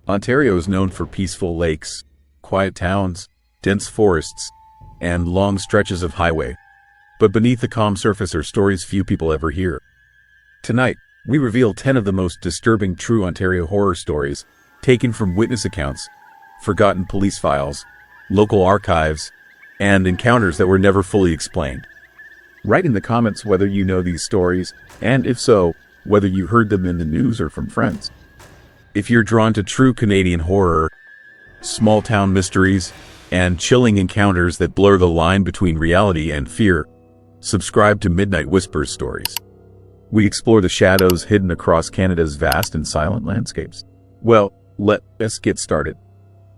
Ontario is known for peaceful lakes, quiet towns, dense forests, and long stretches of highway. But beneath the calm surface are stories few people ever hear. Tonight, we reveal 10 of the most disturbing true Ontario horror stories, taken from witness accounts, forgotten police files, local archives, and encounters that were never fully explained. Write in the comments whether you know these stories, and if so, whether you heard them in the news or from friends. If you're drawn to true Canadian horror, small-town mysteries, and chilling encounters that blur the line between reality and fear, subscribe to Midnight Whispers Stories. We explore the shadows hidden across Canada's vast and silent landscapes. Well, let us get started.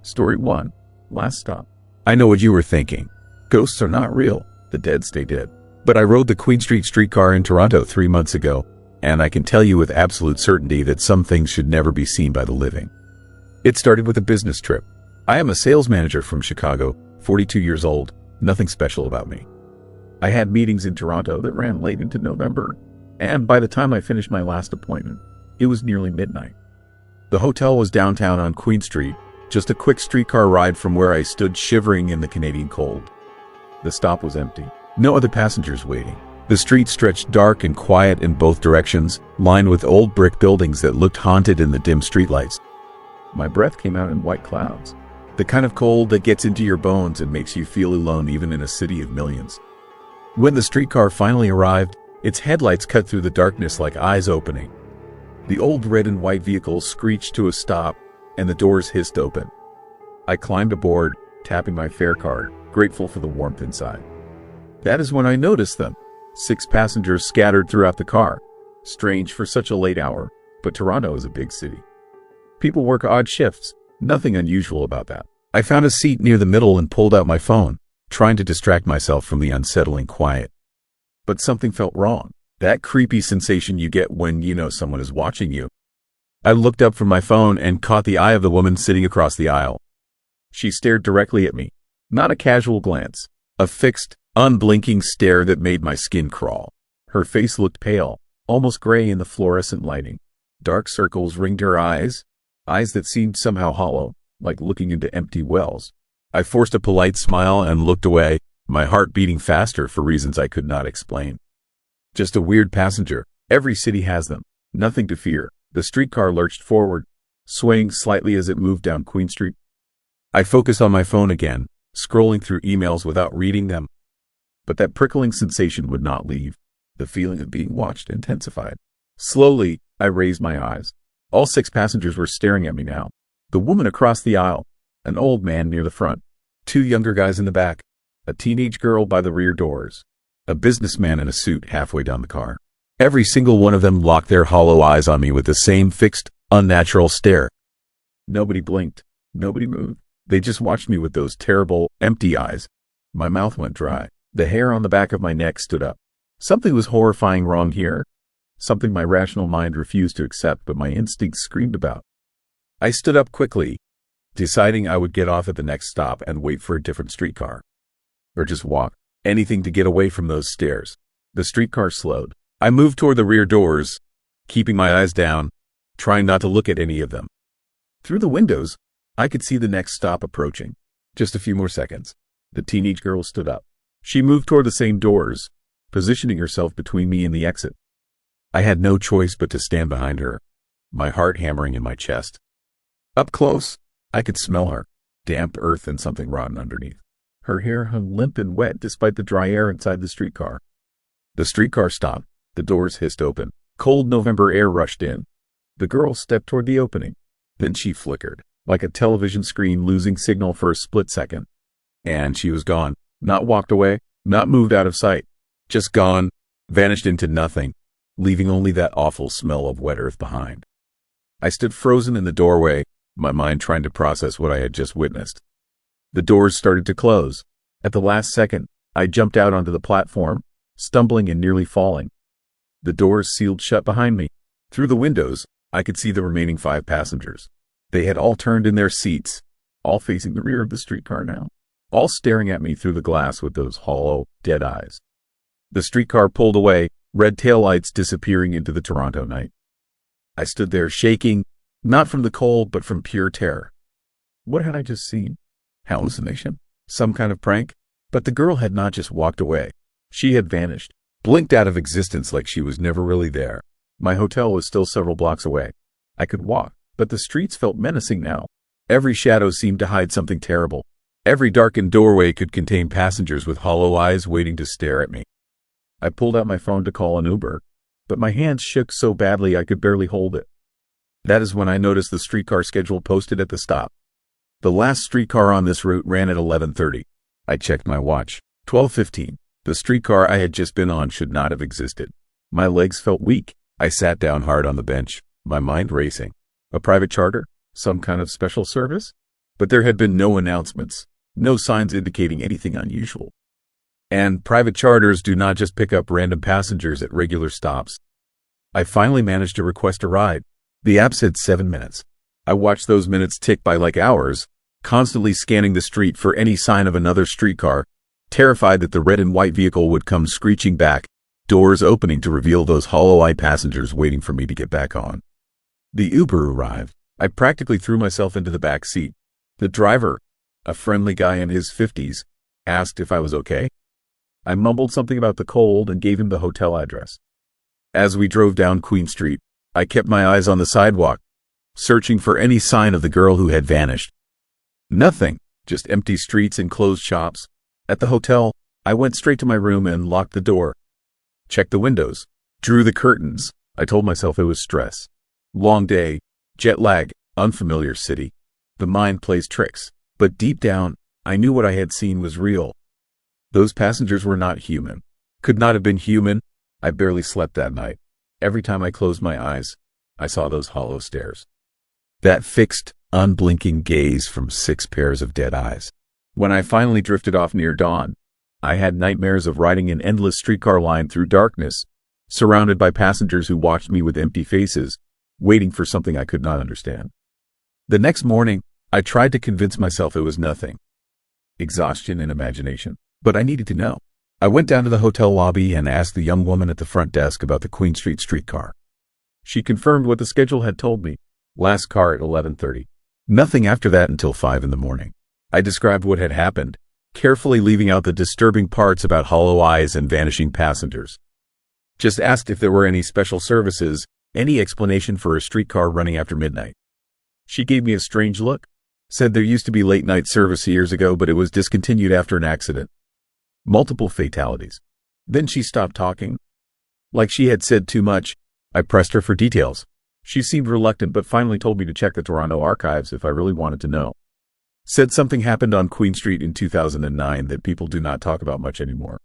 Story 1. Last Stop. I know what you were thinking. Ghosts are not real. The dead stay dead. But I rode the Queen Street streetcar in Toronto 3 months ago, and I can tell you with absolute certainty that some things should never be seen by the living. It started with a business trip. I am a sales manager from Chicago, 42 years old, nothing special about me. I had meetings in Toronto that ran late into November, and by the time I finished my last appointment, it was nearly midnight. The hotel was downtown on Queen Street, just a quick streetcar ride from where I stood shivering in the Canadian cold. The stop was empty, no other passengers waiting. The street stretched dark and quiet in both directions, lined with old brick buildings that looked haunted in the dim streetlights. My breath came out in white clouds, the kind of cold that gets into your bones and makes you feel alone even in a city of millions. When the streetcar finally arrived, its headlights cut through the darkness like eyes opening. The old red and white vehicle screeched to a stop, and the doors hissed open. I climbed aboard, tapping my fare card, grateful for the warmth inside. That is when I noticed them. 6 passengers scattered throughout the car. Strange for such a late hour, but Toronto is a big city. People work odd shifts, nothing unusual about that. I found a seat near the middle and pulled out my phone, trying to distract myself from the unsettling quiet. But something felt wrong. That creepy sensation you get when you know someone is watching you. I looked up from my phone and caught the eye of the woman sitting across the aisle. She stared directly at me. Not a casual glance. A fixed, unblinking stare that made my skin crawl. Her face looked pale, almost gray in the fluorescent lighting. Dark circles ringed her eyes that seemed somehow hollow, like looking into empty wells. I forced a polite smile and looked away, my heart beating faster for reasons I could not explain. Just a weird passenger. Every city has them. Nothing to fear. The streetcar lurched forward, swaying slightly as it moved down Queen Street. I focused on my phone again, scrolling through emails without reading them. But that prickling sensation would not leave. The feeling of being watched intensified. Slowly, I raised my eyes. All 6 passengers were staring at me now. The woman across the aisle, an old man near the front, 2 younger guys in the back, a teenage girl by the rear doors, a businessman in a suit halfway down the car. Every single one of them locked their hollow eyes on me with the same fixed, unnatural stare. Nobody blinked. Nobody moved. They just watched me with those terrible, empty eyes. My mouth went dry. The hair on the back of my neck stood up. Something was horrifying wrong here. Something my rational mind refused to accept, but my instincts screamed about. I stood up quickly, deciding I would get off at the next stop and wait for a different streetcar. Or just walk. Anything to get away from those stares. The streetcar slowed. I moved toward the rear doors, keeping my eyes down, trying not to look at any of them. Through the windows, I could see the next stop approaching. Just a few more seconds. The teenage girl stood up. She moved toward the same doors, positioning herself between me and the exit. I had no choice but to stand behind her, my heart hammering in my chest. Up close, I could smell her, damp earth and something rotten underneath. Her hair hung limp and wet despite the dry air inside the streetcar. The streetcar stopped. The doors hissed open. Cold November air rushed in. The girl stepped toward the opening. Then she flickered, like a television screen losing signal for a split second. And she was gone. Not walked away, not moved out of sight. Just gone, vanished into nothing, leaving only that awful smell of wet earth behind. I stood frozen in the doorway, my mind trying to process what I had just witnessed. The doors started to close. At the last second, I jumped out onto the platform, stumbling and nearly falling. The doors sealed shut behind me. Through the windows, I could see the remaining 5 passengers. They had all turned in their seats, all facing the rear of the streetcar now, all staring at me through the glass with those hollow, dead eyes. The streetcar pulled away, red taillights disappearing into the Toronto night. I stood there shaking, Not from the cold, but from pure terror. What had I just seen? Hallucination? Some kind of prank? But the girl had not just walked away. She had vanished, blinked out of existence like she was never really there. My hotel was still several blocks away. I could walk, but the streets felt menacing now. Every shadow seemed to hide something terrible. Every darkened doorway could contain passengers with hollow eyes waiting to stare at me. I pulled out my phone to call an Uber, but my hands shook so badly I could barely hold it. That is when I noticed the streetcar schedule posted at the stop. The last streetcar on this route ran at 11:30. I checked my watch. 12:15. The streetcar I had just been on should not have existed. My legs felt weak. I sat down hard on the bench, my mind racing. A private charter? Some kind of special service? But there had been no announcements, no signs indicating anything unusual. And private charters do not just pick up random passengers at regular stops. I finally managed to request a ride. The app said 7 minutes. I watched those minutes tick by like hours, constantly scanning the street for any sign of another streetcar, terrified that the red and white vehicle would come screeching back, doors opening to reveal those hollow-eyed passengers waiting for me to get back on. The Uber arrived. I practically threw myself into the back seat. The driver, a friendly guy in his 50s, asked if I was okay. I mumbled something about the cold and gave him the hotel address. As we drove down Queen Street, I kept my eyes on the sidewalk, searching for any sign of the girl who had vanished. Nothing, just empty streets and closed shops. At the hotel, I went straight to my room and locked the door. Checked the windows, drew the curtains. I told myself it was stress. Long day, jet lag, unfamiliar city. The mind plays tricks, but deep down, I knew what I had seen was real. Those passengers were not human. Could not have been human. I barely slept that night. Every time I closed my eyes, I saw those hollow stares. That fixed, unblinking gaze from 6 pairs of dead eyes. When I finally drifted off near dawn, I had nightmares of riding an endless streetcar line through darkness, surrounded by passengers who watched me with empty faces, waiting for something I could not understand. The next morning, I tried to convince myself it was nothing. Exhaustion and imagination. But I needed to know. I went down to the hotel lobby and asked the young woman at the front desk about the Queen Street streetcar. She confirmed what the schedule had told me. Last car at 11:30. Nothing after that until 5 in the morning. I described what had happened, carefully leaving out the disturbing parts about hollow eyes and vanishing passengers. Just asked if there were any special services, any explanation for a streetcar running after midnight. She gave me a strange look, said there used to be late-night service years ago, but it was discontinued after an accident. Multiple fatalities. Then she stopped talking. Like she had said too much. I pressed her for details. She seemed reluctant, but finally told me to check the Toronto archives if I really wanted to know. Said something happened on Queen Street in 2009 that people do not talk about much anymore.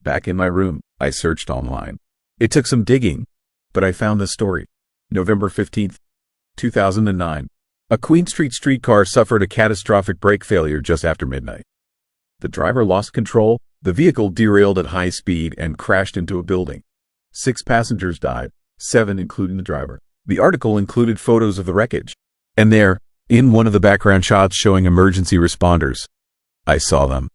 Back in my room, I searched online. It took some digging, but I found this story. November 15th, 2009. A Queen Street streetcar suffered a catastrophic brake failure just after midnight. The driver lost control, the vehicle derailed at high speed and crashed into a building. 6 passengers died, 7 including the driver. The article included photos of the wreckage. And there, in one of the background shots showing emergency responders, I saw them.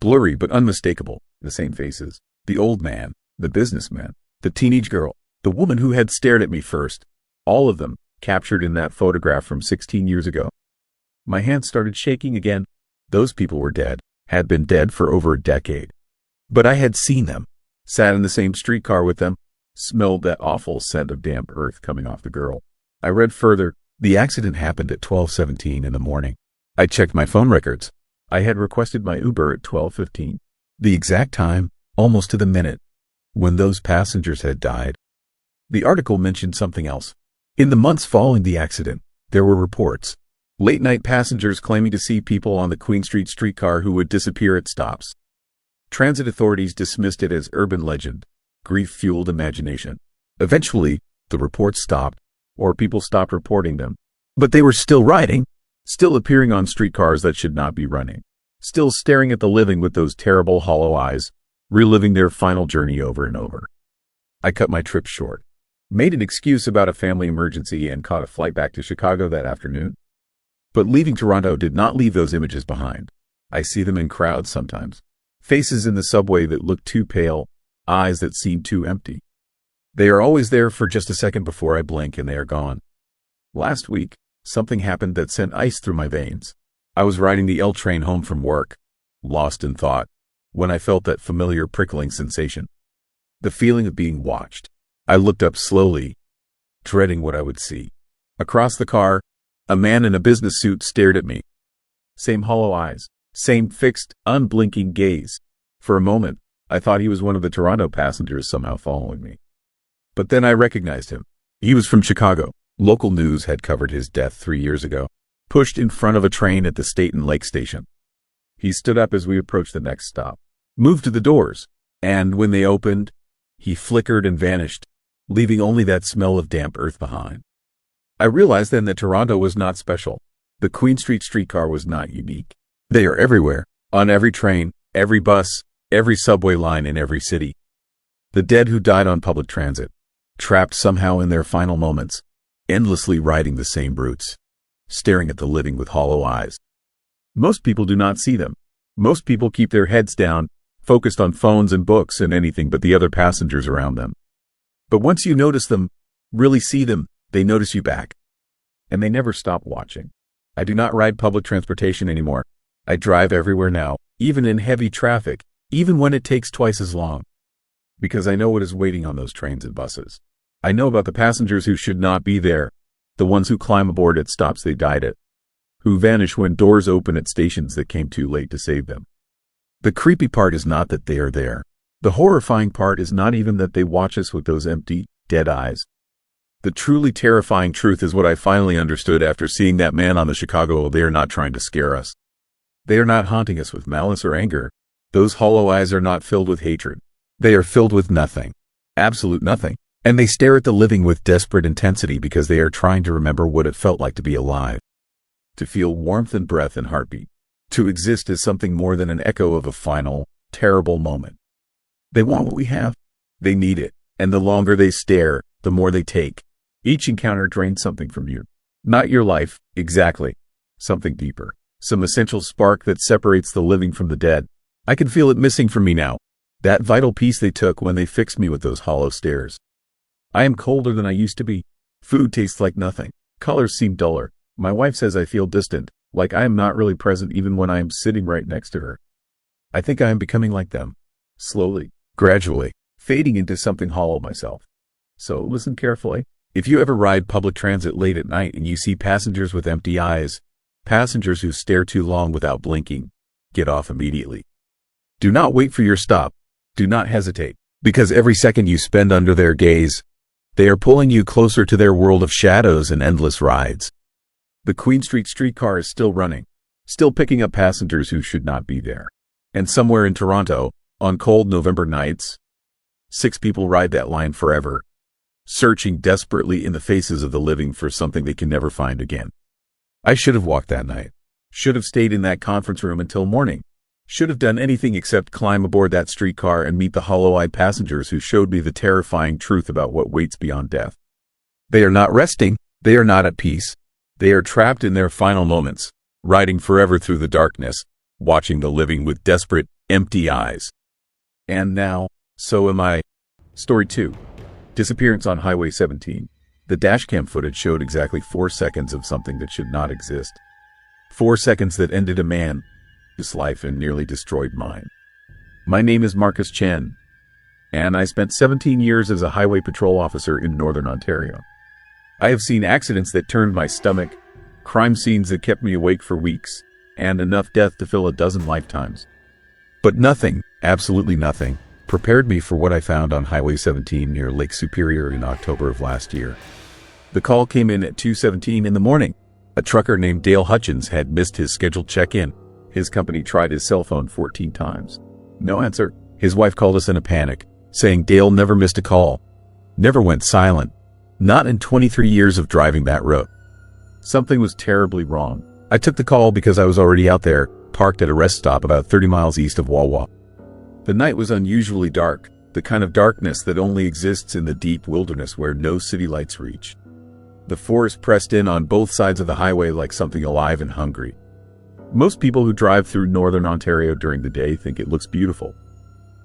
Blurry but unmistakable, the same faces. The old man, the businessman, the teenage girl, the woman who had stared at me first. All of them captured in that photograph from 16 years ago. My hands started shaking again. Those people were dead, had been dead for over a decade. But I had seen them, sat in the same streetcar with them, smelled that awful scent of damp earth coming off the girl. I read further. The accident happened at 12:17 in the morning. I checked my phone records. I had requested my Uber at 12:15. The exact time, almost to the minute, when those passengers had died. The article mentioned something else. In the months following the accident, there were reports. Late-night passengers claiming to see people on the Queen Street streetcar who would disappear at stops. Transit authorities dismissed it as urban legend, grief-fueled imagination. Eventually, the reports stopped, or people stopped reporting them. But they were still riding, still appearing on streetcars that should not be running, still staring at the living with those terrible hollow eyes, reliving their final journey over and over. I cut my trip short, made an excuse about a family emergency, and caught a flight back to Chicago that afternoon. But leaving Toronto did not leave those images behind. I see them in crowds sometimes. Faces in the subway that look too pale, eyes that seem too empty. They are always there for just a second before I blink and they are gone. Last week, something happened that sent ice through my veins. I was riding the L train home from work, lost in thought, when I felt that familiar prickling sensation. The feeling of being watched. I looked up slowly, dreading what I would see. Across the car, a man in a business suit stared at me. Same hollow eyes, same fixed, unblinking gaze. For a moment, I thought he was one of the Toronto passengers somehow following me. But then I recognized him. He was from Chicago. Local news had covered his death 3 years ago, pushed in front of a train at the Staten Lake station. He stood up as we approached the next stop, moved to the doors, and when they opened, he flickered and vanished, leaving only that smell of damp earth behind. I realized then that Toronto was not special. The Queen Street streetcar was not unique. They are everywhere, on every train, every bus, every subway line in every city. The dead who died on public transit, trapped somehow in their final moments, endlessly riding the same routes, staring at the living with hollow eyes. Most people do not see them. Most people keep their heads down, focused on phones and books and anything but the other passengers around them. But once you notice them, really see them, they notice you back. And they never stop watching. I do not ride public transportation anymore. I drive everywhere now, even in heavy traffic, even when it takes twice as long. Because I know what is waiting on those trains and buses. I know about the passengers who should not be there, the ones who climb aboard at stops they died at, who vanish when doors open at stations that came too late to save them. The creepy part is not that they are there. The horrifying part is not even that they watch us with those empty, dead eyes. The truly terrifying truth is what I finally understood after seeing that man on the Chicago. They are not trying to scare us. They are not haunting us with malice or anger. Those hollow eyes are not filled with hatred. They are filled with nothing. Absolute nothing. And they stare at the living with desperate intensity because they are trying to remember what it felt like to be alive. To feel warmth and breath and heartbeat. To exist as something more than an echo of a final, terrible moment. They want what we have. They need it. And the longer they stare, the more they take. Each encounter drains something from you. Not your life, exactly. Something deeper. Some essential spark that separates the living from the dead. I can feel it missing from me now. That vital piece they took when they fixed me with those hollow stares. I am colder than I used to be. Food tastes like nothing. Colors seem duller. My wife says I feel distant, like I am not really present even when I am sitting right next to her. I think I am becoming like them. Slowly, gradually, fading into something hollow myself. So listen carefully. If you ever ride public transit late at night and you see passengers with empty eyes, passengers who stare too long without blinking, get off immediately. Do not wait for your stop. Do not hesitate, because every second you spend under their gaze, they are pulling you closer to their world of shadows and endless rides. The Queen Street streetcar is still running, still picking up passengers who should not be there. And somewhere in Toronto, on cold November nights, 6 people ride that line forever, searching desperately in the faces of the living for something they can never find again. I should have walked that night. Should have stayed in that conference room until morning. Should have done anything except climb aboard that streetcar and meet the hollow-eyed passengers who showed me the terrifying truth about what waits beyond death. They are not resting. They are not at peace. They are trapped in their final moments, riding forever through the darkness, watching the living with desperate, empty eyes. And now, so am I. Story 2. Disappearance on Highway 17. The dashcam footage showed exactly 4 seconds of something that should not exist. 4 seconds that ended a man, his life, and nearly destroyed mine. My name is Marcus Chen, and I spent 17 years as a highway patrol officer in Northern Ontario. I have seen accidents that turned my stomach, crime scenes that kept me awake for weeks, and enough death to fill a dozen lifetimes. But nothing, absolutely nothing, prepared me for what I found on Highway 17 near Lake Superior in October of last year. The call came in at 2:17 in the morning. A trucker named Dale Hutchins had missed his scheduled check-in. His company tried his cell phone 14 times. No answer. His wife called us in a panic, saying Dale never missed a call. Never went silent. Not in 23 years of driving that road. Something was terribly wrong. I took the call because I was already out there, parked at a rest stop about 30 miles east of Wawa. The night was unusually dark, the kind of darkness that only exists in the deep wilderness where no city lights reach. The forest pressed in on both sides of the highway like something alive and hungry. Most people who drive through Northern Ontario during the day think it looks beautiful.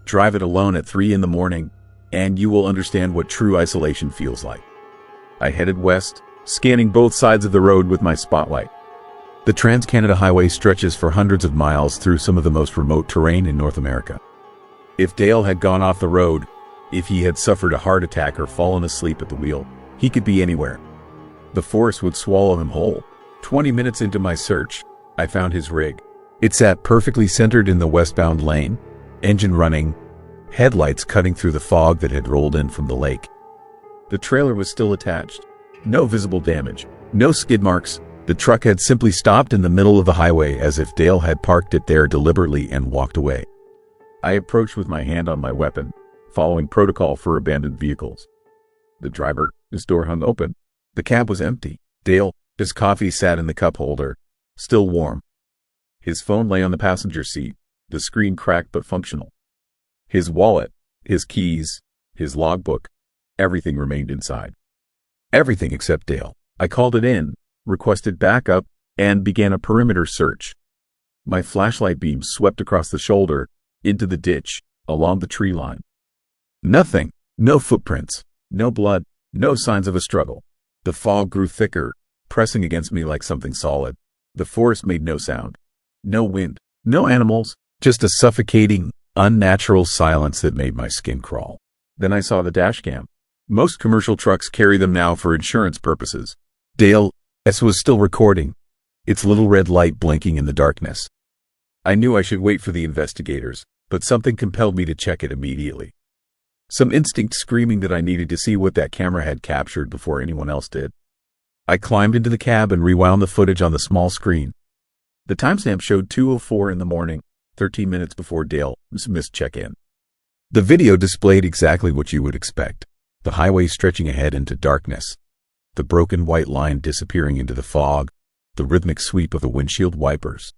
Drive it alone at 3 in the morning, and you will understand what true isolation feels like. I headed west, scanning both sides of the road with my spotlight. The Trans-Canada Highway stretches for hundreds of miles through some of the most remote terrain in North America. If Dale had gone off the road, if he had suffered a heart attack or fallen asleep at the wheel, he could be anywhere. The forest would swallow him whole. 20 minutes into my search, I found his rig. It sat perfectly centered in the westbound lane, engine running, headlights cutting through the fog that had rolled in from the lake. The trailer was still attached. No visible damage, no skid marks. The truck had simply stopped in the middle of the highway as if Dale had parked it there deliberately and walked away. I approached with my hand on my weapon, following protocol for abandoned vehicles. The driver, his door hung open. The cab was empty. Dale, his coffee sat in the cup holder, still warm. His phone lay on the passenger seat, the screen cracked but functional. His wallet, his keys, his logbook, everything remained inside. Everything except Dale. I called it in, requested backup, and began a perimeter search. My flashlight beam swept across the shoulder, into the ditch, along the tree line. Nothing. No footprints. No blood. No signs of a struggle. The fog grew thicker, pressing against me like something solid. The forest made no sound. No wind. No animals. Just a suffocating, unnatural silence that made my skin crawl. Then I saw the dash cam. Most commercial trucks carry them now for insurance purposes. Dale's was still recording, its little red light blinking in the darkness. I knew I should wait for the investigators, but something compelled me to check it immediately. Some instinct screaming that I needed to see what that camera had captured before anyone else did. I climbed into the cab and rewound the footage on the small screen. The timestamp showed 2:04 in the morning, 13 minutes before Dale's missed check-in. The video displayed exactly what you would expect. The highway stretching ahead into darkness. The broken white line disappearing into the fog. The rhythmic sweep of the windshield wipers.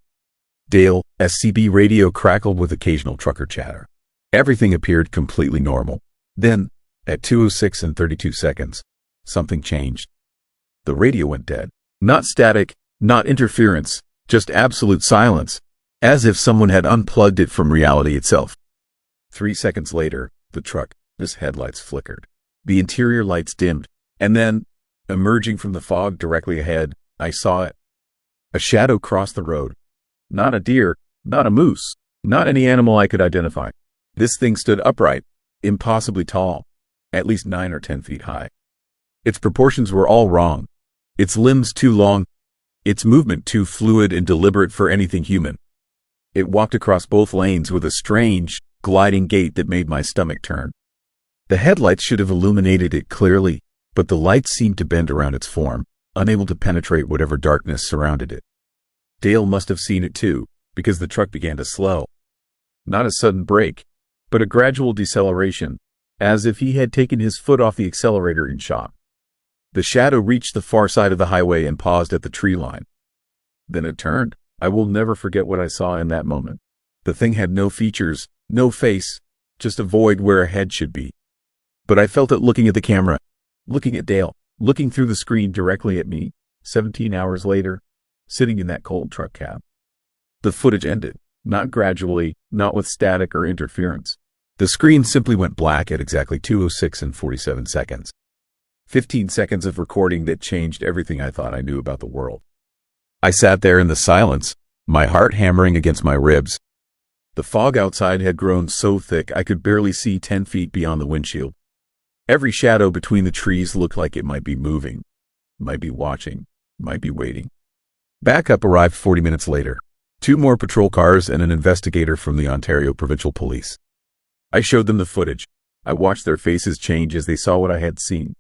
Dale's CB radio crackled with occasional trucker chatter. Everything appeared completely normal. Then, at 2:06 and 32 seconds, something changed. The radio went dead. Not static, not interference, just absolute silence, as if someone had unplugged it from reality itself. 3 seconds later, the truck's headlights flickered. The interior lights dimmed, and then, emerging from the fog directly ahead, I saw it. A shadow crossed the road. Not a deer, not a moose, not any animal I could identify. This thing stood upright, impossibly tall, at least 9 or 10 feet high. Its proportions were all wrong. Its limbs too long, its movement too fluid and deliberate for anything human. It walked across both lanes with a strange, gliding gait that made my stomach turn. The headlights should have illuminated it clearly, but the lights seemed to bend around its form, unable to penetrate whatever darkness surrounded it. Dale must have seen it too, because the truck began to slow. Not a sudden brake, but a gradual deceleration, as if he had taken his foot off the accelerator in shock. The shadow reached the far side of the highway and paused at the tree line. Then it turned. I will never forget what I saw in that moment. The thing had no features, no face, just a void where a head should be. But I felt it looking at the camera, looking at Dale, looking through the screen directly at me, 17 hours later, sitting in that cold truck cab. The footage ended, not gradually, not with static or interference. The screen simply went black at exactly 2:06 and 47 seconds. 15 seconds of recording that changed everything I thought I knew about the world. I sat there in the silence, my heart hammering against my ribs. The fog outside had grown so thick I could barely see 10 feet beyond the windshield. Every shadow between the trees looked like it might be moving, might be watching, might be waiting. Backup arrived 40 minutes later. 2 more patrol cars and an investigator from the Ontario Provincial Police. I showed them the footage. I watched their faces change as they saw what I had seen.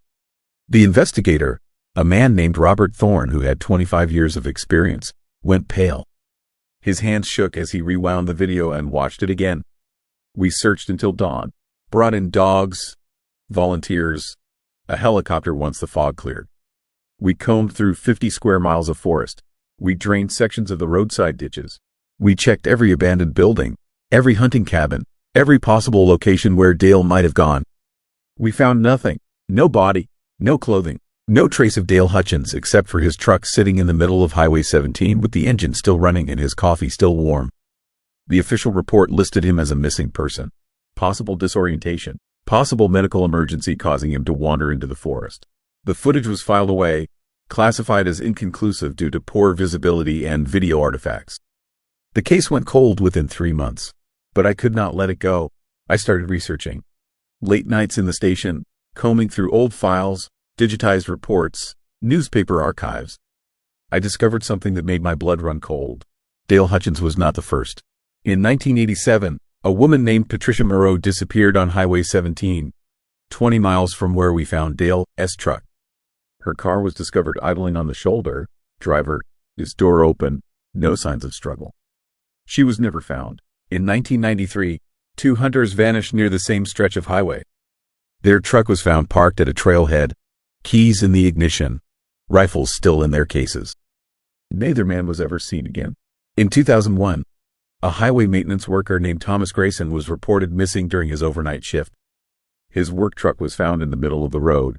The investigator, a man named Robert Thorne who had 25 years of experience, went pale. His hands shook as he rewound the video and watched it again. We searched until dawn, brought in dogs, volunteers, a helicopter once the fog cleared. We combed through 50 square miles of forest. We drained sections of the roadside ditches. We checked every abandoned building, every hunting cabin, every possible location where Dale might have gone. We found nothing, no body, no clothing, no trace of Dale Hutchins except for his truck sitting in the middle of Highway 17 with the engine still running and his coffee still warm. The official report listed him as a missing person, possible disorientation, possible medical emergency causing him to wander into the forest. The footage was filed away, classified as inconclusive due to poor visibility and video artifacts. The case went cold within 3 months, but I could not let it go. I started researching. Late nights in the station, combing through old files, digitized reports, newspaper archives. I discovered something that made my blood run cold. Dale Hutchins was not the first. In 1987, a woman named Patricia Moreau disappeared on Highway 17, 20 miles from where we found Dale's truck. Her car was discovered idling on the shoulder. Driver, his door open, no signs of struggle. She was never found. In 1993, 2 hunters vanished near the same stretch of highway. Their truck was found parked at a trailhead, keys in the ignition, rifles still in their cases. Neither man was ever seen again. In 2001, a highway maintenance worker named Thomas Grayson was reported missing during his overnight shift. His work truck was found in the middle of the road,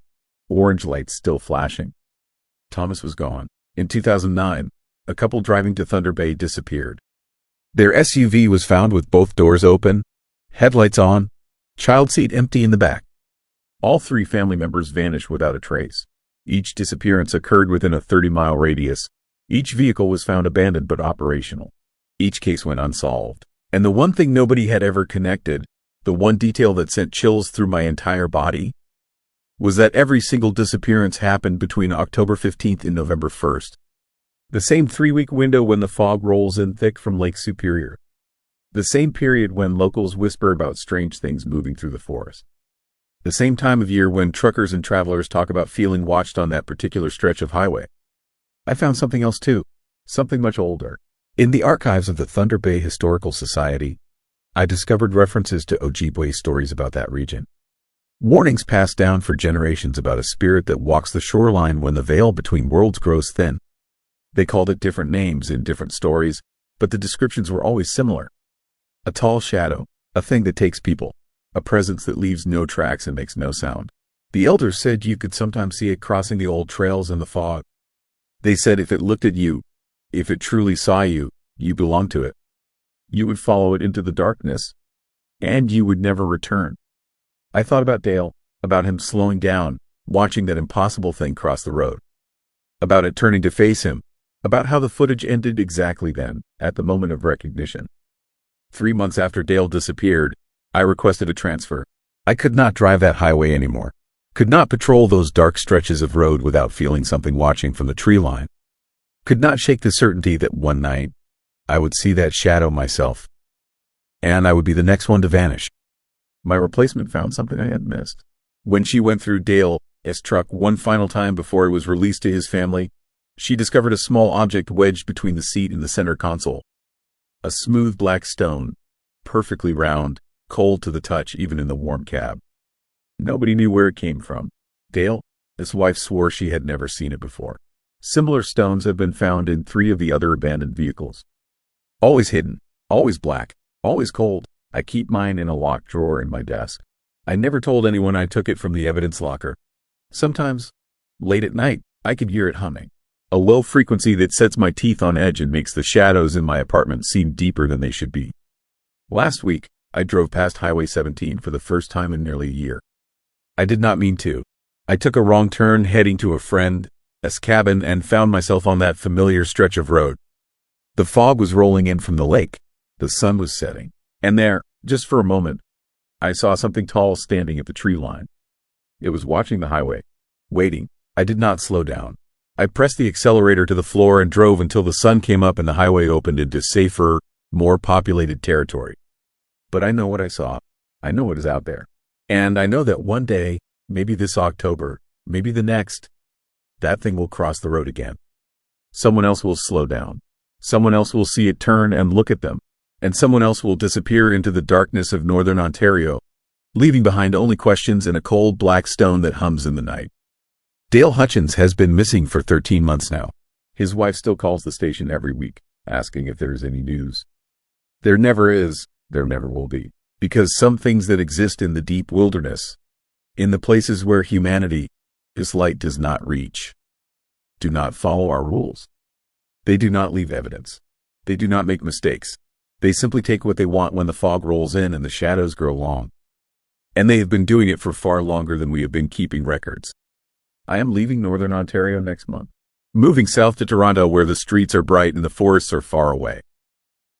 orange lights still flashing. Thomas was gone. In 2009, a couple driving to Thunder Bay disappeared. Their SUV was found with both doors open, headlights on, child seat empty in the back. All 3 family members vanished without a trace. Each disappearance occurred within a 30-mile radius. Each vehicle was found abandoned but operational. Each case went unsolved. And the one thing nobody had ever connected, the one detail that sent chills through my entire body, was that every single disappearance happened between October 15th and November 1st. The same 3-week window when the fog rolls in thick from Lake Superior. The same period when locals whisper about strange things moving through the forest. The same time of year when truckers and travelers talk about feeling watched on that particular stretch of highway. I found something else too, something much older. In the archives of the Thunder Bay Historical Society, I discovered references to Ojibwe stories about that region. Warnings passed down for generations about a spirit that walks the shoreline when the veil between worlds grows thin. They called it different names in different stories, but the descriptions were always similar. A tall shadow, a thing that takes people, a presence that leaves no tracks and makes no sound. The elders said you could sometimes see it crossing the old trails in the fog. They said if it looked at you, if it truly saw you, you belonged to it. You would follow it into the darkness, and you would never return. I thought about Dale, about him slowing down, watching that impossible thing cross the road. About it turning to face him, about how the footage ended exactly then, at the moment of recognition. 3 months after Dale disappeared, I requested a transfer. I could not drive that highway anymore. Could not patrol those dark stretches of road without feeling something watching from the tree line. Could not shake the certainty that one night, I would see that shadow myself. And I would be the next one to vanish. My replacement found something I had missed. When she went through Dale's truck one final time before it was released to his family, she discovered a small object wedged between the seat and the center console. A smooth black stone, perfectly round, cold to the touch even in the warm cab. Nobody knew where it came from. Dale, his wife, swore she had never seen it before. Similar stones have been found in 3 of the other abandoned vehicles. Always hidden, always black, always cold. I keep mine in a locked drawer in my desk. I never told anyone I took it from the evidence locker. Sometimes, late at night, I could hear it humming. A low frequency that sets my teeth on edge and makes the shadows in my apartment seem deeper than they should be. Last week, I drove past Highway 17 for the first time in nearly a year. I did not mean to. I took a wrong turn heading to a friend's cabin and found myself on that familiar stretch of road. The fog was rolling in from the lake. The sun was setting. And there, just for a moment, I saw something tall standing at the tree line. It was watching the highway, waiting. I did not slow down. I pressed the accelerator to the floor and drove until the sun came up and the highway opened into safer, more populated territory. But I know what I saw. I know what is out there. And I know that one day, maybe this October, maybe the next, that thing will cross the road again. Someone else will slow down. Someone else will see it turn and look at them. And someone else will disappear into the darkness of northern Ontario, leaving behind only questions and a cold black stone that hums in the night. Dale Hutchins has been missing for 13 months now. His wife still calls the station every week, asking if there is any news. There never is, there never will be, because some things that exist in the deep wilderness, in the places where humanity, this light does not reach, do not follow our rules. They do not leave evidence. They do not make mistakes. They simply take what they want when the fog rolls in and the shadows grow long. And they have been doing it for far longer than we have been keeping records. I am leaving Northern Ontario next month. moving south to Toronto where the streets are bright and the forests are far away.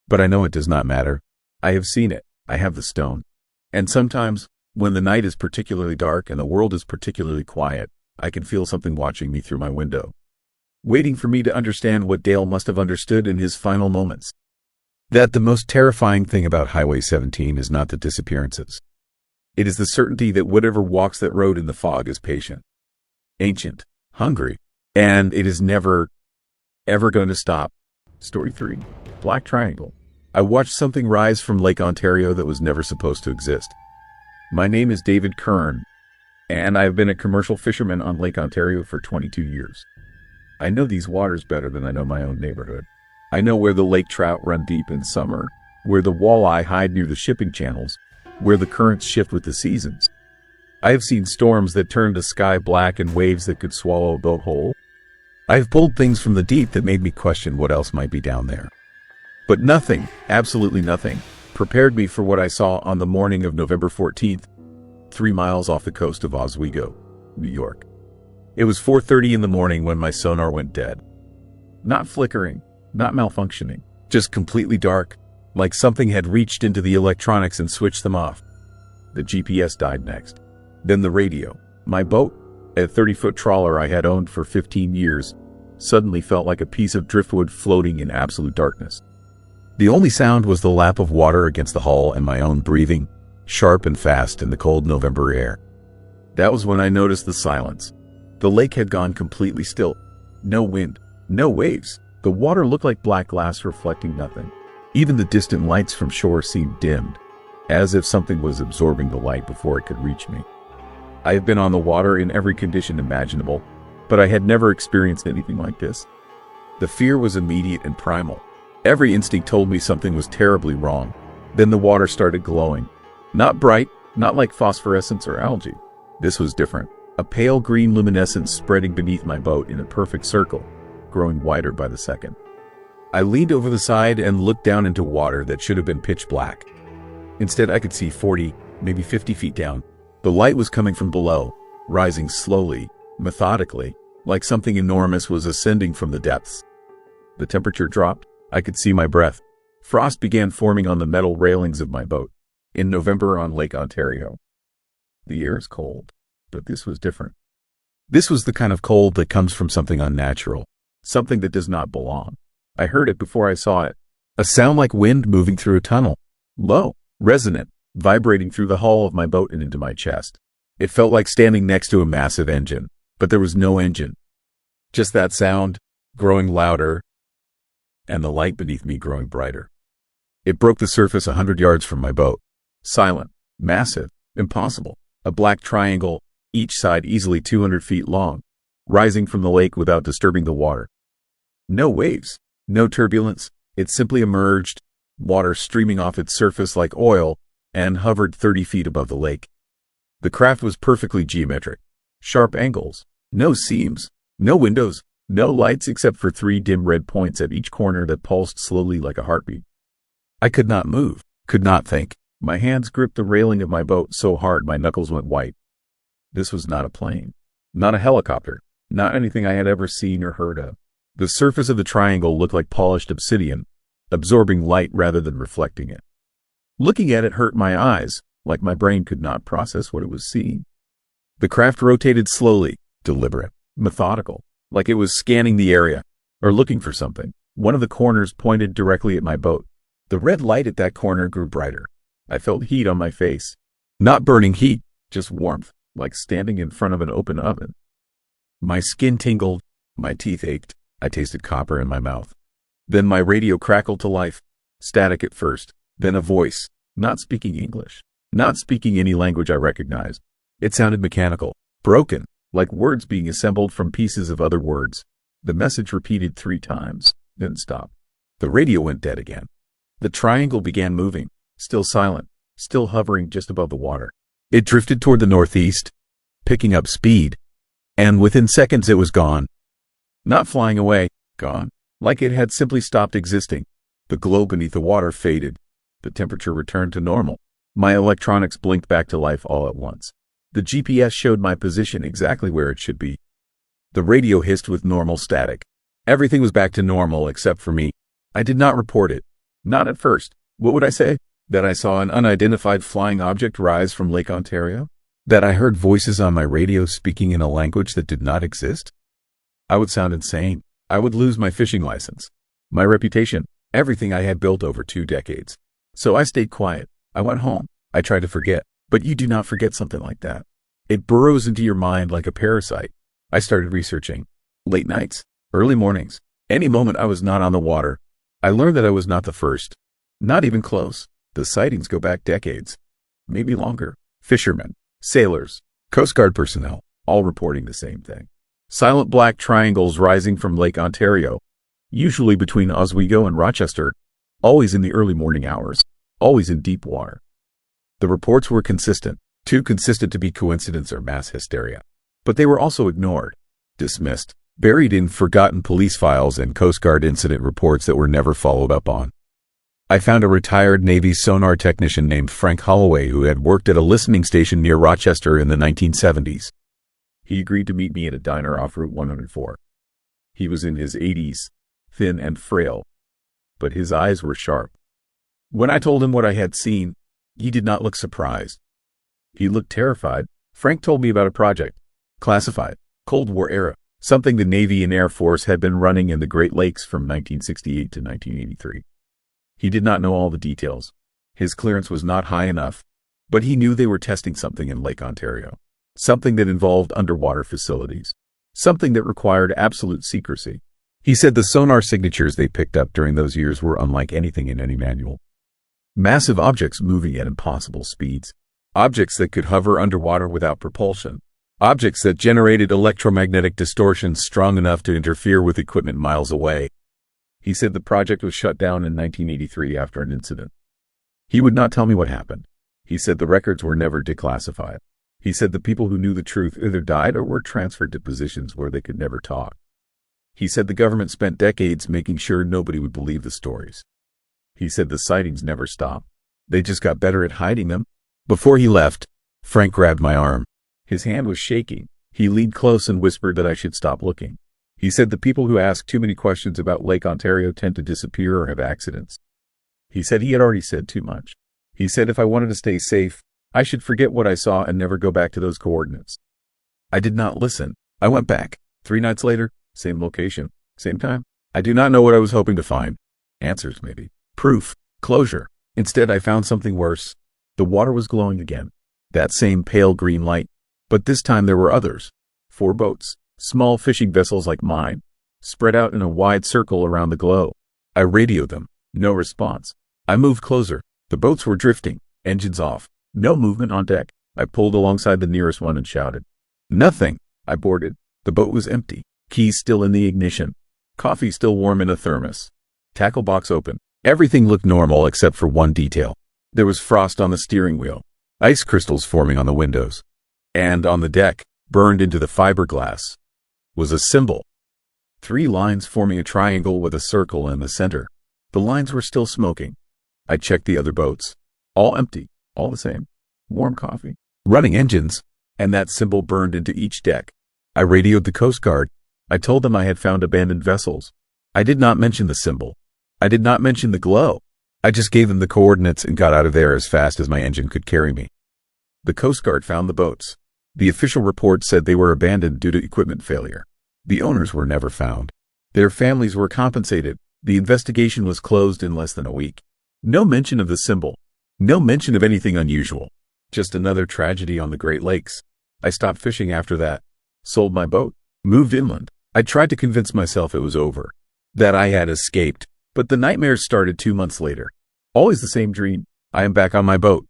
But I know it does not matter. I have seen it. I have the stone. And sometimes, when the night is particularly dark and the world is particularly quiet, I can feel something watching me through my window, waiting for me to understand what Dale must have understood in his final moments. That the most terrifying thing about Highway 17 is not the disappearances. It is the certainty that whatever walks that road in the fog is patient, ancient, hungry, and it is never, ever going to stop. Story 3. Black Triangle. I watched something rise from Lake Ontario that was never supposed to exist. My name is David Kern, and I have been a commercial fisherman on Lake Ontario for 22 years. I know these waters better than I know my own neighborhood. I know where the lake trout run deep in summer, where the walleye hide near the shipping channels, where the currents shift with the seasons. I have seen storms that turned a sky black and waves that could swallow a boat whole. I have pulled things from the deep that made me question what else might be down there. But nothing, absolutely nothing, prepared me for what I saw on the morning of November 14th, 3 miles off the coast of Oswego, New York. It was 4:30 in the morning when my sonar went dead. Not flickering, not malfunctioning, just completely dark, like something had reached into the electronics and switched them off. The GPS died next. Then the radio. My boat, a 30-foot trawler I had owned for 15 years, suddenly felt like a piece of driftwood floating in absolute darkness. The only sound was the lap of water against the hull and my own breathing, sharp and fast in the cold November air. That was when I noticed the silence. The lake had gone completely still. No wind, no waves. The water looked like black glass reflecting nothing. Even the distant lights from shore seemed dimmed, as if something was absorbing the light before it could reach me. I have been on the water in every condition imaginable, but I had never experienced anything like this. The fear was immediate and primal. Every instinct told me something was terribly wrong. Then the water started glowing. Not bright, not like phosphorescence or algae. This was different. A pale green luminescence spreading beneath my boat in a perfect circle, growing wider by the second. I leaned over the side and looked down into water that should have been pitch black. Instead, I could see 40, maybe 50 feet down. The light was coming from below, rising slowly, methodically, like something enormous was ascending from the depths. The temperature dropped. I could see my breath. Frost began forming on the metal railings of my boat. In November on Lake Ontario. The air is cold, but this was different. This was the kind of cold that comes from something unnatural, something that does not belong. I heard it before I saw it. A sound like wind moving through a tunnel. Low, resonant, vibrating through the hull of my boat and into my chest. It felt like standing next to a massive engine, but there was no engine. Just that sound, growing louder, and the light beneath me growing brighter. It broke the surface 100 yards from my boat. Silent, massive, impossible. A black triangle, each side easily 200 feet long, rising from the lake without disturbing the water. No waves, no turbulence. It simply emerged, water streaming off its surface like oil, and hovered 30 feet above the lake. The craft was perfectly geometric. Sharp angles, no seams, no windows, no lights except for 3 dim red points at each corner that pulsed slowly like a heartbeat. I could not move, could not think. My hands gripped the railing of my boat so hard my knuckles went white. This was not a plane, not a helicopter, not anything I had ever seen or heard of. The surface of the triangle looked like polished obsidian, absorbing light rather than reflecting it. Looking at it hurt my eyes, like my brain could not process what it was seeing. The craft rotated slowly, deliberate, methodical, like it was scanning the area, or looking for something. One of the corners pointed directly at my boat. The red light at that corner grew brighter. I felt heat on my face. Not burning heat, just warmth, like standing in front of an open oven. My skin tingled, my teeth ached. I tasted copper in my mouth. Then my radio crackled to life, static at first, then a voice, not speaking English, not speaking any language I recognized. It sounded mechanical, broken, like words being assembled from pieces of other words. The message repeated 3 times, then stopped. The radio went dead again. The triangle began moving, still silent, still hovering just above the water. It drifted toward the northeast, picking up speed, and within seconds it was gone. Not flying away, gone, like it had simply stopped existing. The glow beneath the water faded. The temperature returned to normal. My electronics blinked back to life all at once. The GPS showed my position exactly where it should be. The radio hissed with normal static. Everything was back to normal except for me. I did not report it. Not at first. What would I say? That I saw an unidentified flying object rise from Lake Ontario? That I heard voices on my radio speaking in a language that did not exist? I would sound insane. I would lose my fishing license, my reputation, everything I had built over 2 decades. So I stayed quiet. I went home. I tried to forget. But you do not forget something like that. It burrows into your mind like a parasite. I started researching. Late nights, early mornings, any moment I was not on the water. I learned that I was not the first. Not even close. The sightings go back decades. Maybe longer. Fishermen, sailors, Coast Guard personnel, all reporting the same thing. Silent black triangles rising from Lake Ontario, usually between Oswego and Rochester, always in the early morning hours, always in deep water. The reports were consistent, too consistent to be coincidence or mass hysteria. But they were also ignored, dismissed, buried in forgotten police files and Coast Guard incident reports that were never followed up on. I found a retired Navy sonar technician named Frank Holloway who had worked at a listening station near Rochester in the 1970s. He agreed to meet me at a diner off Route 104. He was in his 80s, thin and frail, but his eyes were sharp. When I told him what I had seen, he did not look surprised. He looked terrified. Frank told me about a project, classified, Cold War era, something the Navy and Air Force had been running in the Great Lakes from 1968 to 1983. He did not know all the details. His clearance was not high enough, but he knew they were testing something in Lake Ontario. Something that involved underwater facilities. Something that required absolute secrecy. He said the sonar signatures they picked up during those years were unlike anything in any manual. Massive objects moving at impossible speeds. Objects that could hover underwater without propulsion. Objects that generated electromagnetic distortions strong enough to interfere with equipment miles away. He said the project was shut down in 1983 after an incident. He would not tell me what happened. He said the records were never declassified. He said the people who knew the truth either died or were transferred to positions where they could never talk. He said the government spent decades making sure nobody would believe the stories. He said the sightings never stopped. They just got better at hiding them. Before he left, Frank grabbed my arm. His hand was shaking. He leaned close and whispered that I should stop looking. He said the people who ask too many questions about Lake Ontario tend to disappear or have accidents. He said he had already said too much. He said if I wanted to stay safe, I should forget what I saw and never go back to those coordinates. I did not listen. I went back. 3 nights later, same location, same time. I do not know what I was hoping to find. Answers, maybe. Proof. Closure. Instead, I found something worse. The water was glowing again. That same pale green light. But this time there were others. 4 boats. Small fishing vessels like mine. Spread out in a wide circle around the glow. I radioed them. No response. I moved closer. The boats were drifting. Engines off. No movement on deck. I pulled alongside the nearest one and shouted. Nothing. I boarded. The boat was empty. Keys still in the ignition. Coffee still warm in a thermos. Tackle box open. Everything looked normal except for one detail. There was frost on the steering wheel. Ice crystals forming on the windows. And on the deck, burned into the fiberglass, was a symbol. 3 lines forming a triangle with a circle in the center. The lines were still smoking. I checked the other boats. All empty. All the same. Warm coffee. Running engines. And that symbol burned into each deck. I radioed the Coast Guard. I told them I had found abandoned vessels. I did not mention the symbol. I did not mention the glow. I just gave them the coordinates and got out of there as fast as my engine could carry me. The Coast Guard found the boats. The official report said they were abandoned due to equipment failure. The owners were never found. Their families were compensated. The investigation was closed in less than a week. No mention of the symbol. No mention of anything unusual. Just another tragedy on the Great Lakes. I stopped fishing after that. Sold my boat. Moved inland. I tried to convince myself it was over. That I had escaped. But the nightmares started 2 months later. Always the same dream. I am back on my boat.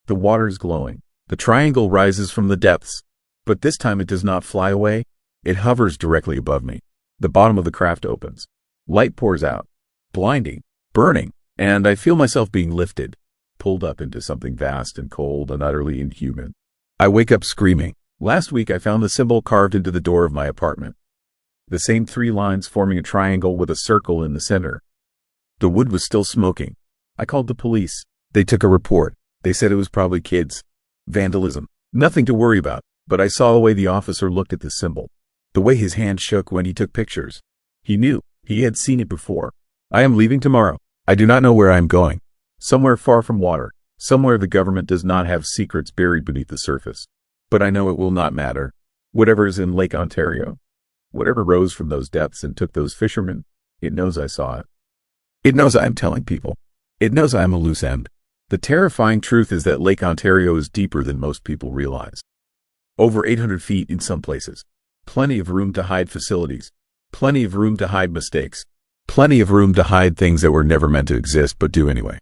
The water is glowing. The triangle rises from the depths. But this time it does not fly away. It hovers directly above me. The bottom of the craft opens. Light pours out. Blinding. Burning. And I feel myself being lifted. Pulled up into something vast and cold and utterly inhuman. I wake up screaming. Last week I found the symbol carved into the door of my apartment. The same 3 lines forming a triangle with a circle in the center. The wood was still smoking. I called the police. They took a report. They said it was probably kids. Vandalism. Nothing to worry about. But I saw the way the officer looked at the symbol. The way his hand shook when he took pictures. He knew. He had seen it before. I am leaving tomorrow. I do not know where I am going. Somewhere far from water. Somewhere the government does not have secrets buried beneath the surface. But I know it will not matter. Whatever is in Lake Ontario, whatever rose from those depths and took those fishermen, it knows I saw it. It knows I am telling people. It knows I am a loose end. The terrifying truth is that Lake Ontario is deeper than most people realize. Over 800 feet in some places. Plenty of room to hide facilities. Plenty of room to hide mistakes. Plenty of room to hide things that were never meant to exist but do anyway.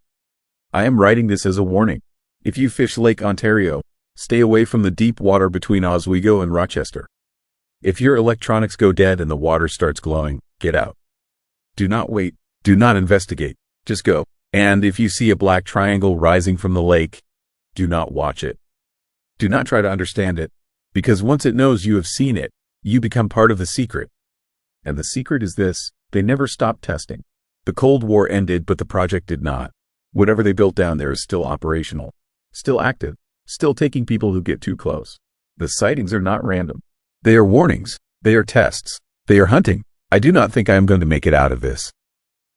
I am writing this as a warning. If you fish Lake Ontario, stay away from the deep water between Oswego and Rochester. If your electronics go dead and the water starts glowing, get out. Do not wait. Do not investigate. Just go. And if you see a black triangle rising from the lake, do not watch it. Do not try to understand it, because once it knows you have seen it, you become part of the secret. And the secret is this: they never stopped testing. The Cold War ended, but the project did not. Whatever they built down there is still operational, still active, still taking people who get too close. The sightings are not random. They are warnings. They are tests. They are hunting. I do not think I am going to make it out of this.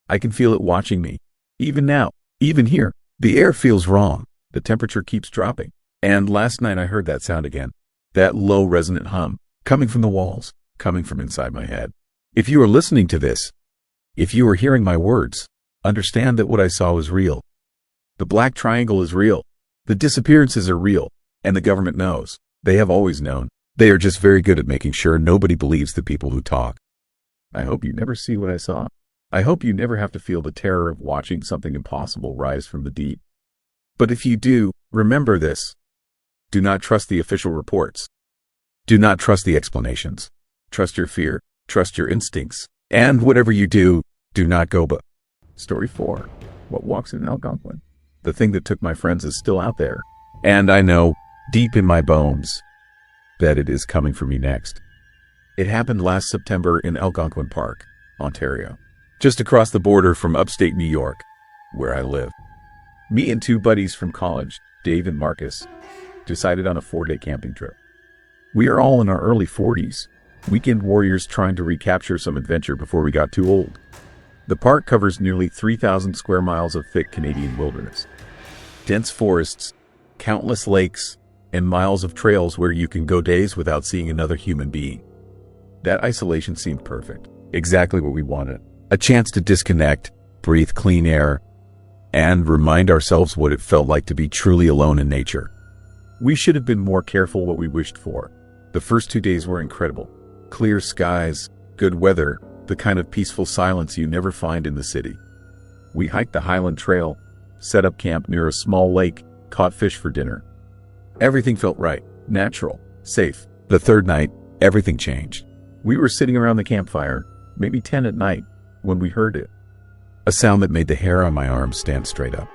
I can feel it watching me. Even now, even here, the air feels wrong. The temperature keeps dropping. And last night I heard that sound again. That low resonant hum, coming from the walls, coming from inside my head. If you are listening to this, if you are hearing my words, understand that what I saw was real. The black triangle is real. The disappearances are real. And the government knows. They have always known. They are just very good at making sure nobody believes the people who talk. I hope you never see what I saw. I hope you never have to feel the terror of watching something impossible rise from the deep. But if you do, remember this. Do not trust the official reports. Do not trust the explanations. Trust your fear. Trust your instincts. And whatever you do, do not go but. Story 4. What walks in Algonquin? The thing that took my friends is still out there. And I know, deep in my bones, that it is coming for me next. It happened last September in Algonquin Park, Ontario. Just across the border from upstate New York, where I live. Me and 2 buddies from college, Dave and Marcus, decided on a 4-day camping trip. We are all in our early 40s, weekend warriors trying to recapture some adventure before we got too old. The park covers nearly 3,000 square miles of thick Canadian wilderness. Dense forests, countless lakes, and miles of trails where you can go days without seeing another human being. That isolation seemed perfect, exactly what we wanted. A chance to disconnect, breathe clean air, and remind ourselves what it felt like to be truly alone in nature. We should have been more careful what we wished for. The first 2 days were incredible. Clear skies, good weather, the kind of peaceful silence you never find in the city. We hiked the Highland Trail, set up camp near a small lake, caught fish for dinner. Everything felt right, natural, safe. The third night, everything changed. We were sitting around the campfire, maybe 10 at night, when we heard it. A sound that made the hair on my arms stand straight up.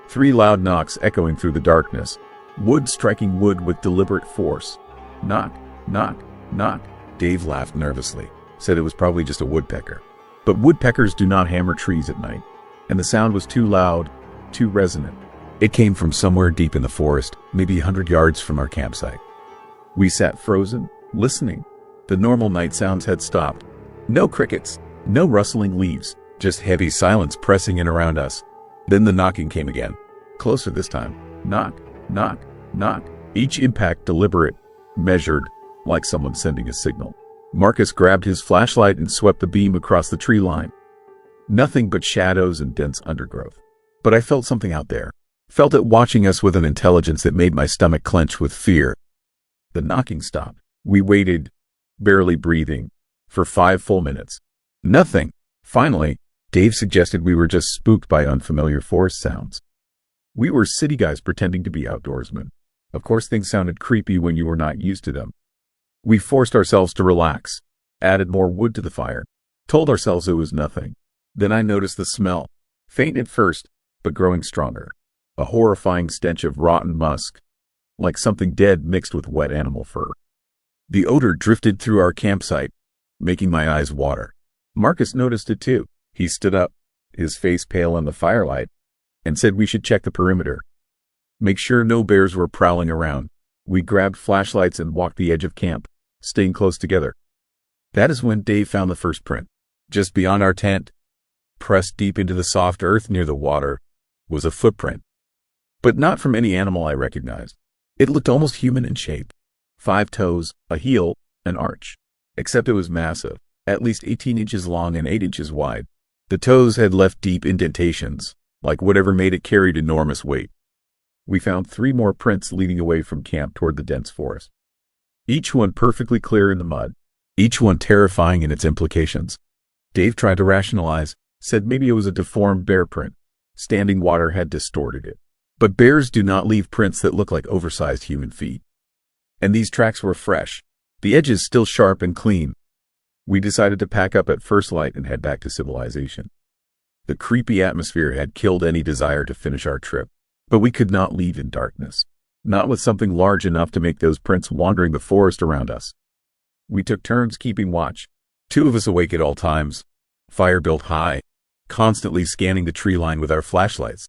3 loud knocks echoing through the darkness, wood striking wood with deliberate force. Knock, knock, knock. Dave laughed nervously, said it was probably just a woodpecker. But woodpeckers do not hammer trees at night, and the sound was too loud, too resonant. It came from somewhere deep in the forest, maybe 100 yards from our campsite. We sat frozen, listening. The normal night sounds had stopped. No crickets, no rustling leaves, just heavy silence pressing in around us. Then the knocking came again. Closer this time. Knock, knock, knock. Each impact deliberate, measured, like someone sending a signal. Marcus grabbed his flashlight and swept the beam across the tree line. Nothing but shadows and dense undergrowth. But I felt something out there. Felt it watching us with an intelligence that made my stomach clench with fear. The knocking stopped. We waited, barely breathing, for 5 full minutes. Nothing. Finally, Dave suggested we were just spooked by unfamiliar forest sounds. We were city guys pretending to be outdoorsmen. Of course, things sounded creepy when you were not used to them. We forced ourselves to relax, added more wood to the fire, told ourselves it was nothing. Then I noticed the smell, faint at first, but growing stronger. A horrifying stench of rotten musk, like something dead mixed with wet animal fur. The odor drifted through our campsite, making my eyes water. Marcus noticed it too. He stood up, his face pale in the firelight, and said we should check the perimeter. Make sure no bears were prowling around. We grabbed flashlights and walked the edge of camp, staying close together. That is when Dave found the first print. Just beyond our tent, pressed deep into the soft earth near the water, was a footprint. But not from any animal I recognized. It looked almost human in shape. 5 toes, a heel, an arch. Except it was massive, at least 18 inches long and 8 inches wide. The toes had left deep indentations, like whatever made it carried enormous weight. We found 3 more prints leading away from camp toward the dense forest. Each one perfectly clear in the mud. Each one terrifying in its implications. Dave tried to rationalize, said maybe it was a deformed bear print. Standing water had distorted it. But bears do not leave prints that look like oversized human feet. And these tracks were fresh, the edges still sharp and clean. We decided to pack up at first light and head back to civilization. The creepy atmosphere had killed any desire to finish our trip, but we could not leave in darkness. Not with something large enough to make those prints wandering the forest around us. We took turns keeping watch, 2 of us awake at all times, fire built high, constantly scanning the tree line with our flashlights.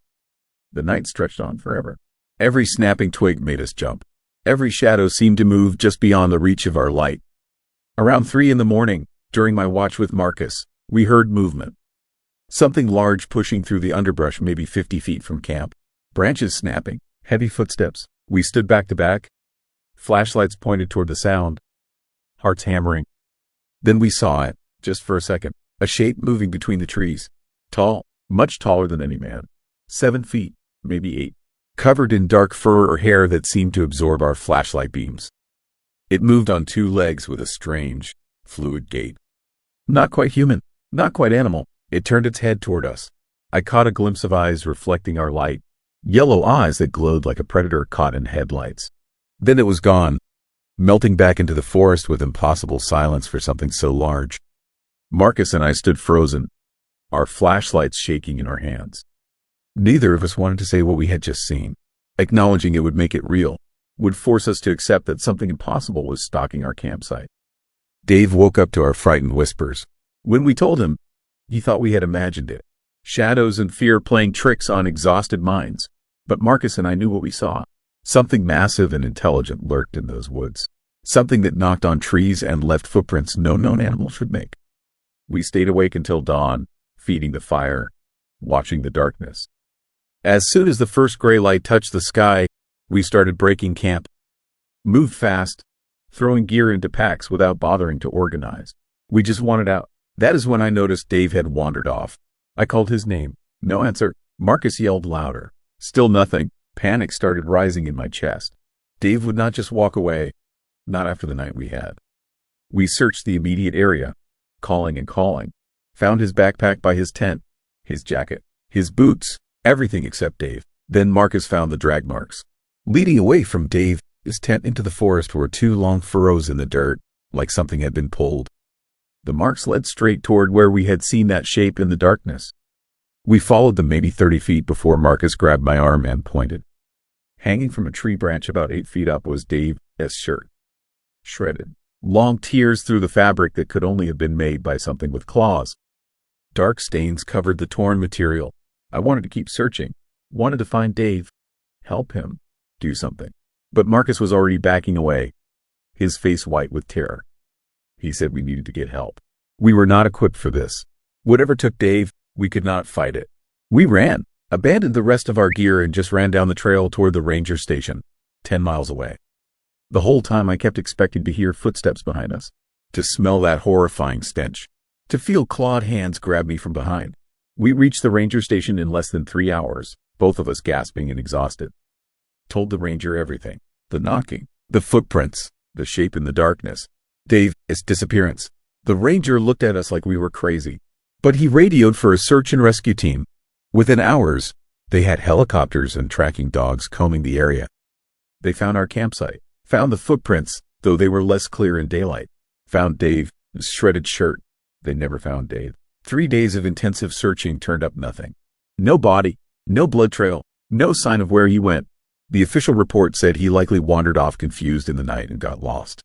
The night stretched on forever. Every snapping twig made us jump. Every shadow seemed to move just beyond the reach of our light. Around 3 in the morning, during my watch with Marcus, we heard movement. Something large pushing through the underbrush maybe 50 feet from camp. Branches snapping, heavy footsteps. We stood back to back. Flashlights pointed toward the sound. Hearts hammering. Then we saw it, just for a second. A shape moving between the trees. Tall, much taller than any man. 7 feet, maybe 8. Covered in dark fur or hair that seemed to absorb our flashlight beams. It moved on 2 legs with a strange, fluid gait. Not quite human, not quite animal. It turned its head toward us. I caught a glimpse of eyes reflecting our light. Yellow eyes that glowed like a predator caught in headlights. Then it was gone, melting back into the forest with impossible silence for something so large. Marcus and I stood frozen, our flashlights shaking in our hands. Neither of us wanted to say what we had just seen. Acknowledging it would make it real, would force us to accept that something impossible was stalking our campsite. Dave woke up to our frightened whispers. When we told him, he thought we had imagined it. Shadows and fear playing tricks on exhausted minds. But Marcus and I knew what we saw. Something massive and intelligent lurked in those woods. Something that knocked on trees and left footprints no known animal should make. We stayed awake until dawn, feeding the fire, watching the darkness. As soon as the first gray light touched the sky, we started breaking camp. Moved fast, throwing gear into packs without bothering to organize. We just wanted out. That is when I noticed Dave had wandered off. I called his name. No answer. Marcus yelled louder. Still nothing. Panic started rising in my chest. Dave would not just walk away. Not after the night we had. We searched the immediate area, calling and calling. Found his backpack by his tent, his jacket, his boots, everything except Dave. Then Marcus found the drag marks. Leading away from Dave, his tent into the forest were 2 long furrows in the dirt, like something had been pulled. The marks led straight toward where we had seen that shape in the darkness. We followed them maybe 30 feet before Marcus grabbed my arm and pointed. Hanging from a tree branch about 8 feet up was Dave's shirt. Shredded. Long tears through the fabric that could only have been made by something with claws. Dark stains covered the torn material. I wanted to keep searching. Wanted to find Dave. Help him. Do something. But Marcus was already backing away, his face white with terror. He said we needed to get help. We were not equipped for this. Whatever took Dave, we could not fight it. We ran, abandoned the rest of our gear and just ran down the trail toward the ranger station, 10 miles away. The whole time I kept expecting to hear footsteps behind us, to smell that horrifying stench, to feel clawed hands grab me from behind. We reached the ranger station in less than 3 hours, both of us gasping and exhausted. Told the ranger everything. The knocking, the footprints, the shape in the darkness. Dave's disappearance. The ranger looked at us like we were crazy. But he radioed for a search and rescue team. Within hours, they had helicopters and tracking dogs combing the area. They found our campsite, found the footprints, though they were less clear in daylight. Found Dave's shredded shirt. They never found Dave. 3 days of intensive searching turned up nothing. No body, no blood trail, no sign of where he went. The official report said he likely wandered off confused in the night and got lost.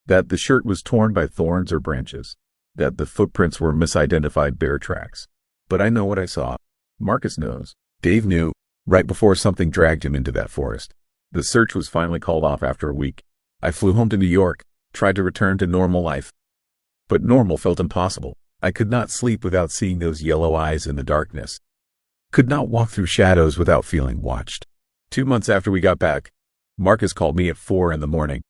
That the shirt was torn by thorns or branches. That the footprints were misidentified bear tracks. But I know what I saw. Marcus knows. Dave knew, right before something dragged him into that forest. The search was finally called off after a week. I flew home to New York, tried to return to normal life. But normal felt impossible. I could not sleep without seeing those yellow eyes in the darkness. Could not walk through shadows without feeling watched. 2 months after we got back, Marcus called me at 4 a.m.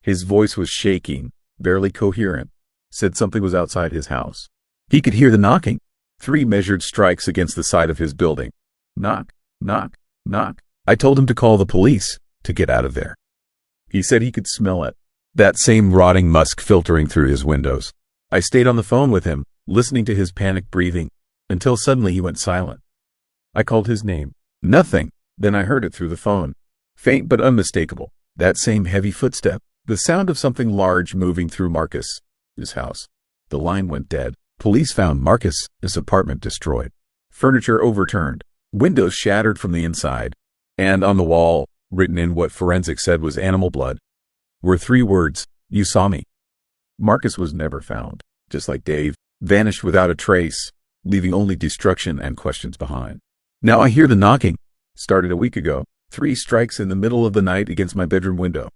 His voice was shaking, barely coherent, said something was outside his house. He could hear the knocking. 3 measured strikes against the side of his building. Knock, knock, knock. I told him to call the police, to get out of there. He said he could smell it. That same rotting musk filtering through his windows. I stayed on the phone with him, listening to his panicked breathing, until suddenly he went silent. I called his name. Nothing. Then I heard it through the phone. Faint but unmistakable. That same heavy footstep. The sound of something large moving through Marcus's house. The line went dead. Police found Marcus's apartment destroyed. Furniture overturned. Windows shattered from the inside. And on the wall, written in what forensics said was animal blood, were 3 words, "You saw me." Marcus was never found. Just like Dave, vanished without a trace, leaving only destruction and questions behind. Now I hear the knocking. Started a week ago. 3 strikes in the middle of the night against my bedroom window.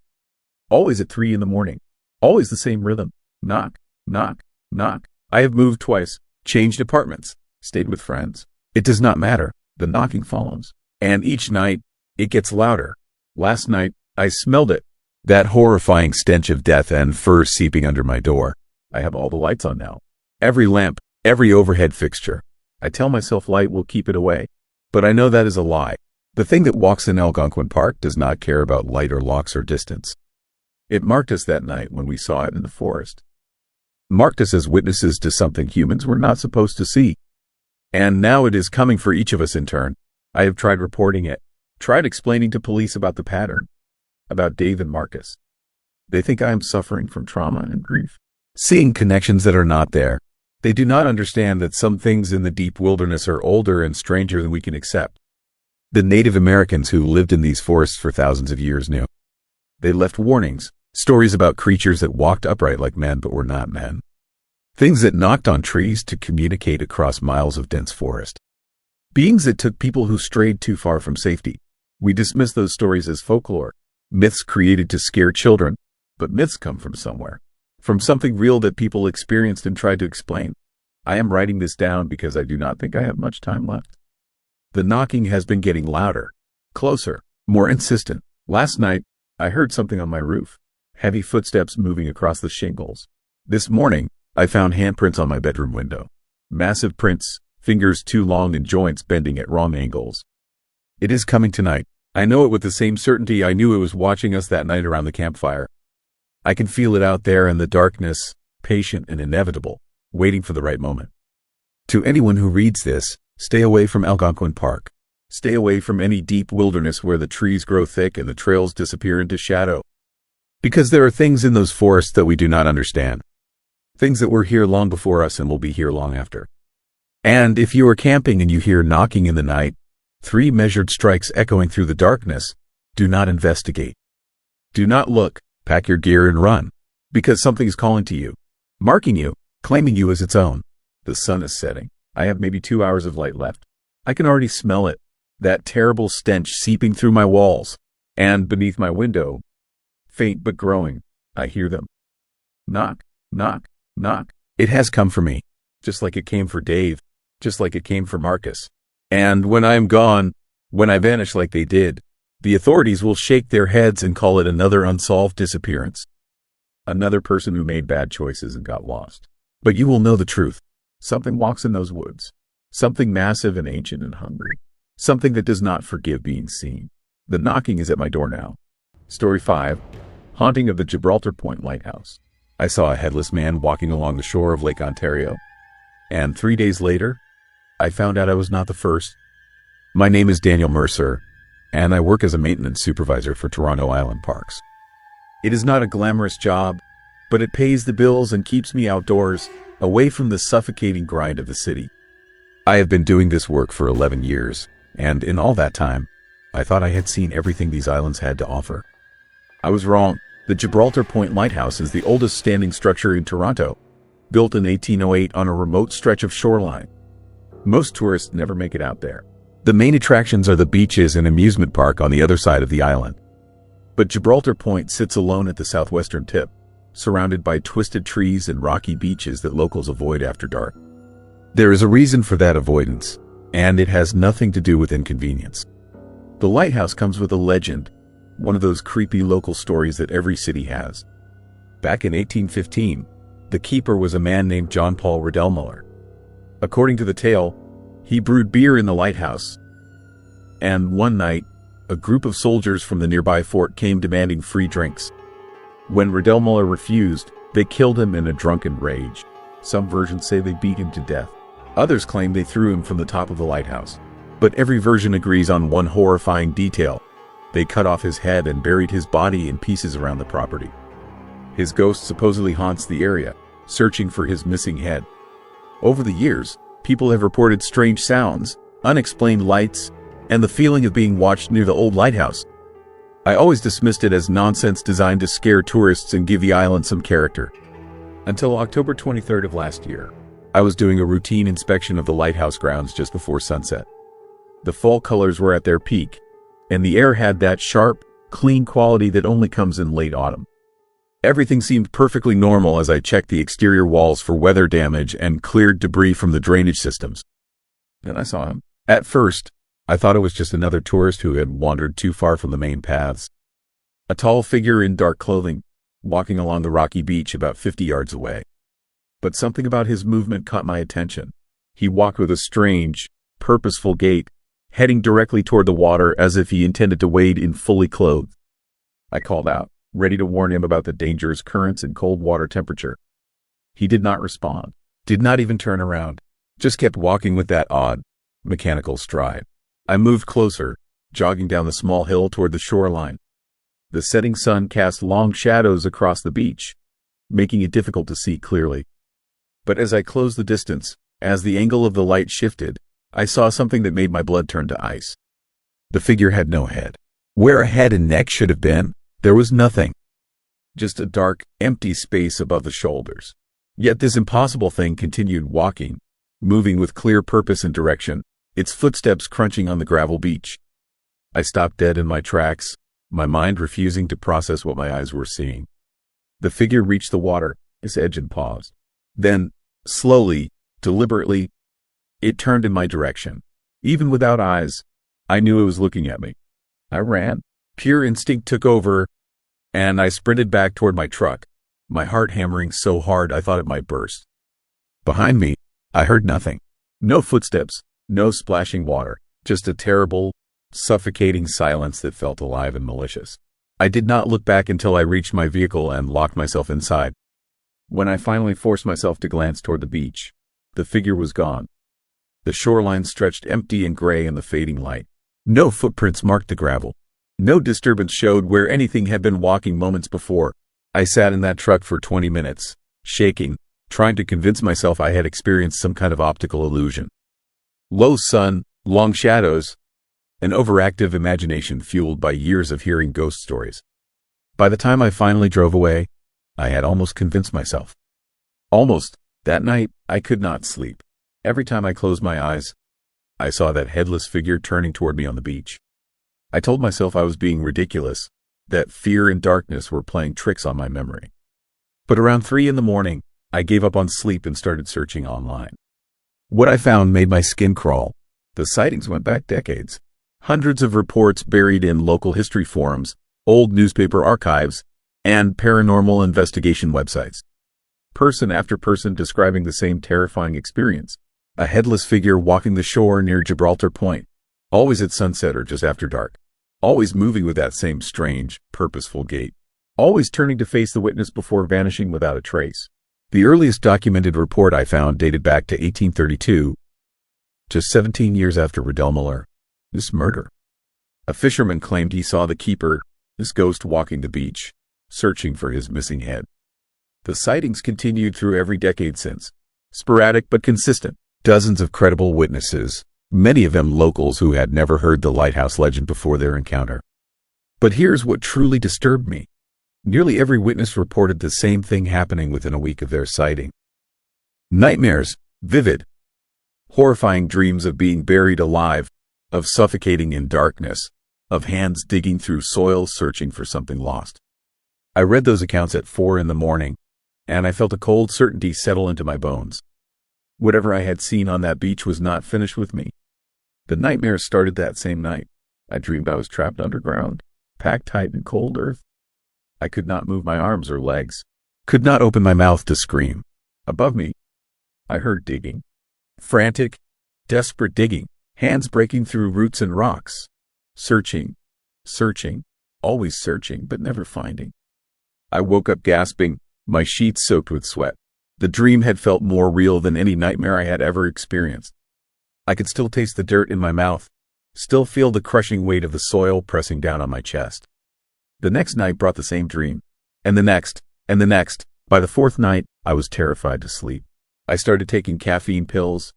Always at 3 a.m. Always the same rhythm. Knock, knock, knock. I have moved twice, changed apartments, stayed with friends. It does not matter. The knocking follows. And each night, it gets louder. Last night, I smelled it. That horrifying stench of death and fur seeping under my door. I have all the lights on now. Every lamp, every overhead fixture. I tell myself light will keep it away. But I know that is a lie. The thing that walks in Algonquin Park does not care about light or locks or distance. It marked us that night when we saw it in the forest. Marked us as witnesses to something humans were not supposed to see. And now it is coming for each of us in turn. I have tried reporting it, tried explaining to police about the pattern, about Dave and Marcus. They think I am suffering from trauma and grief, seeing connections that are not there. They do not understand that some things in the deep wilderness are older and stranger than we can accept. The Native Americans who lived in these forests for thousands of years knew. They left warnings, stories about creatures that walked upright like men but were not men. Things that knocked on trees to communicate across miles of dense forest. Beings that took people who strayed too far from safety. We dismiss those stories as folklore, myths created to scare children, but myths come from somewhere, from something real that people experienced and tried to explain. I am writing this down because I do not think I have much time left. The knocking has been getting louder, closer, more insistent. Last night, I heard something on my roof, heavy footsteps moving across the shingles. This morning, I found handprints on my bedroom window. Massive prints, fingers too long and joints bending at wrong angles. It is coming tonight. I know it with the same certainty I knew it was watching us that night around the campfire. I can feel it out there in the darkness, patient and inevitable, waiting for the right moment. To anyone who reads this, stay away from Algonquin Park. Stay away from any deep wilderness where the trees grow thick and the trails disappear into shadow. Because there are things in those forests that we do not understand. Things that were here long before us and will be here long after. And if you are camping and you hear knocking in the night, 3 measured strikes echoing through the darkness, do not investigate. Do not look, pack your gear and run. Because something is calling to you, marking you, claiming you as its own. The sun is setting. I have maybe 2 hours of light left. I can already smell it. That terrible stench seeping through my walls. And beneath my window, faint but growing, I hear them. Knock, knock, knock. It has come for me. Just like it came for Dave. Just like it came for Marcus. And when I am gone, when I vanish like they did, the authorities will shake their heads and call it another unsolved disappearance. Another person who made bad choices and got lost. But you will know the truth. Something walks in those woods. Something massive and ancient and hungry. Something that does not forgive being seen. The knocking is at my door now. Story 5. Haunting of the Gibraltar Point Lighthouse. I saw a headless man walking along the shore of Lake Ontario. And 3 days later, I found out I was not the first. My name is Daniel Mercer, and I work as a maintenance supervisor for Toronto Island Parks. It is not a glamorous job, but it pays the bills and keeps me outdoors, away from the suffocating grind of the city. I have been doing this work for 11 years, and in all that time, I thought I had seen everything these islands had to offer. I was wrong. The Gibraltar Point Lighthouse is the oldest standing structure in Toronto, built in 1808 on a remote stretch of shoreline. Most tourists never make it out there. The main attractions are the beaches and amusement park on the other side of the island. But Gibraltar Point sits alone at the southwestern tip, surrounded by twisted trees and rocky beaches that locals avoid after dark. There is a reason for that avoidance, and it has nothing to do with inconvenience. The lighthouse comes with a legend, one of those creepy local stories that every city has. Back in 1815, the keeper was a man named John Paul Riddell. According to the tale, he brewed beer in the lighthouse, and one night, a group of soldiers from the nearby fort came demanding free drinks. When Riddell refused, they killed him in a drunken rage. Some versions say they beat him to death. Others claim they threw him from the top of the lighthouse. But every version agrees on one horrifying detail. They cut off his head and buried his body in pieces around the property. His ghost supposedly haunts the area, searching for his missing head. Over the years, people have reported strange sounds, unexplained lights, and the feeling of being watched near the old lighthouse. I always dismissed it as nonsense designed to scare tourists and give the island some character. Until October 23rd of last year, I was doing a routine inspection of the lighthouse grounds just before sunset. The fall colors were at their peak, and the air had that sharp, clean quality that only comes in late autumn. Everything seemed perfectly normal as I checked the exterior walls for weather damage and cleared debris from the drainage systems. Then I saw him. At first, I thought it was just another tourist who had wandered too far from the main paths. A tall figure in dark clothing, walking along the rocky beach about 50 yards away. But something about his movement caught my attention. He walked with a strange, purposeful gait, heading directly toward the water as if he intended to wade in fully clothed. I called out, ready to warn him about the dangerous currents and cold water temperature. He did not respond, did not even turn around, just kept walking with that odd, mechanical stride. I moved closer, jogging down the small hill toward the shoreline. The setting sun cast long shadows across the beach, making it difficult to see clearly. But as I closed the distance, as the angle of the light shifted, I saw something that made my blood turn to ice. The figure had no head. Where a head and neck should have been, there was nothing. Just a dark, empty space above the shoulders. Yet this impossible thing continued walking, moving with clear purpose and direction, its footsteps crunching on the gravel beach. I stopped dead in my tracks, my mind refusing to process what my eyes were seeing. The figure reached the water, its edge, and paused. Then, slowly, deliberately, it turned in my direction. Even without eyes, I knew it was looking at me. I ran. Pure instinct took over, and I sprinted back toward my truck, my heart hammering so hard I thought it might burst. Behind me, I heard nothing. No footsteps, no splashing water, just a terrible, suffocating silence that felt alive and malicious. I did not look back until I reached my vehicle and locked myself inside. When I finally forced myself to glance toward the beach, the figure was gone. The shoreline stretched empty and gray in the fading light. No footprints marked the gravel. No disturbance showed where anything had been walking moments before. I sat in that truck for 20 minutes, shaking, trying to convince myself I had experienced some kind of optical illusion. Low sun, long shadows, an overactive imagination fueled by years of hearing ghost stories. By the time I finally drove away, I had almost convinced myself. Almost. That night, I could not sleep. Every time I closed my eyes, I saw that headless figure turning toward me on the beach. I told myself I was being ridiculous, that fear and darkness were playing tricks on my memory. But around 3 a.m, I gave up on sleep and started searching online. What I found made my skin crawl. The sightings went back decades. Hundreds of reports buried in local history forums, old newspaper archives, and paranormal investigation websites. Person after person describing the same terrifying experience. A headless figure walking the shore near Gibraltar Point, always at sunset or just after dark. Always moving with that same strange, purposeful gait. Always turning to face the witness before vanishing without a trace. The earliest documented report I found dated back to 1832, just 17 years after Riddell this murder. A fisherman claimed he saw the keeper, this ghost, walking the beach, searching for his missing head. The sightings continued through every decade since. Sporadic but consistent. Dozens of credible witnesses, many of them locals who had never heard the lighthouse legend before their encounter. But here's what truly disturbed me. Nearly every witness reported the same thing happening within a week of their sighting. Nightmares, vivid, horrifying dreams of being buried alive, of suffocating in darkness, of hands digging through soil searching for something lost. I read those accounts at 4 in the morning, and I felt a cold certainty settle into my bones. Whatever I had seen on that beach was not finished with me. The nightmares started that same night. I dreamed I was trapped underground, packed tight in cold earth. I could not move my arms or legs, could not open my mouth to scream. Above me, I heard digging. Frantic, desperate digging, hands breaking through roots and rocks. Searching, always searching, but never finding. I woke up gasping, my sheets soaked with sweat. The dream had felt more real than any nightmare I had ever experienced. I could still taste the dirt in my mouth, still feel the crushing weight of the soil pressing down on my chest. The next night brought the same dream, and the next, and the next. By the fourth night, I was terrified to sleep. I started taking caffeine pills,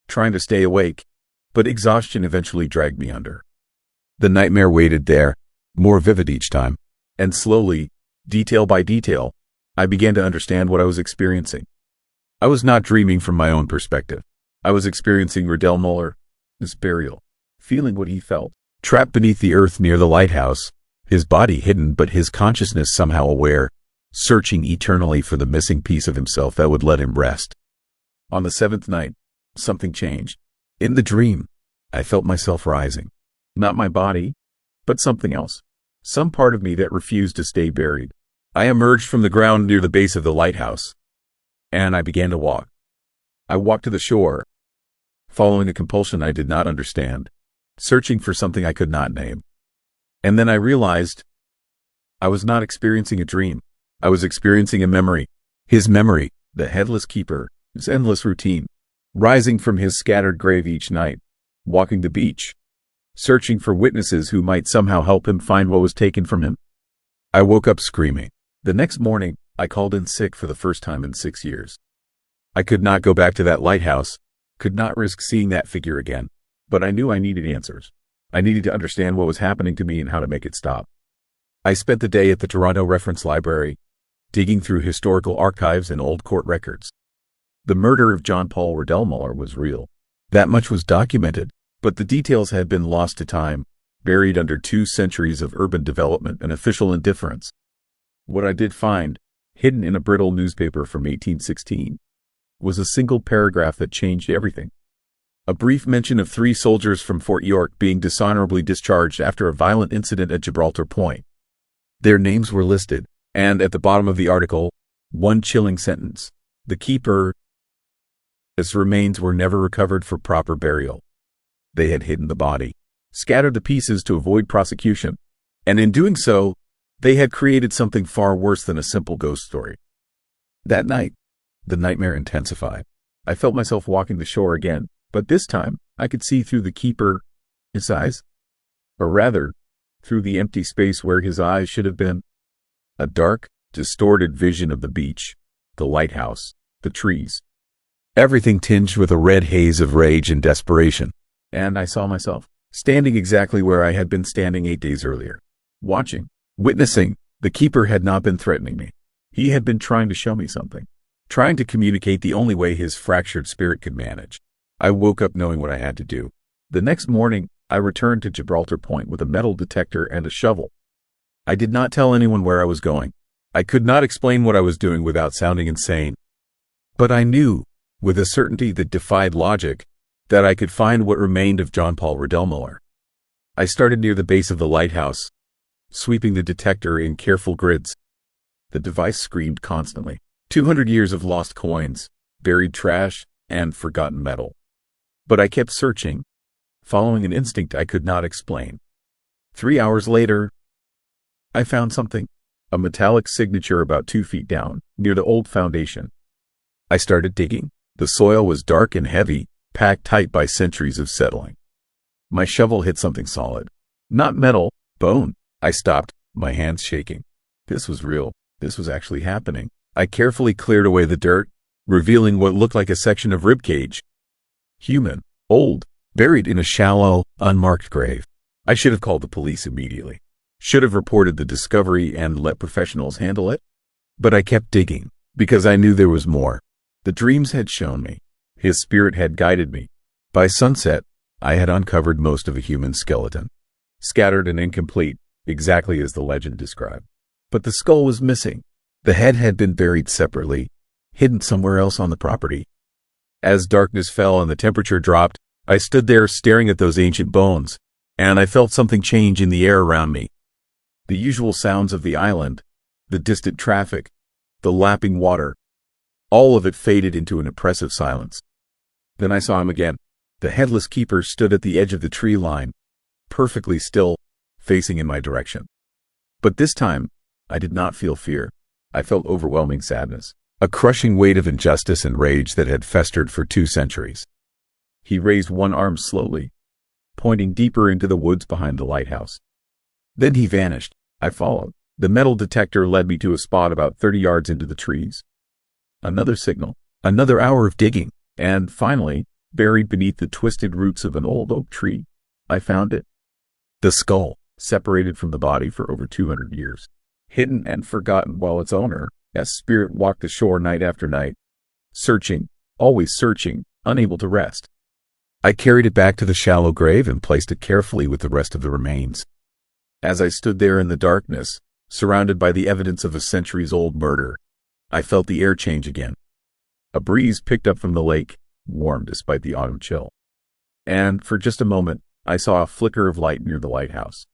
trying to stay awake, but exhaustion eventually dragged me under. The nightmare waited there, more vivid each time, and slowly, detail by detail, I began to understand what I was experiencing. I was not dreaming from my own perspective. I was experiencing Riddell Muller's burial, feeling what he felt, trapped beneath the earth near the lighthouse, his body hidden but his consciousness somehow aware, searching eternally for the missing piece of himself that would let him rest. On the seventh night, something changed. In the dream, I felt myself rising. Not my body, but something else. Some part of me that refused to stay buried. I emerged from the ground near the base of the lighthouse, and I began to walk. I walked to the shore, following a compulsion I did not understand, searching for something I could not name. And then I realized I was not experiencing a dream. I was experiencing a memory. His memory, the headless keeper, his endless routine, rising from his scattered grave each night, walking the beach, searching for witnesses who might somehow help him find what was taken from him. I woke up screaming. The next morning, I called in sick for the first time in 6 years. I could not go back to that lighthouse, could not risk seeing that figure again, but I knew I needed answers. I needed to understand what was happening to me and how to make it stop. I spent the day at the Toronto Reference Library, digging through historical archives and old court records. The murder of John Paul Riddell Muller was real. That much was documented, but the details had been lost to time, buried under 2 centuries of urban development and official indifference. What I did find, hidden in a brittle newspaper from 1816, was a single paragraph that changed everything. A brief mention of 3 soldiers from Fort York being dishonorably discharged after a violent incident at Gibraltar Point. Their names were listed, and at the bottom of the article, one chilling sentence: the keeper's remains were never recovered for proper burial. They had hidden the body, scattered the pieces to avoid prosecution, and in doing so, they had created something far worse than a simple ghost story. That night, the nightmare intensified. I felt myself walking the shore again, but this time I could see through the keeper's eyes, or rather, through the empty space where his eyes should have been. A dark, distorted vision of the beach, the lighthouse, the trees. Everything tinged with a red haze of rage and desperation. And I saw myself, standing exactly where I had been standing 8 days earlier. Watching, witnessing. The keeper had not been threatening me. He had been trying to show me something. Trying to communicate the only way his fractured spirit could manage. I woke up knowing what I had to do. The next morning, I returned to Gibraltar Point with a metal detector and a shovel. I did not tell anyone where I was going. I could not explain what I was doing without sounding insane. But I knew, with a certainty that defied logic, that I could find what remained of John Paul Riddell Muller. I started near the base of the lighthouse, sweeping the detector in careful grids. The device screamed constantly. 200 years of lost coins, buried trash, and forgotten metal. But I kept searching, following an instinct I could not explain. 3 hours later, I found something. A metallic signature about 2 feet down, near the old foundation. I started digging. The soil was dark and heavy, packed tight by centuries of settling. My shovel hit something solid. Not metal, bone. I stopped, my hands shaking. This was real. This was actually happening. I carefully cleared away the dirt, revealing what looked like a section of ribcage. Human, old, buried in a shallow, unmarked grave. I should have called the police immediately. Should have reported the discovery and let professionals handle it. But I kept digging, because I knew there was more. The dreams had shown me. His spirit had guided me. By sunset, I had uncovered most of a human skeleton. Scattered and incomplete, exactly as the legend described. But the skull was missing. The head had been buried separately, hidden somewhere else on the property. As darkness fell and the temperature dropped, I stood there staring at those ancient bones, and I felt something change in the air around me. The usual sounds of the island, the distant traffic, the lapping water, all of it faded into an oppressive silence. Then I saw him again. The headless keeper stood at the edge of the tree line, perfectly still, facing in my direction. But this time, I did not feel fear. I felt overwhelming sadness, a crushing weight of injustice and rage that had festered for 2 centuries. He raised one arm slowly, pointing deeper into the woods behind the lighthouse. Then he vanished. I followed. The metal detector led me to a spot about 30 yards into the trees. Another signal, another hour of digging, and finally, buried beneath the twisted roots of an old oak tree, I found it. The skull, separated from the body for over 200 years, hidden and forgotten while its owner, as spirit, walked the shore night after night, searching, always searching, unable to rest. I carried it back to the shallow grave and placed it carefully with the rest of the remains. As I stood there in the darkness, surrounded by the evidence of a centuries-old murder, I felt the air change again. A breeze picked up from the lake, warm despite the autumn chill. And for just a moment, I saw a flicker of light near the lighthouse.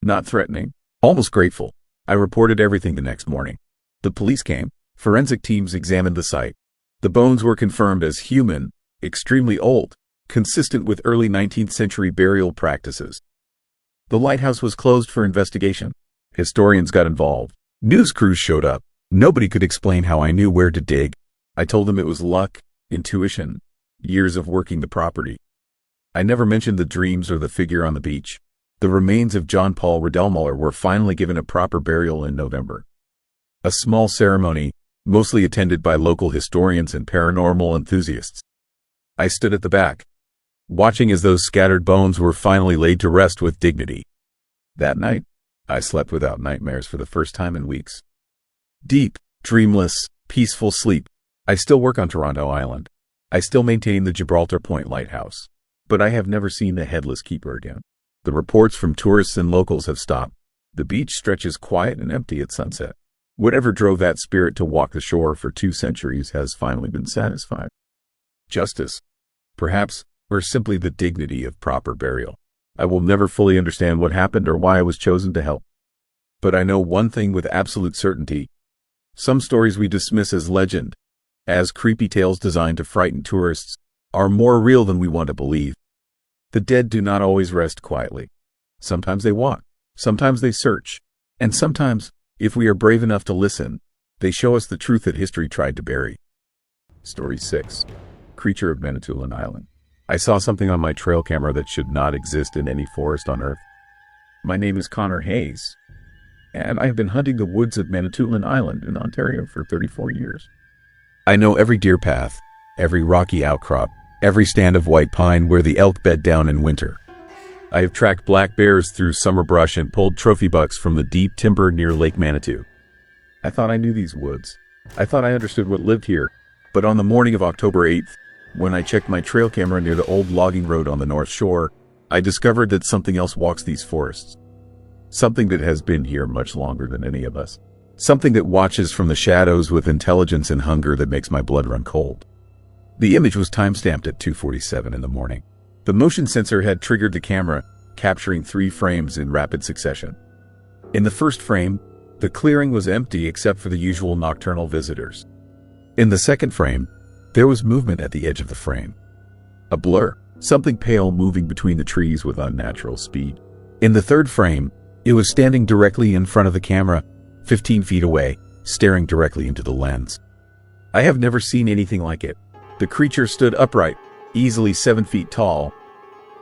Not threatening, almost grateful. I reported everything the next morning. The police came. Forensic teams examined the site. The bones were confirmed as human, extremely old, consistent with early 19th century burial practices. The lighthouse was closed for investigation. Historians got involved. News crews showed up. Nobody could explain how I knew where to dig. I told them it was luck, intuition, years of working the property. I never mentioned the dreams or the figure on the beach. The remains of John Paul Riddellmuller were finally given a proper burial in November. A small ceremony, mostly attended by local historians and paranormal enthusiasts. I stood at the back, watching as those scattered bones were finally laid to rest with dignity. That night, I slept without nightmares for the first time in weeks. Deep, dreamless, peaceful sleep. I still work on Toronto Island. I still maintain the Gibraltar Point Lighthouse. But I have never seen the headless keeper again. The reports from tourists and locals have stopped. The beach stretches quiet and empty at sunset. Whatever drove that spirit to walk the shore for 2 centuries has finally been satisfied. Justice, perhaps, or simply the dignity of proper burial. I will never fully understand what happened or why I was chosen to help. But I know one thing with absolute certainty. Some stories we dismiss as legend, as creepy tales designed to frighten tourists, are more real than we want to believe. The dead do not always rest quietly. Sometimes they walk, sometimes they search, and sometimes, if we are brave enough to listen, they show us the truth that history tried to bury. Story 6. Creature of Manitoulin Island. I saw something on my trail camera that should not exist in any forest on Earth. My name is Connor Hayes, and I have been hunting the woods of Manitoulin Island in Ontario for 34 years. I know every deer path, every rocky outcrop, every stand of white pine where the elk bed down in winter. I have tracked black bears through summer brush and pulled trophy bucks from the deep timber near Lake Manitou. I thought I knew these woods. I thought I understood what lived here, but on the morning of October 8th, when I checked my trail camera near the old logging road on the North Shore, I discovered that something else walks these forests. Something that has been here much longer than any of us. Something that watches from the shadows with intelligence and hunger that makes my blood run cold. The image was time-stamped at 2:47 in the morning. The motion sensor had triggered the camera, capturing 3 frames in rapid succession. In the first frame, the clearing was empty except for the usual nocturnal visitors. In the second frame, there was movement at the edge of the frame. A blur, something pale moving between the trees with unnatural speed. In the third frame, it was standing directly in front of the camera, 15 feet away, staring directly into the lens. I have never seen anything like it. The creature stood upright, easily 7 feet tall,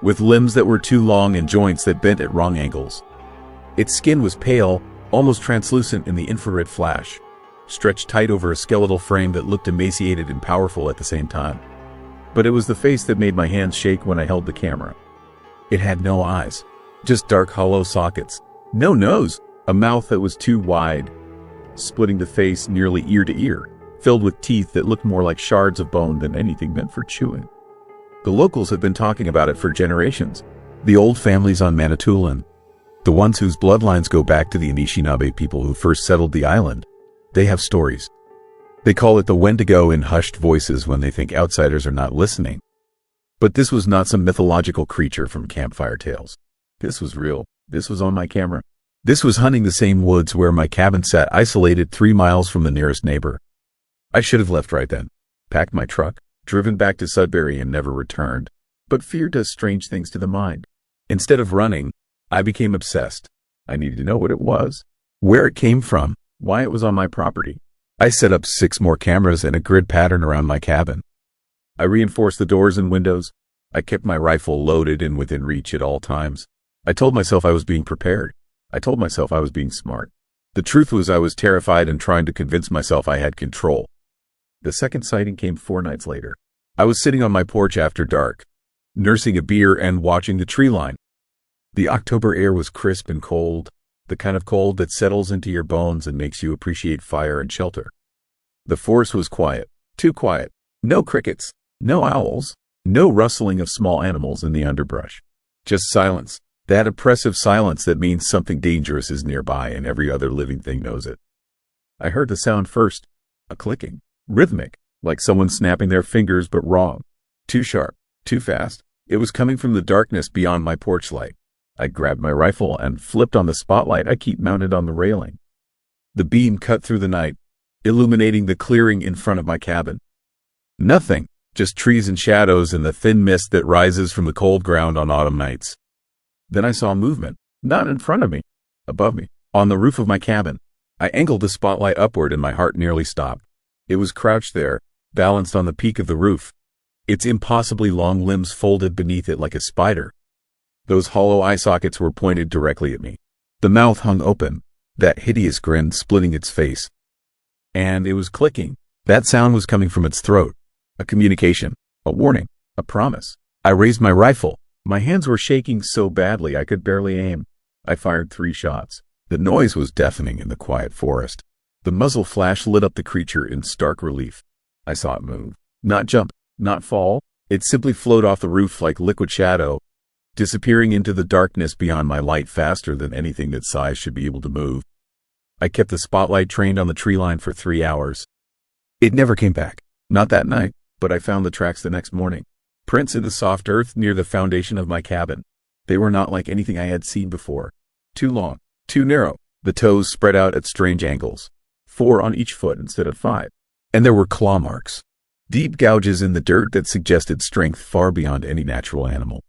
with limbs that were too long and joints that bent at wrong angles. Its skin was pale, almost translucent in the infrared flash, stretched tight over a skeletal frame that looked emaciated and powerful at the same time. But it was the face that made my hands shake when I held the camera. It had no eyes, just dark hollow sockets. No nose, a mouth that was too wide, splitting the face nearly ear to ear, filled with teeth that looked more like shards of bone than anything meant for chewing. The locals have been talking about it for generations. The old families on Manitoulin, The ones whose bloodlines go back to the Anishinaabe people who first settled the island. They have stories. They call it the Wendigo in hushed voices when they think outsiders are not listening. But this was not some mythological creature from campfire tales. This was real. This was on my camera. This was hunting the same woods where my cabin sat isolated 3 miles from the nearest neighbor. I should have left right then, packed my truck, driven back to Sudbury and never returned. But fear does strange things to the mind. Instead of running, I became obsessed. I needed to know what it was, where it came from, why it was on my property. I set up 6 more cameras and a grid pattern around my cabin. I reinforced the doors and windows. I kept my rifle loaded and within reach at all times. I told myself I was being prepared. I told myself I was being smart. The truth was I was terrified and trying to convince myself I had control. The second sighting came 4 nights later. I was sitting on my porch after dark, nursing a beer and watching the tree line. The October air was crisp and cold, the kind of cold that settles into your bones and makes you appreciate fire and shelter. The forest was quiet, too quiet. No crickets, no owls, no rustling of small animals in the underbrush. Just silence, that oppressive silence that means something dangerous is nearby and every other living thing knows it. I heard the sound first, a clicking, rhythmic, like someone snapping their fingers but wrong. Too sharp, too fast. It was coming from the darkness beyond my porch light. I grabbed my rifle and flipped on the spotlight I keep mounted on the railing. The beam cut through the night, illuminating the clearing in front of my cabin. Nothing, just trees and shadows and the thin mist that rises from the cold ground on autumn nights. Then I saw movement, not in front of me, above me, on the roof of my cabin. I angled the spotlight upward and my heart nearly stopped. It was crouched there, balanced on the peak of the roof, its impossibly long limbs folded beneath it like a spider. Those hollow eye sockets were pointed directly at me. The mouth hung open, that hideous grin splitting its face. And it was clicking. That sound was coming from its throat. A communication, a warning, a promise. I raised my rifle. My hands were shaking so badly I could barely aim. I fired 3 shots. The noise was deafening in the quiet forest. The muzzle flash lit up the creature in stark relief. I saw it move. Not jump, not fall. It simply flowed off the roof like liquid shadow, disappearing into the darkness beyond my light faster than anything that size should be able to move. I kept the spotlight trained on the tree line for 3 hours. It never came back. Not that night, but I found the tracks the next morning. Prints in the soft earth near the foundation of my cabin. They were not like anything I had seen before. Too long, too narrow. The toes spread out at strange angles. 4 on each foot instead of 5. And there were claw marks. Deep gouges in the dirt that suggested strength far beyond any natural animal.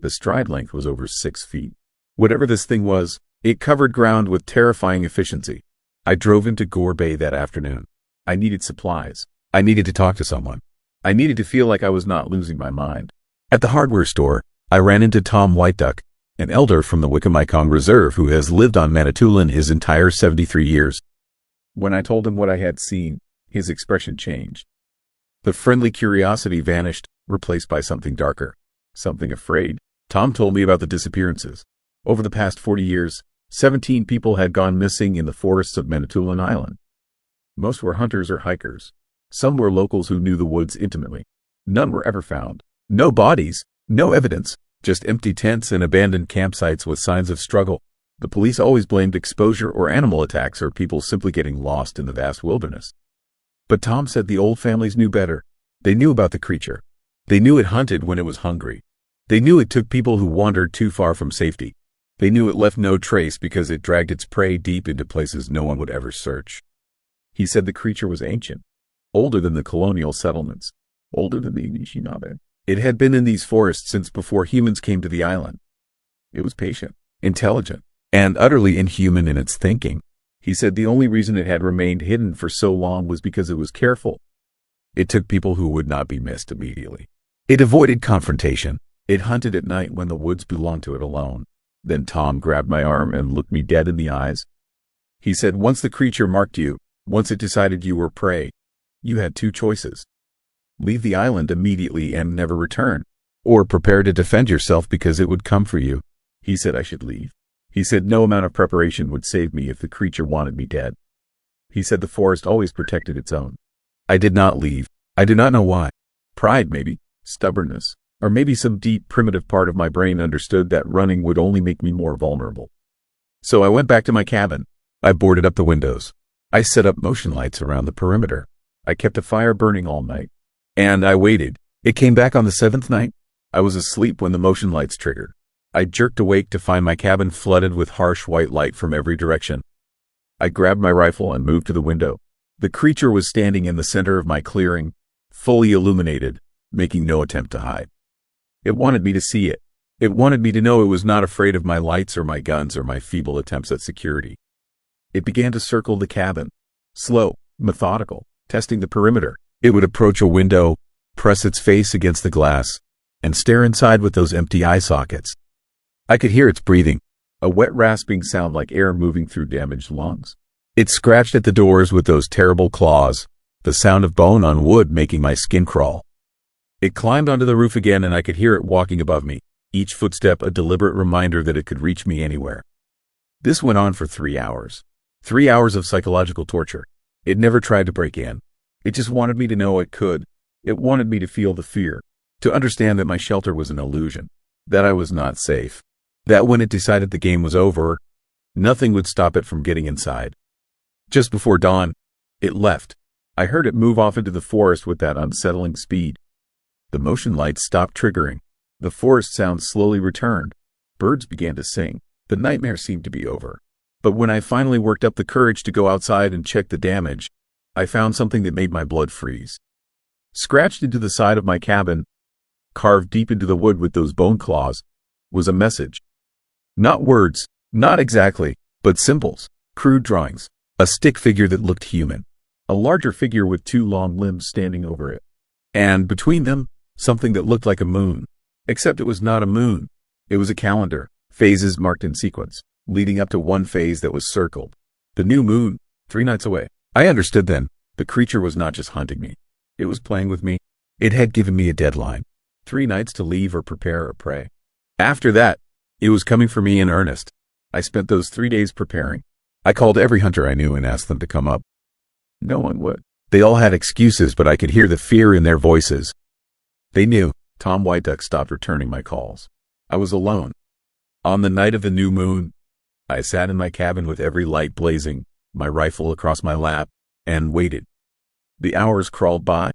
The stride length was over 6 feet. Whatever this thing was, it covered ground with terrifying efficiency. I drove into Gore Bay that afternoon. I needed supplies. I needed to talk to someone. I needed to feel like I was not losing my mind. At the hardware store, I ran into Tom Whiteduck, an elder from the Wicomico Reserve who has lived on Manitoulin his entire 73 years. When I told him what I had seen, his expression changed. The friendly curiosity vanished, replaced by something darker, something afraid. Tom told me about the disappearances. Over the past 40 years, 17 people had gone missing in the forests of Manitoulin Island. Most were hunters or hikers. Some were locals who knew the woods intimately. None were ever found. No bodies, no evidence, just empty tents and abandoned campsites with signs of struggle. The police always blamed exposure or animal attacks or people simply getting lost in the vast wilderness. But Tom said the old families knew better. They knew about the creature. They knew it hunted when it was hungry. They knew it took people who wandered too far from safety. They knew it left no trace because it dragged its prey deep into places no one would ever search. He said the creature was ancient, older than the colonial settlements, older than the Anishinaabe. It had been in these forests since before humans came to the island. It was patient, intelligent, and utterly inhuman in its thinking. He said the only reason it had remained hidden for so long was because it was careful. It took people who would not be missed immediately. It avoided confrontation. It hunted at night when the woods belonged to it alone. Then Tom grabbed my arm and looked me dead in the eyes. He said once the creature marked you, once it decided you were prey, you had 2 choices. Leave the island immediately and never return, or prepare to defend yourself because it would come for you. He said I should leave. He said no amount of preparation would save me if the creature wanted me dead. He said the forest always protected its own. I did not leave. I do not know why. Pride, maybe. Stubbornness. Or maybe some deep, primitive part of my brain understood that running would only make me more vulnerable. So I went back to my cabin. I boarded up the windows. I set up motion lights around the perimeter. I kept a fire burning all night. And I waited. It came back on the 7th night. I was asleep when the motion lights triggered. I jerked awake to find my cabin flooded with harsh white light from every direction. I grabbed my rifle and moved to the window. The creature was standing in the center of my clearing, fully illuminated, making no attempt to hide. It wanted me to see it. It wanted me to know it was not afraid of my lights or my guns or my feeble attempts at security. It began to circle the cabin. Slow, methodical, testing the perimeter. It would approach a window, press its face against the glass, and stare inside with those empty eye sockets. I could hear its breathing, a wet rasping sound like air moving through damaged lungs. It scratched at the doors with those terrible claws, the sound of bone on wood making my skin crawl. It climbed onto the roof again and I could hear it walking above me, each footstep a deliberate reminder that it could reach me anywhere. This went on for 3 hours. 3 hours of psychological torture. It never tried to break in. It just wanted me to know it could. It wanted me to feel the fear, to understand that my shelter was an illusion, that I was not safe, that when it decided the game was over, nothing would stop it from getting inside. Just before dawn, it left. I heard it move off into the forest with that unsettling speed. The motion lights stopped triggering. The forest sound slowly returned. Birds began to sing. The nightmare seemed to be over. But when I finally worked up the courage to go outside and check the damage, I found something that made my blood freeze. Scratched into the side of my cabin, carved deep into the wood with those bone claws, was a message. Not words, not exactly, but symbols, crude drawings, a stick figure that looked human, a larger figure with 2 long limbs standing over it, and between them, something that looked like a moon, except it was not a moon. It was a calendar, phases marked in sequence, leading up to one phase that was circled. The new moon, 3 nights away. I understood then, the creature was not just hunting me. It was playing with me. It had given me a deadline, 3 nights to leave or prepare or pray. After that, it was coming for me in earnest. I spent those 3 days preparing. I called every hunter I knew and asked them to come up. No one would. They all had excuses, but I could hear the fear in their voices. They knew. Tom White Duck stopped returning my calls. I was alone. On the night of the new moon, I sat in my cabin with every light blazing, my rifle across my lap, and waited. The hours crawled by.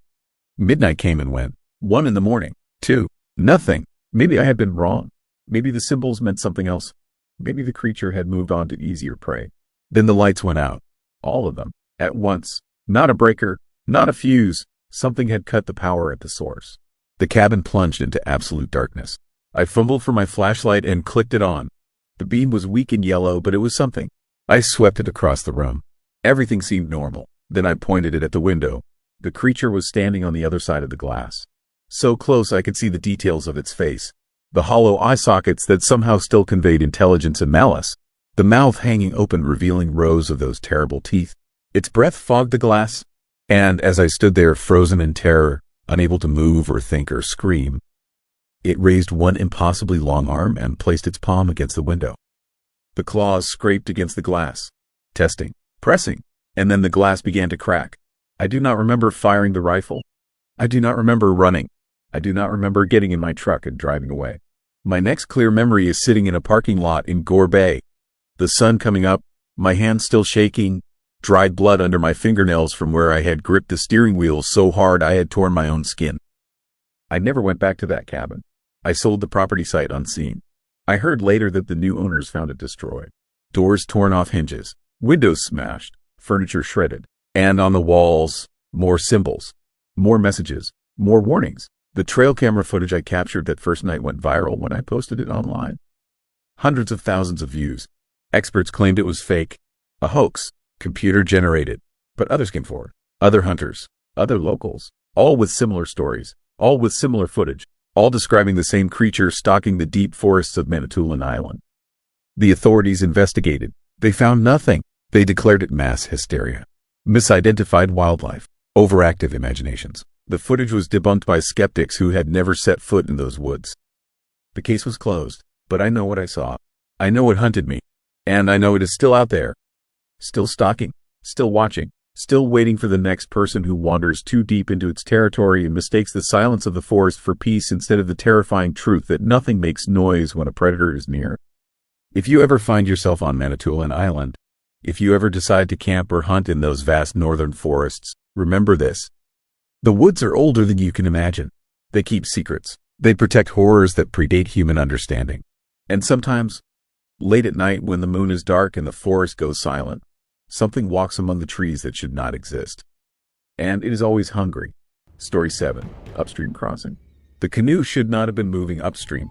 Midnight came and went. 1 in the morning. 2. Nothing. Maybe I had been wrong. Maybe the symbols meant something else. Maybe the creature had moved on to easier prey. Then the lights went out. All of them. At once. Not a breaker. Not a fuse. Something had cut the power at the source. The cabin plunged into absolute darkness. I fumbled for my flashlight and clicked it on. The beam was weak and yellow, but it was something. I swept it across the room. Everything seemed normal. Then I pointed it at the window. The creature was standing on the other side of the glass. So close I could see the details of its face. The hollow eye sockets that somehow still conveyed intelligence and malice. The mouth hanging open, revealing rows of those terrible teeth. Its breath fogged the glass. And as I stood there frozen in terror, unable to move or think or scream, it raised one impossibly long arm and placed its palm against the window. The claws scraped against the glass, testing, pressing, and then the glass began to crack. I do not remember firing the rifle. I do not remember running. I do not remember getting in my truck and driving away. My next clear memory is sitting in a parking lot in Gore Bay. The sun coming up, my hands still shaking, dried blood under my fingernails from where I had gripped the steering wheel so hard I had torn my own skin. I never went back to that cabin. I sold the property sight unseen. I heard later that the new owners found it destroyed. Doors torn off hinges, windows smashed, furniture shredded, and on the walls, more symbols, more messages, more warnings. The trail camera footage I captured that first night went viral when I posted it online. Hundreds of thousands of views. Experts claimed it was fake, a hoax, computer generated. But others came forward. Other hunters, other locals, all with similar stories, all with similar footage, all describing the same creature stalking the deep forests of Manitoulin Island. The authorities investigated. They found nothing. They declared it mass hysteria. Misidentified wildlife. Overactive imaginations. The footage was debunked by skeptics who had never set foot in those woods. The case was closed, but I know what I saw. I know what hunted me. And I know it is still out there. Still stalking. Still watching. Still waiting for the next person who wanders too deep into its territory and mistakes the silence of the forest for peace instead of the terrifying truth that nothing makes noise when a predator is near. If you ever find yourself on Manitoulin Island, if you ever decide to camp or hunt in those vast northern forests, remember this. The woods are older than you can imagine. They keep secrets. They protect horrors that predate human understanding. And sometimes, late at night when the moon is dark and the forest goes silent, something walks among the trees that should not exist. And it is always hungry. Story 7. Upstream Crossing. The canoe should not have been moving upstream.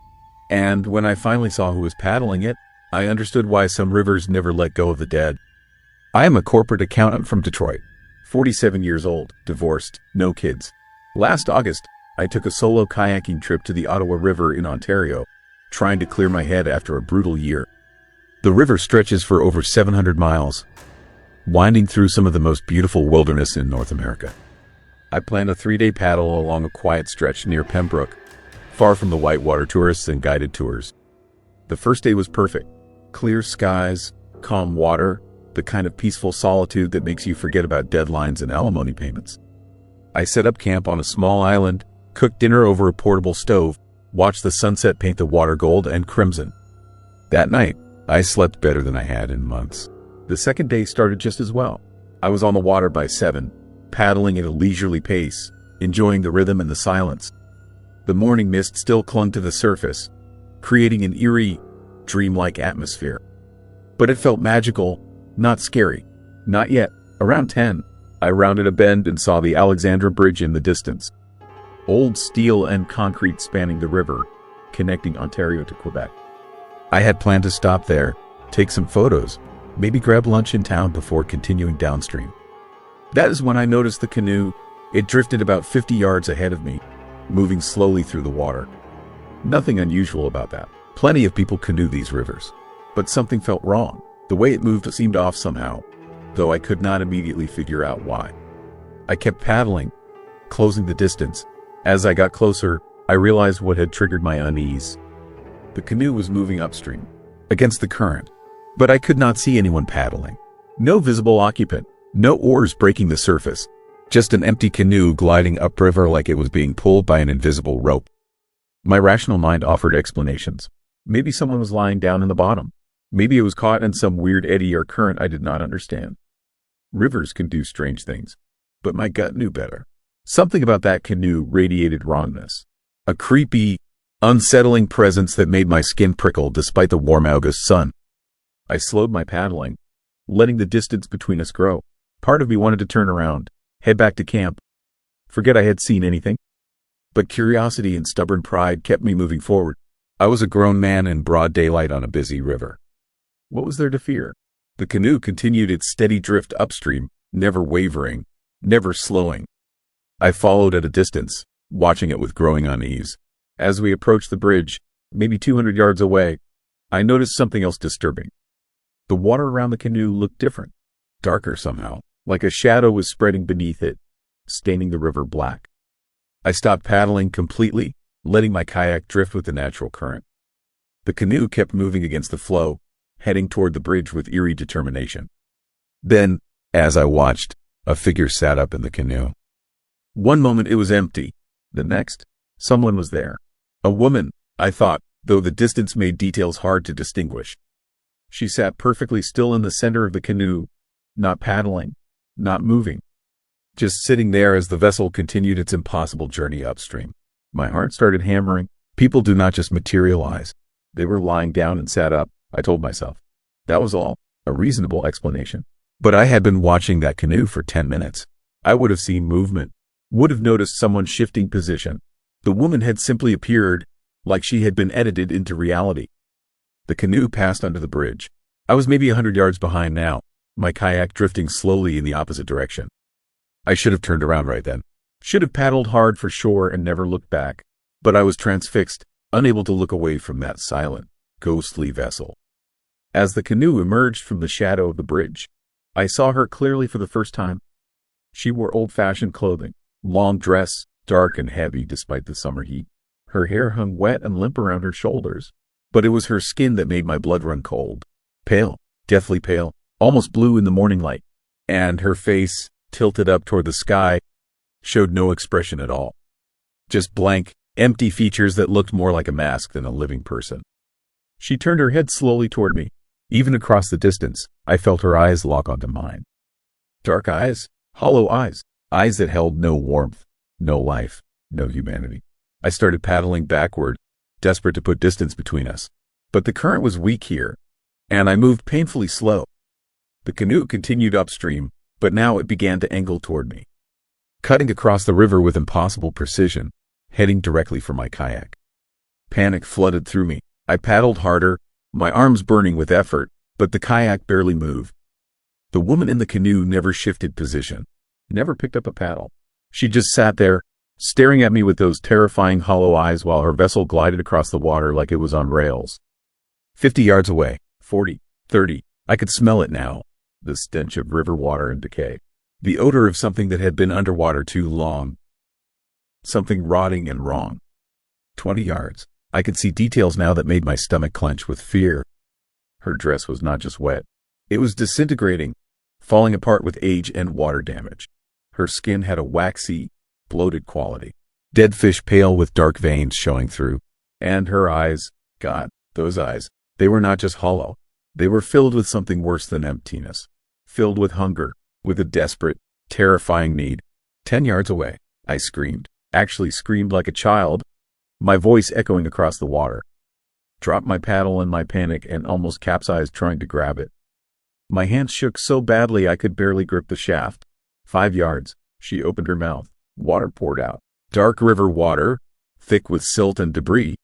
And when I finally saw who was paddling it, I understood why some rivers never let go of the dead. I am a corporate accountant from Detroit, 47 years old, divorced, no kids. Last August, I took a solo kayaking trip to the Ottawa River in Ontario, trying to clear my head after a brutal year. The river stretches for over 700 miles, winding through some of the most beautiful wilderness in North America. I planned a 3-day paddle along a quiet stretch near Pembroke, far from the whitewater tourists and guided tours. The first day was perfect. Clear skies, calm water, the kind of peaceful solitude that makes you forget about deadlines and alimony payments. I set up camp on a small island, cooked dinner over a portable stove, watched the sunset paint the water gold and crimson. That night, I slept better than I had in months. The second day started just as well. I was on the water by 7, paddling at a leisurely pace, enjoying the rhythm and the silence. The morning mist still clung to the surface, creating an eerie, dreamlike atmosphere. But it felt magical, not scary. Not yet. Around 10, I rounded a bend and saw the Alexandra Bridge in the distance. Old steel and concrete spanning the river, connecting Ontario to Quebec. I had planned to stop there, take some photos, maybe grab lunch in town before continuing downstream. That is when I noticed the canoe. It drifted about 50 yards ahead of me, moving slowly through the water. Nothing unusual about that. Plenty of people canoe these rivers. But something felt wrong. The way it moved seemed off somehow, though I could not immediately figure out why. I kept paddling, closing the distance. As I got closer, I realized what had triggered my unease. The canoe was moving upstream, against the current, but I could not see anyone paddling. No visible occupant, no oars breaking the surface, just an empty canoe gliding upriver like it was being pulled by an invisible rope. My rational mind offered explanations. Maybe someone was lying down in the bottom. Maybe it was caught in some weird eddy or current I did not understand. Rivers can do strange things, but my gut knew better. Something about that canoe radiated wrongness. A creepy, unsettling presence that made my skin prickle despite the warm August sun. I slowed my paddling, letting the distance between us grow. Part of me wanted to turn around, head back to camp, forget I had seen anything. But curiosity and stubborn pride kept me moving forward. I was a grown man in broad daylight on a busy river. What was there to fear? The canoe continued its steady drift upstream, never wavering, never slowing. I followed at a distance, watching it with growing unease. As we approached the bridge, maybe 200 yards away, I noticed something else disturbing. The water around the canoe looked different, darker somehow, like a shadow was spreading beneath it, staining the river black. I stopped paddling completely, letting my kayak drift with the natural current. The canoe kept moving against the flow, heading toward the bridge with eerie determination. Then, as I watched, a figure sat up in the canoe. One moment it was empty. The next, someone was there. A woman, I thought, though the distance made details hard to distinguish. She sat perfectly still in the center of the canoe, not paddling, not moving, just sitting there as the vessel continued its impossible journey upstream. My heart started hammering. People do not just materialize. They were lying down and sat up, I told myself. That was all, a reasonable explanation. But I had been watching that canoe for 10 minutes. I would have seen movement, would have noticed someone shifting position. The woman had simply appeared, like she had been edited into reality. The canoe passed under the bridge. I was maybe 100 yards behind now, my kayak drifting slowly in the opposite direction. I should have turned around right then. Should have paddled hard for shore and never looked back. But I was transfixed, unable to look away from that silent, ghostly vessel. As the canoe emerged from the shadow of the bridge, I saw her clearly for the first time. She wore old-fashioned clothing, long dress, dark and heavy despite the summer heat. Her hair hung wet and limp around her shoulders, but it was her skin that made my blood run cold. Pale, deathly pale, almost blue in the morning light. And her face, tilted up toward the sky, showed no expression at all. Just blank, empty features that looked more like a mask than a living person. She turned her head slowly toward me. Even across the distance, I felt her eyes lock onto mine. Dark eyes, hollow eyes, eyes that held no warmth, no life, no humanity. I started paddling backward, desperate to put distance between us. But the current was weak here, and I moved painfully slow. The canoe continued upstream, but now it began to angle toward me, cutting across the river with impossible precision, heading directly for my kayak. Panic flooded through me. I paddled harder, my arms burning with effort, but the kayak barely moved. The woman in the canoe never shifted position, never picked up a paddle. She just sat there, staring at me with those terrifying hollow eyes while her vessel glided across the water like it was on rails. 50 yards away, 40, 30, I could smell it now, the stench of river water and decay. The odor of something that had been underwater too long. Something rotting and wrong. 20 yards. I could see details now that made my stomach clench with fear. Her dress was not just wet. It was disintegrating, falling apart with age and water damage. Her skin had a waxy, bloated quality. Dead fish pale with dark veins showing through. And her eyes, God, those eyes, they were not just hollow. They were filled with something worse than emptiness. Filled with hunger, with a desperate, terrifying need. 10 yards away, I screamed. Actually screamed like a child, my voice echoing across the water. Dropped my paddle in my panic and almost capsized trying to grab it. My hands shook so badly I could barely grip the shaft. 5 yards. She opened her mouth. Water poured out. Dark river water, thick with silt and debris,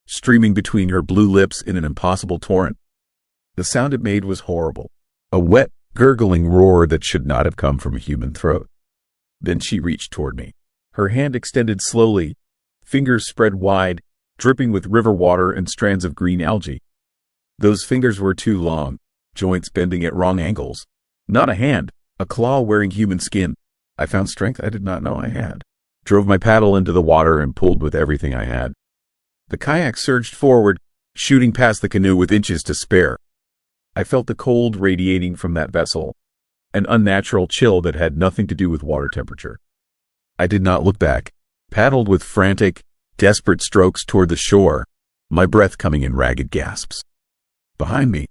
streaming between her blue lips in an impossible torrent. The sound it made was horrible. A wet, gurgling roar that should not have come from a human throat. Then she reached toward me. Her hand extended slowly, fingers spread wide, dripping with river water and strands of green algae. Those fingers were too long, joints bending at wrong angles. Not a hand, a claw wearing human skin. I found strength I did not know I had. Drove my paddle into the water and pulled with everything I had. The kayak surged forward, shooting past the canoe with inches to spare. I felt the cold radiating from that vessel, an unnatural chill that had nothing to do with water temperature. I did not look back, paddled with frantic, desperate strokes toward the shore, my breath coming in ragged gasps. Behind me,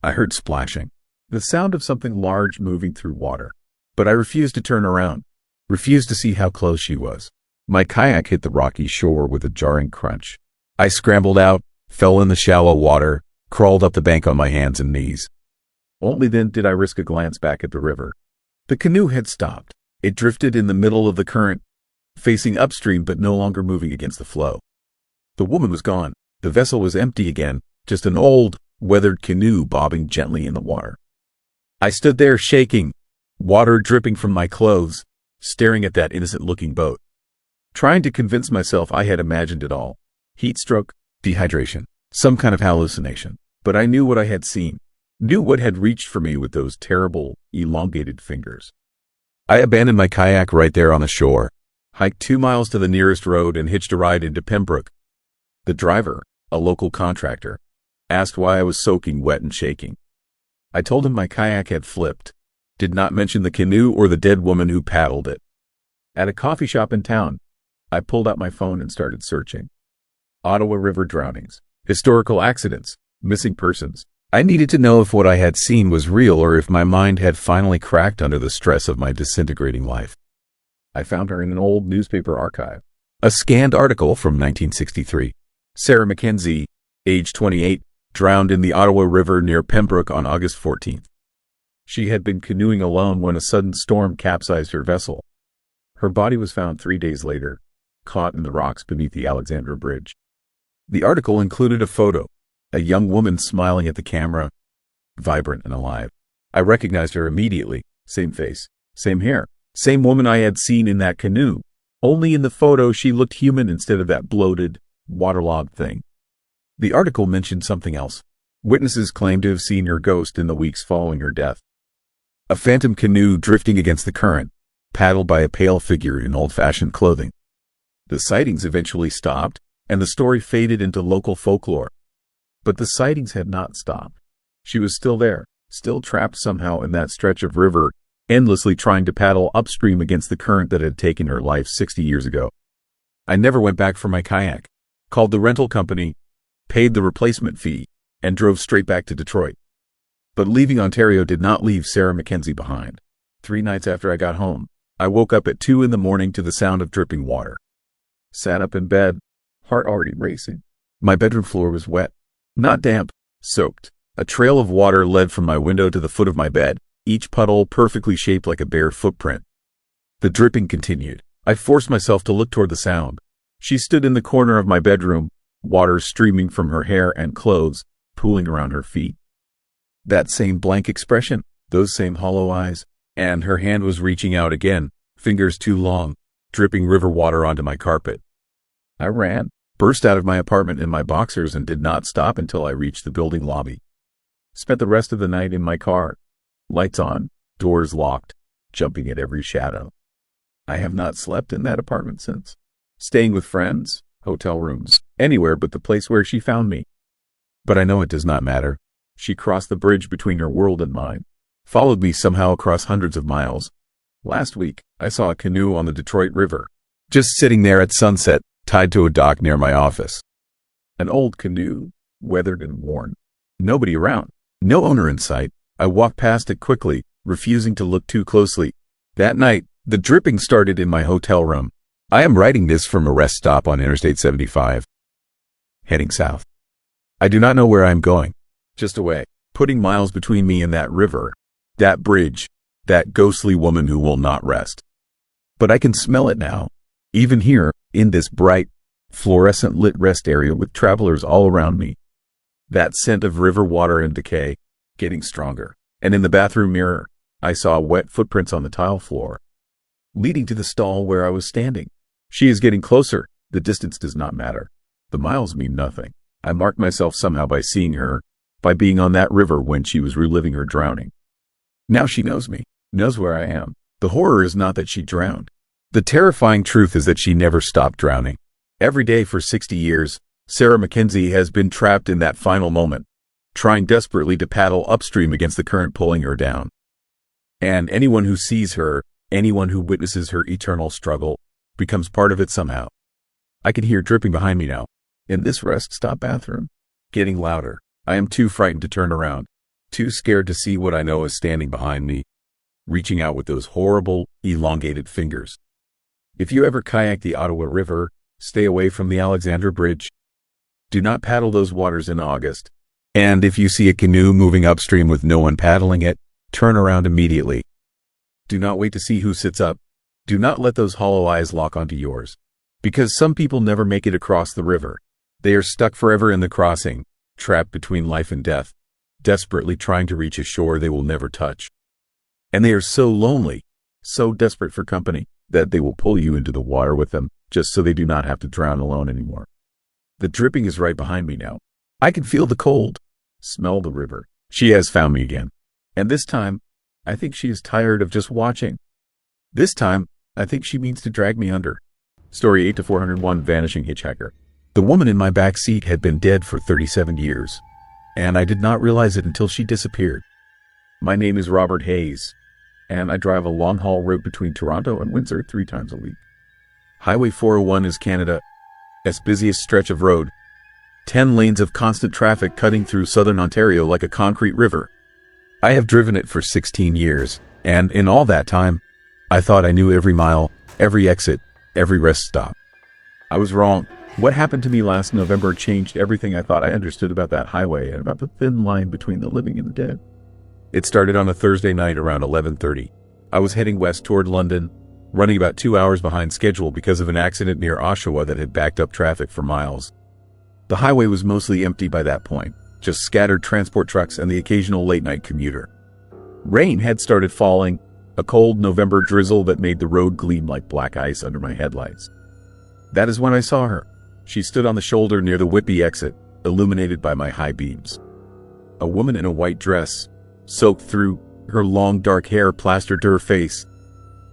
I heard splashing, the sound of something large moving through water. But I refused to turn around, refused to see how close she was. My kayak hit the rocky shore with a jarring crunch. I scrambled out, fell in the shallow water, crawled up the bank on my hands and knees. Only then did I risk a glance back at the river. The canoe had stopped. It drifted in the middle of the current, facing upstream but no longer moving against the flow. The woman was gone. The vessel was empty again, just an old, weathered canoe bobbing gently in the water. I stood there shaking, water dripping from my clothes, staring at that innocent-looking boat, trying to convince myself I had imagined it all. Heat stroke, dehydration, some kind of hallucination. But I knew what I had seen, knew what had reached for me with those terrible, elongated fingers. I abandoned my kayak right there on the shore, hiked 2 miles to the nearest road and hitched a ride into Pembroke. The driver, a local contractor, asked why I was soaking wet and shaking. I told him my kayak had flipped, did not mention the canoe or the dead woman who paddled it. At a coffee shop in town, I pulled out my phone and started searching. Ottawa River drownings, historical accidents, missing persons. I needed to know if what I had seen was real or if my mind had finally cracked under the stress of my disintegrating life. I found her in an old newspaper archive. A scanned article from 1963. Sarah Mackenzie, age 28, drowned in the Ottawa River near Pembroke on August 14th. She had been canoeing alone when a sudden storm capsized her vessel. Her body was found 3 days later, caught in the rocks beneath the Alexandra Bridge. The article included a photo, a young woman smiling at the camera, vibrant and alive. I recognized her immediately. Same face, same hair, same woman I had seen in that canoe. Only in the photo she looked human instead of that bloated, waterlogged thing. The article mentioned something else. Witnesses claimed to have seen her ghost in the weeks following her death. A phantom canoe drifting against the current, paddled by a pale figure in old-fashioned clothing. The sightings eventually stopped, and the story faded into local folklore. But the sightings had not stopped. She was still there, still trapped somehow in that stretch of river, endlessly trying to paddle upstream against the current that had taken her life 60 years ago. I never went back for my kayak, called the rental company, paid the replacement fee, and drove straight back to Detroit. But leaving Ontario did not leave Sarah Mackenzie behind. 3 nights after I got home, I woke up at 2 in the morning to the sound of dripping water. Sat up in bed, heart already racing. My bedroom floor was wet, not damp, soaked. A trail of water led from my window to the foot of my bed, each puddle perfectly shaped like a bare footprint. The dripping continued. I forced myself to look toward the sound. She stood in the corner of my bedroom, water streaming from her hair and clothes, pooling around her feet. That same blank expression, those same hollow eyes, and her hand was reaching out again, fingers too long, dripping river water onto my carpet. I ran, burst out of my apartment in my boxers, and did not stop until I reached the building lobby. Spent the rest of the night in my car, lights on, doors locked, jumping at every shadow. I have not slept in that apartment since. Staying with friends, hotel rooms, anywhere but the place where she found me. But I know it does not matter. She crossed the bridge between her world and mine, followed me somehow across hundreds of miles. Last week, I saw a canoe on the Detroit River, just sitting there at sunset, tied to a dock near my office. An old canoe, weathered and worn. Nobody around, no owner in sight. I walked past it quickly, refusing to look too closely. That night, the dripping started in my hotel room. I am writing this from a rest stop on Interstate 75, heading south. I do not know where I am going, just away, putting miles between me and that river, that bridge, that ghostly woman who will not rest. But I can smell it now, even here, in this bright, fluorescent lit rest area with travelers all around me. That scent of river water and decay, getting stronger. And in the bathroom mirror, I saw wet footprints on the tile floor, leading to the stall where I was standing. She is getting closer. The distance does not matter. The miles mean nothing. I marked myself somehow by seeing her, by being on that river when she was reliving her drowning. Now she knows me, knows where I am. The horror is not that she drowned. The terrifying truth is that she never stopped drowning. Every day for 60 years, Sarah Mackenzie has been trapped in that final moment, trying desperately to paddle upstream against the current pulling her down. And anyone who sees her, anyone who witnesses her eternal struggle, becomes part of it somehow. I can hear dripping behind me now, in this rest stop bathroom, getting louder. I am too frightened to turn around, too scared to see what I know is standing behind me, reaching out with those horrible, elongated fingers. If you ever kayak the Ottawa River, stay away from the Alexander Bridge. Do not paddle those waters in August. And if you see a canoe moving upstream with no one paddling it, turn around immediately. Do not wait to see who sits up. Do not let those hollow eyes lock onto yours. Because some people never make it across the river. They are stuck forever in the crossing, trapped between life and death, desperately trying to reach a shore they will never touch. And they are so lonely, so desperate for company, that they will pull you into the water with them, just so they do not have to drown alone anymore. The dripping is right behind me now. I can feel the cold, smell the river. She has found me again. And this time, I think she is tired of just watching. This time, I think she means to drag me under. Story 8-401 Vanishing Hitchhiker. The woman in my back seat had been dead for 37 years, and I did not realize it until she disappeared. My name is Robert Hayes, and I drive a long-haul route between Toronto and Windsor 3 times a week. Highway 401 is Canada's busiest stretch of road. 10 lanes of constant traffic cutting through southern Ontario like a concrete river. I have driven it for 16 years, and in all that time, I thought I knew every mile, every exit, every rest stop. I was wrong. What happened to me last November changed everything I thought I understood about that highway and about the thin line between the living and the dead. It started on a Thursday night around 11:30. I was heading west toward London, running about 2 hours behind schedule because of an accident near Oshawa that had backed up traffic for miles. The highway was mostly empty by that point, just scattered transport trucks and the occasional late-night commuter. Rain had started falling, a cold November drizzle that made the road gleam like black ice under my headlights. That is when I saw her. She stood on the shoulder near the Whitby exit, illuminated by my high beams. A woman in a white dress, soaked through, her long dark hair plastered to her face.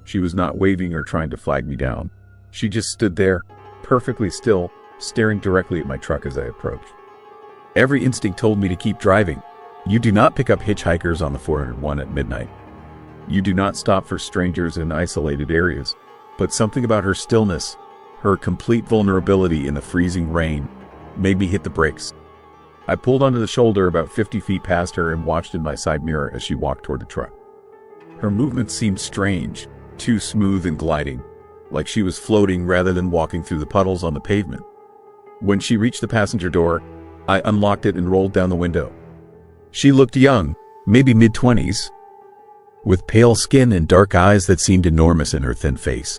She was not waving or trying to flag me down. She just stood there, perfectly still, staring directly at my truck as I approached. Every instinct told me to keep driving. You do not pick up hitchhikers on the 401 at midnight. You do not stop for strangers in isolated areas. But something about her stillness, her complete vulnerability in the freezing rain, made me hit the brakes. I pulled onto the shoulder about 50 feet past her and watched in my side mirror as she walked toward the truck. Her movement seemed strange, too smooth and gliding, like she was floating rather than walking through the puddles on the pavement. When she reached the passenger door, I unlocked it and rolled down the window. She looked young, maybe mid-20s, with pale skin and dark eyes that seemed enormous in her thin face.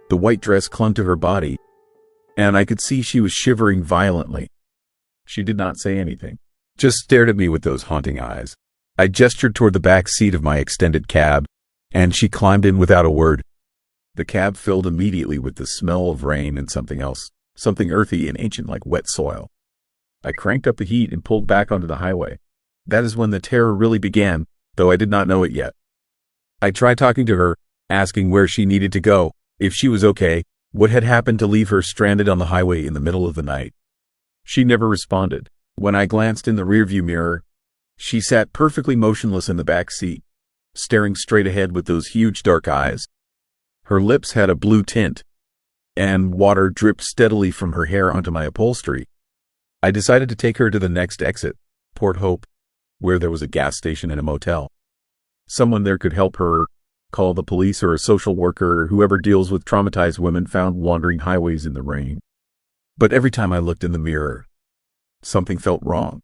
The white dress clung to her body, and I could see she was shivering violently. She did not say anything, just stared at me with those haunting eyes. I gestured toward the back seat of my extended cab, and she climbed in without a word. The cab filled immediately with the smell of rain and something else, something earthy and ancient like wet soil. I cranked up the heat and pulled back onto the highway. That is when the terror really began, though I did not know it yet. I tried talking to her, asking where she needed to go, if she was okay, what had happened to leave her stranded on the highway in the middle of the night. She never responded. When I glanced in the rearview mirror, she sat perfectly motionless in the back seat, staring straight ahead with those huge dark eyes. Her lips had a blue tint, and water dripped steadily from her hair onto my upholstery. I decided to take her to the next exit, Port Hope, where there was a gas station and a motel. Someone there could help her, call the police or a social worker or whoever deals with traumatized women found wandering highways in the rain. But every time I looked in the mirror, something felt wrong.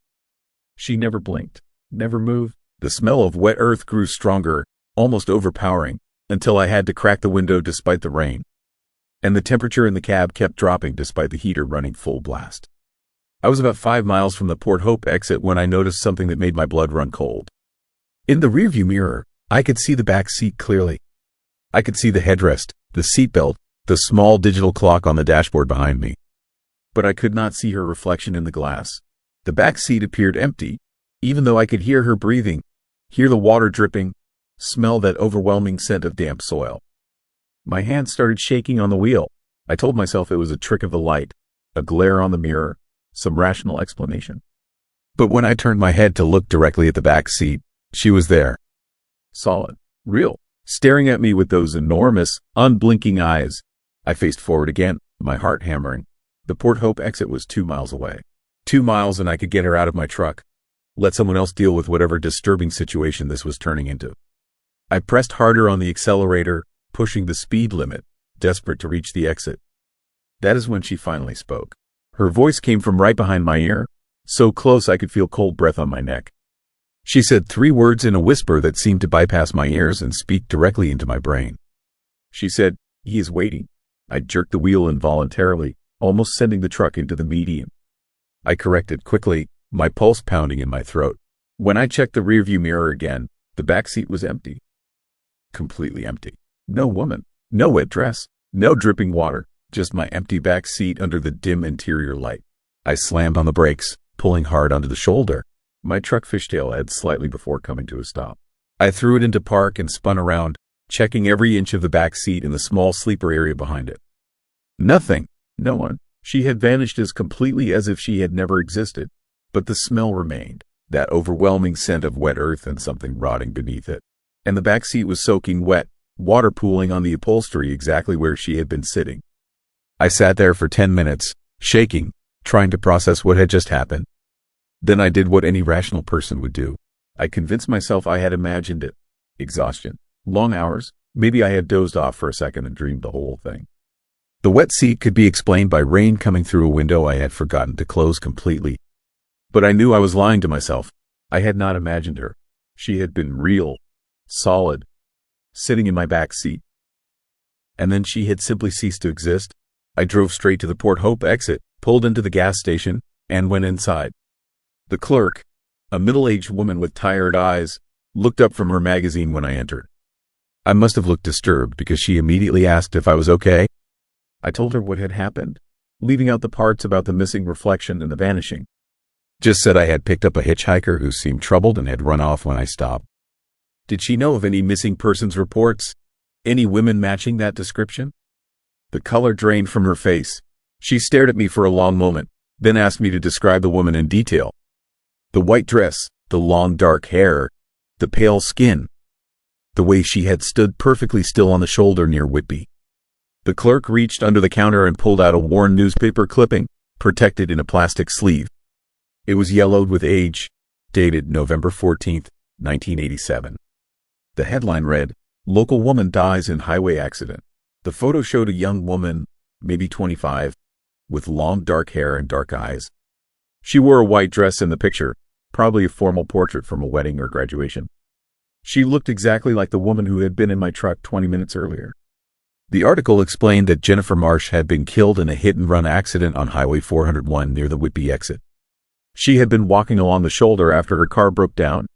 She never blinked, never moved. The smell of wet earth grew stronger, almost overpowering, until I had to crack the window despite the rain. And the temperature in the cab kept dropping despite the heater running full blast. I was about 5 miles from the Port Hope exit when I noticed something that made my blood run cold. In the rearview mirror, I could see the back seat clearly. I could see the headrest, the seatbelt, the small digital clock on the dashboard behind me. But I could not see her reflection in the glass. The back seat appeared empty, even though I could hear her breathing, hear the water dripping, smell that overwhelming scent of damp soil. My hand started shaking on the wheel. I told myself it was a trick of the light, a glare on the mirror, some rational explanation. But when I turned my head to look directly at the back seat, she was there. Solid, real, staring at me with those enormous, unblinking eyes. I faced forward again, my heart hammering. The Port Hope exit was 2 miles away. 2 miles and I could get her out of my truck. Let someone else deal with whatever disturbing situation this was turning into. I pressed harder on the accelerator, pushing the speed limit, desperate to reach the exit. That is when she finally spoke. Her voice came from right behind my ear, so close I could feel cold breath on my neck. She said 3 words in a whisper that seemed to bypass my ears and speak directly into my brain. She said, "He is waiting." I jerked the wheel involuntarily, almost sending the truck into the median. I corrected quickly, my pulse pounding in my throat. When I checked the rearview mirror again, the back seat was empty. Completely empty. No woman, no wet dress, no dripping water, just my empty back seat under the dim interior light. I slammed on the brakes, pulling hard onto the shoulder. My truck fishtailed slightly before coming to a stop. I threw it into park and spun around, checking every inch of the back seat and the small sleeper area behind it. Nothing. No one. She had vanished as completely as if she had never existed. But the smell remained, that overwhelming scent of wet earth and something rotting beneath it. And the back seat was soaking wet, water pooling on the upholstery exactly where she had been sitting. I sat there for 10 minutes, shaking, trying to process what had just happened. Then I did what any rational person would do. I convinced myself I had imagined it. Exhaustion. Long hours. Maybe I had dozed off for a second and dreamed the whole thing. The wet seat could be explained by rain coming through a window I had forgotten to close completely. But I knew I was lying to myself. I had not imagined her. She had been real, solid, sitting in my back seat. And then she had simply ceased to exist. I drove straight to the Port Hope exit, pulled into the gas station, and went inside. The clerk, a middle-aged woman with tired eyes, looked up from her magazine when I entered. I must have looked disturbed because she immediately asked if I was okay. I told her what had happened, leaving out the parts about the missing reflection and the vanishing. Just said I had picked up a hitchhiker who seemed troubled and had run off when I stopped. Did she know of any missing persons reports? Any women matching that description? The color drained from her face. She stared at me for a long moment, then asked me to describe the woman in detail. The white dress, the long dark hair, the pale skin, the way she had stood perfectly still on the shoulder near Whitby. The clerk reached under the counter and pulled out a worn newspaper clipping, protected in a plastic sleeve. It was yellowed with age, dated November 14th, 1987. The headline read, "Local woman dies in highway accident." The photo showed a young woman, maybe 25, with long dark hair and dark eyes. She wore a white dress in the picture, probably a formal portrait from a wedding or graduation. She looked exactly like the woman who had been in my truck 20 minutes earlier. The article explained that Jennifer Marsh had been killed in a hit-and-run accident on Highway 401 near the Whitby exit. She had been walking along the shoulder after her car broke down.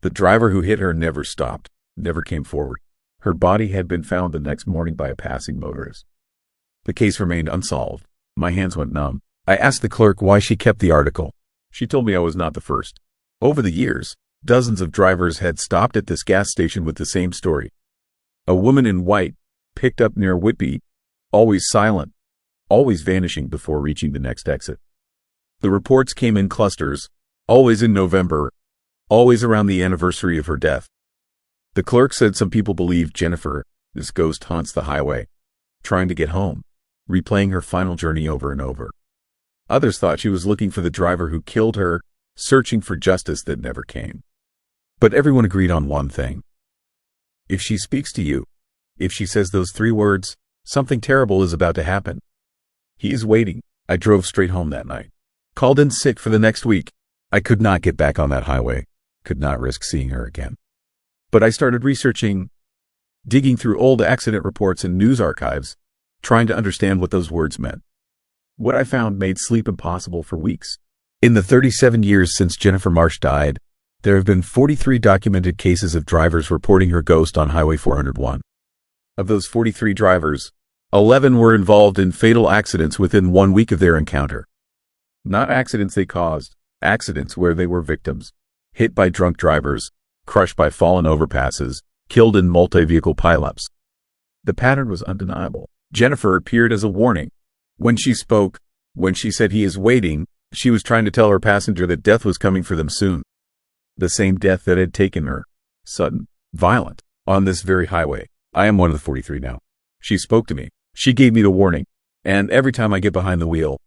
The driver who hit her never stopped, never came forward. Her body had been found the next morning by a passing motorist. The case remained unsolved. My hands went numb. I asked the clerk why she kept the article. She told me I was not the first. Over the years, dozens of drivers had stopped at this gas station with the same story. A woman in white, picked up near Whitby, always silent, always vanishing before reaching the next exit. The reports came in clusters, always in November, always around the anniversary of her death. The clerk said some people believe Jennifer, this ghost, haunts the highway, trying to get home, replaying her final journey over and over. Others thought she was looking for the driver who killed her, searching for justice that never came. But everyone agreed on one thing. If she speaks to you, if she says those 3 words, something terrible is about to happen. He is waiting. I drove straight home that night. Called in sick for the next week. I could not get back on that highway, could not risk seeing her again. But I started researching, digging through old accident reports and news archives, trying to understand what those words meant. What I found made sleep impossible for weeks. In the 37 years since Jennifer Marsh died, there have been 43 documented cases of drivers reporting her ghost on Highway 401. Of those 43 drivers, 11 were involved in fatal accidents within 1 week of their encounter. Not accidents they caused, accidents where they were victims. Hit by drunk drivers, crushed by fallen overpasses, killed in multi-vehicle pileups. The pattern was undeniable. Jennifer appeared as a warning. When she spoke, when she said he is waiting, she was trying to tell her passenger that death was coming for them soon. The same death that had taken her, sudden, violent, on this very highway. I am one of the 43 now. She spoke to me. She gave me the warning. And every time I get behind the wheel,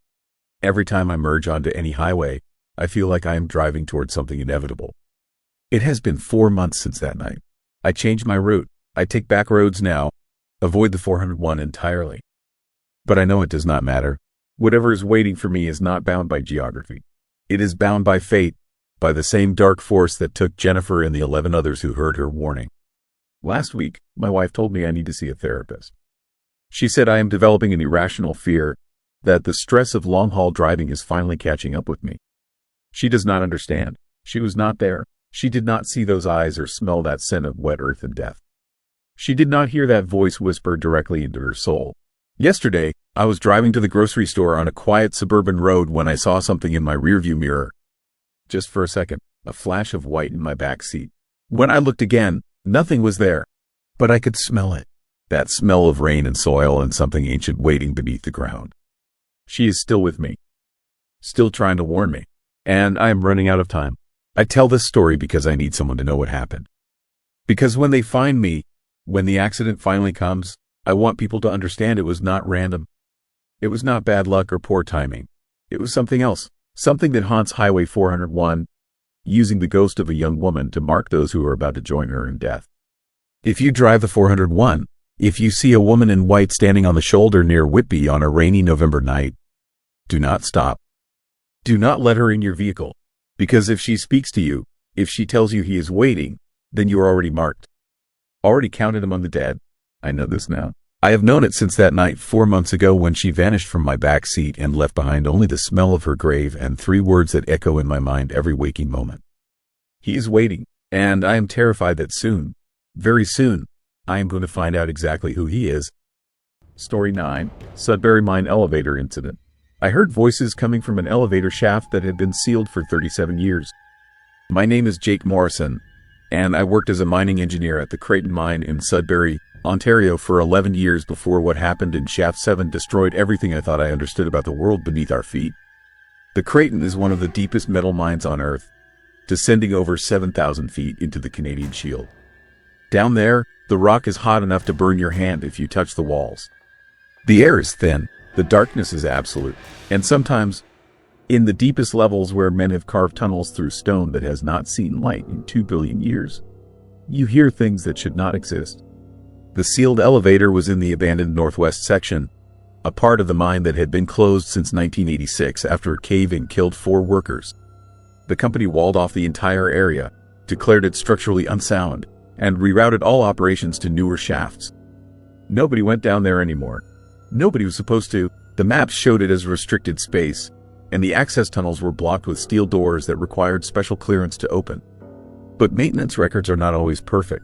every time I merge onto any highway, I feel like I am driving towards something inevitable. It has been 4 months since that night. I changed my route. I take back roads now, avoid the 401 entirely. But I know it does not matter. Whatever is waiting for me is not bound by geography. It is bound by fate, by the same dark force that took Jennifer and the 11 others who heard her warning. Last week, my wife told me I need to see a therapist. She said I am developing an irrational fear that the stress of long-haul driving is finally catching up with me. She does not understand. She was not there. She did not see those eyes or smell that scent of wet earth and death. She did not hear that voice whisper directly into her soul. Yesterday, I was driving to the grocery store on a quiet suburban road when I saw something in my rearview mirror. Just for a second, a flash of white in my back seat. When I looked again, nothing was there, but I could smell it. That smell of rain and soil and something ancient waiting beneath the ground. She is still with me, still trying to warn me, and I am running out of time. I tell this story because I need someone to know what happened. Because when they find me, when the accident finally comes, I want people to understand it was not random. It was not bad luck or poor timing. It was something else, something that haunts Highway 401, using the ghost of a young woman to mark those who are about to join her in death. If you drive the 401, if you see a woman in white standing on the shoulder near Whitby on a rainy November night, do not stop. Do not let her in your vehicle, because if she speaks to you, if she tells you he is waiting, then you are already marked, already counted among the dead. I know this now. I have known it since that night 4 months ago when she vanished from my back seat and left behind only the smell of her grave and 3 words that echo in my mind every waking moment. He is waiting, and I am terrified that soon, very soon, I am going to find out exactly who he is. Story 9. Sudbury Mine Elevator Incident. I heard voices coming from an elevator shaft that had been sealed for 37 years. My name is Jake Morrison, and I worked as a mining engineer at the Creighton Mine in Sudbury, Ontario for 11 years before what happened in Shaft 7 destroyed everything I thought I understood about the world beneath our feet. The Creighton is one of the deepest metal mines on Earth, descending over 7,000 feet into the Canadian Shield. Down there, the rock is hot enough to burn your hand if you touch the walls. The air is thin, the darkness is absolute, and sometimes, In the deepest levels where men have carved tunnels through stone that has not seen light in 2 billion years, you hear things that should not exist. The sealed elevator was in the abandoned northwest section, a part of the mine that had been closed since 1986 after a cave-in killed 4 workers. The company walled off the entire area, declared it structurally unsound, and rerouted all operations to newer shafts. Nobody went down there anymore. Nobody was supposed to. The maps showed it as restricted space, and the access tunnels were blocked with steel doors that required special clearance to open. But maintenance records are not always perfect.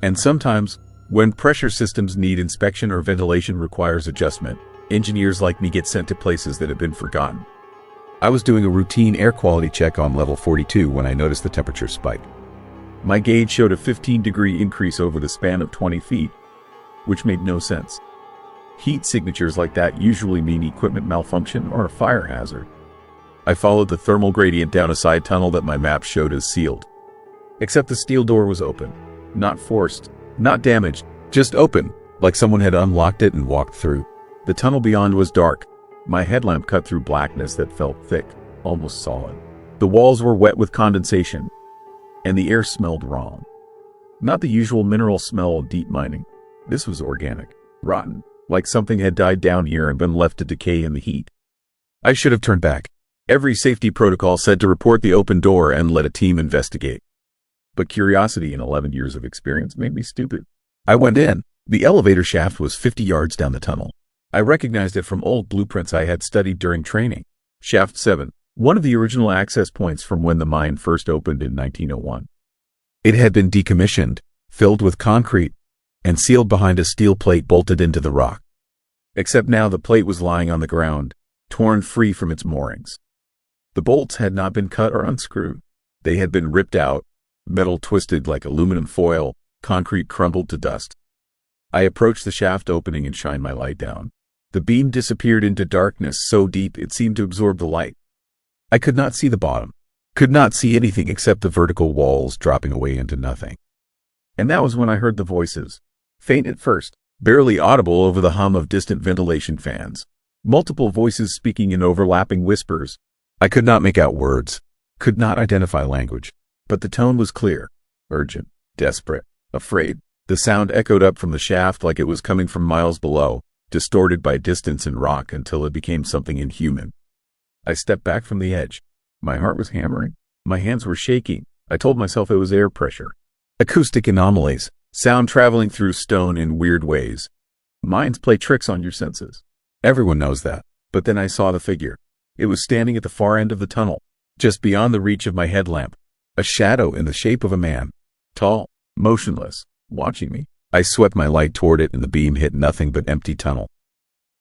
And sometimes, when pressure systems need inspection or ventilation requires adjustment, engineers like me get sent to places that have been forgotten. I was doing a routine air quality check on level 42 when I noticed the temperature spike. My gauge showed a 15-degree increase over the span of 20 feet, which made no sense. Heat signatures like that usually mean equipment malfunction or a fire hazard. I followed the thermal gradient down a side tunnel that my map showed as sealed. Except the steel door was open. Not forced, not damaged, just open, like someone had unlocked it and walked through. The tunnel beyond was dark. My headlamp cut through blackness that felt thick, almost solid. The walls were wet with condensation, and the air smelled wrong. Not the usual mineral smell of deep mining. This was organic, rotten, like something had died down here and been left to decay in the heat. I should have turned back. Every safety protocol said to report the open door and let a team investigate. But curiosity and 11 years of experience made me stupid. I went in. The elevator shaft was 50 yards down the tunnel. I recognized it from old blueprints I had studied during training. Shaft 7, one of the original access points from when the mine first opened in 1901. It had been decommissioned, filled with concrete, and sealed behind a steel plate bolted into the rock. Except now the plate was lying on the ground, torn free from its moorings. The bolts had not been cut or unscrewed. They had been ripped out, metal twisted like aluminum foil, concrete crumbled to dust. I approached the shaft opening and shined my light down. The beam disappeared into darkness so deep it seemed to absorb the light. I could not see the bottom, could not see anything except the vertical walls dropping away into nothing. And that was when I heard the voices. Faint at first, barely audible over the hum of distant ventilation fans. Multiple voices speaking in overlapping whispers. I could not make out words, could not identify language, but the tone was clear, urgent, desperate, afraid. The sound echoed up from the shaft like it was coming from miles below, distorted by distance and rock until it became something inhuman. I stepped back from the edge. My heart was hammering. My hands were shaking. I told myself it was air pressure. Acoustic anomalies, sound traveling through stone in weird ways. Minds play tricks on your senses. Everyone knows that. But then I saw the figure. It was standing at the far end of the tunnel, just beyond the reach of my headlamp. A shadow in the shape of a man. Tall, motionless, watching me. I swept my light toward it and the beam hit nothing but empty tunnel.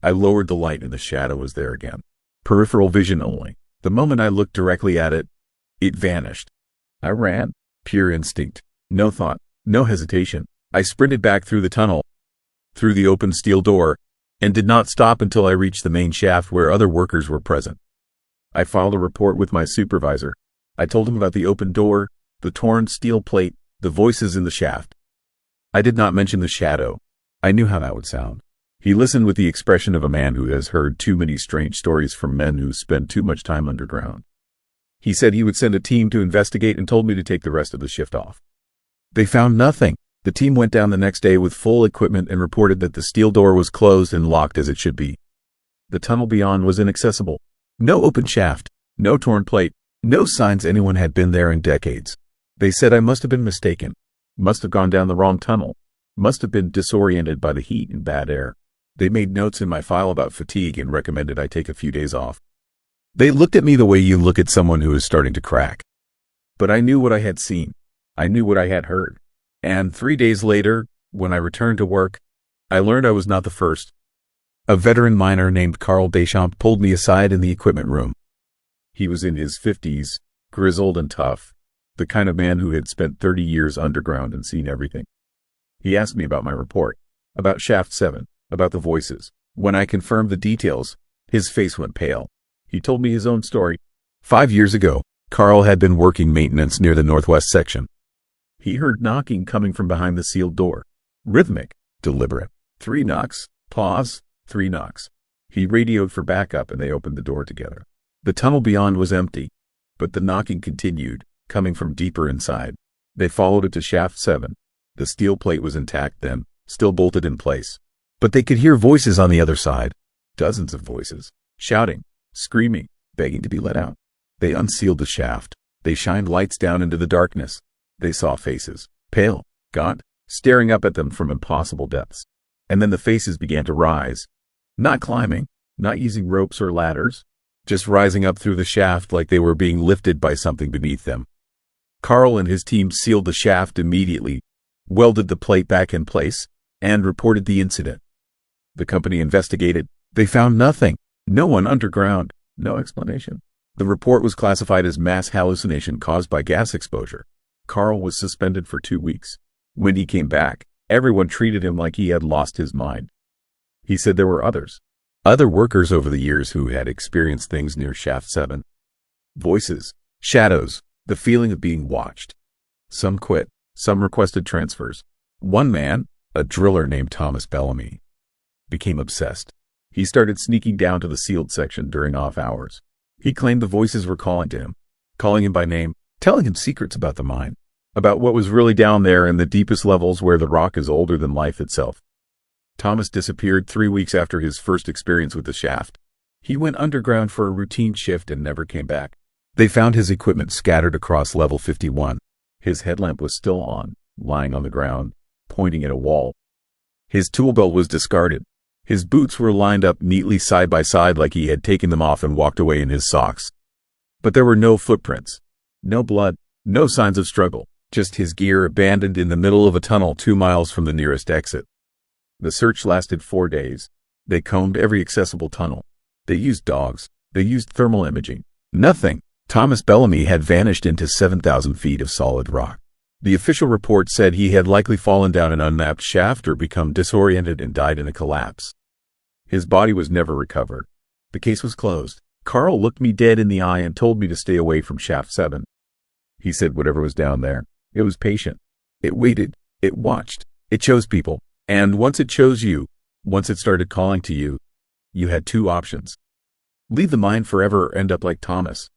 I lowered the light and the shadow was there again. Peripheral vision only. The moment I looked directly at it, it vanished. I ran. Pure instinct. No thought. No hesitation. I sprinted back through the tunnel, through the open steel door, and did not stop until I reached the main shaft where other workers were present. I filed a report with my supervisor. I told him about the open door, the torn steel plate, the voices in the shaft. I did not mention the shadow. I knew how that would sound. He listened with the expression of a man who has heard too many strange stories from men who spend too much time underground. He said he would send a team to investigate and told me to take the rest of the shift off. They found nothing. The team went down the next day with full equipment and reported that the steel door was closed and locked as it should be. The tunnel beyond was inaccessible. No open shaft, no torn plate, no signs anyone had been there in decades. They said I must have been mistaken, must have gone down the wrong tunnel, must have been disoriented by the heat and bad air. They made notes in my file about fatigue and recommended I take a few days off. They looked at me the way you look at someone who is starting to crack. But I knew what I had seen. I knew what I had heard. And 3 days later, when I returned to work, I learned I was not the first. A veteran miner named Carl Deschamps pulled me aside in the equipment room. He was in his 50s, grizzled and tough, the kind of man who had spent 30 years underground and seen everything. He asked me about my report, about Shaft 7, about the voices. When I confirmed the details, his face went pale. He told me his own story. 5 years ago, Carl had been working maintenance near the northwest section. He heard knocking coming from behind the sealed door. Rhythmic, deliberate. 3 knocks, pause, 3 knocks. He radioed for backup and they opened the door together. The tunnel beyond was empty, but the knocking continued, coming from deeper inside. They followed it to shaft 7. The steel plate was intact then, still bolted in place. But they could hear voices on the other side. Dozens of voices, shouting, screaming, begging to be let out. They unsealed the shaft. They shined lights down into the darkness. They saw faces, pale, gaunt, staring up at them from impossible depths. And then the faces began to rise. Not climbing, not using ropes or ladders, just rising up through the shaft like they were being lifted by something beneath them. Carl and his team sealed the shaft immediately, welded the plate back in place, and reported the incident. The company investigated. They found nothing. No one underground. No explanation. The report was classified as mass hallucination caused by gas exposure. Carl was suspended for 2 weeks. When he came back, everyone treated him like he had lost his mind. He said there were other workers over the years who had experienced things near shaft 7. Voices, shadows, the feeling of being watched. Some quit. Some requested transfers. One man, a driller named Thomas Bellamy, became obsessed. He started sneaking down to the sealed section during off hours. He claimed the voices were calling to him, calling him by name, telling him secrets about the mine, about what was really down there in the deepest levels where the rock is older than life itself. Thomas disappeared 3 weeks after his first experience with the shaft. He went underground for a routine shift and never came back. They found his equipment scattered across level 51. His headlamp was still on, lying on the ground, pointing at a wall. His tool belt was discarded. His boots were lined up neatly side by side like he had taken them off and walked away in his socks. But there were no footprints, no blood, no signs of struggle, just his gear abandoned in the middle of a tunnel 2 miles from the nearest exit. The search lasted 4 days. They combed every accessible tunnel. They used dogs. They used thermal imaging. Nothing. Thomas Bellamy had vanished into 7,000 feet of solid rock. The official report said he had likely fallen down an unmapped shaft or become disoriented and died in a collapse. His body was never recovered. The case was closed. Carl looked me dead in the eye and told me to stay away from shaft 7. He said whatever was down there, it was patient. It waited. It watched. It chose people. And once it chose you, once it started calling to you, you had 2 options. Leave the mine forever or end up like Thomas.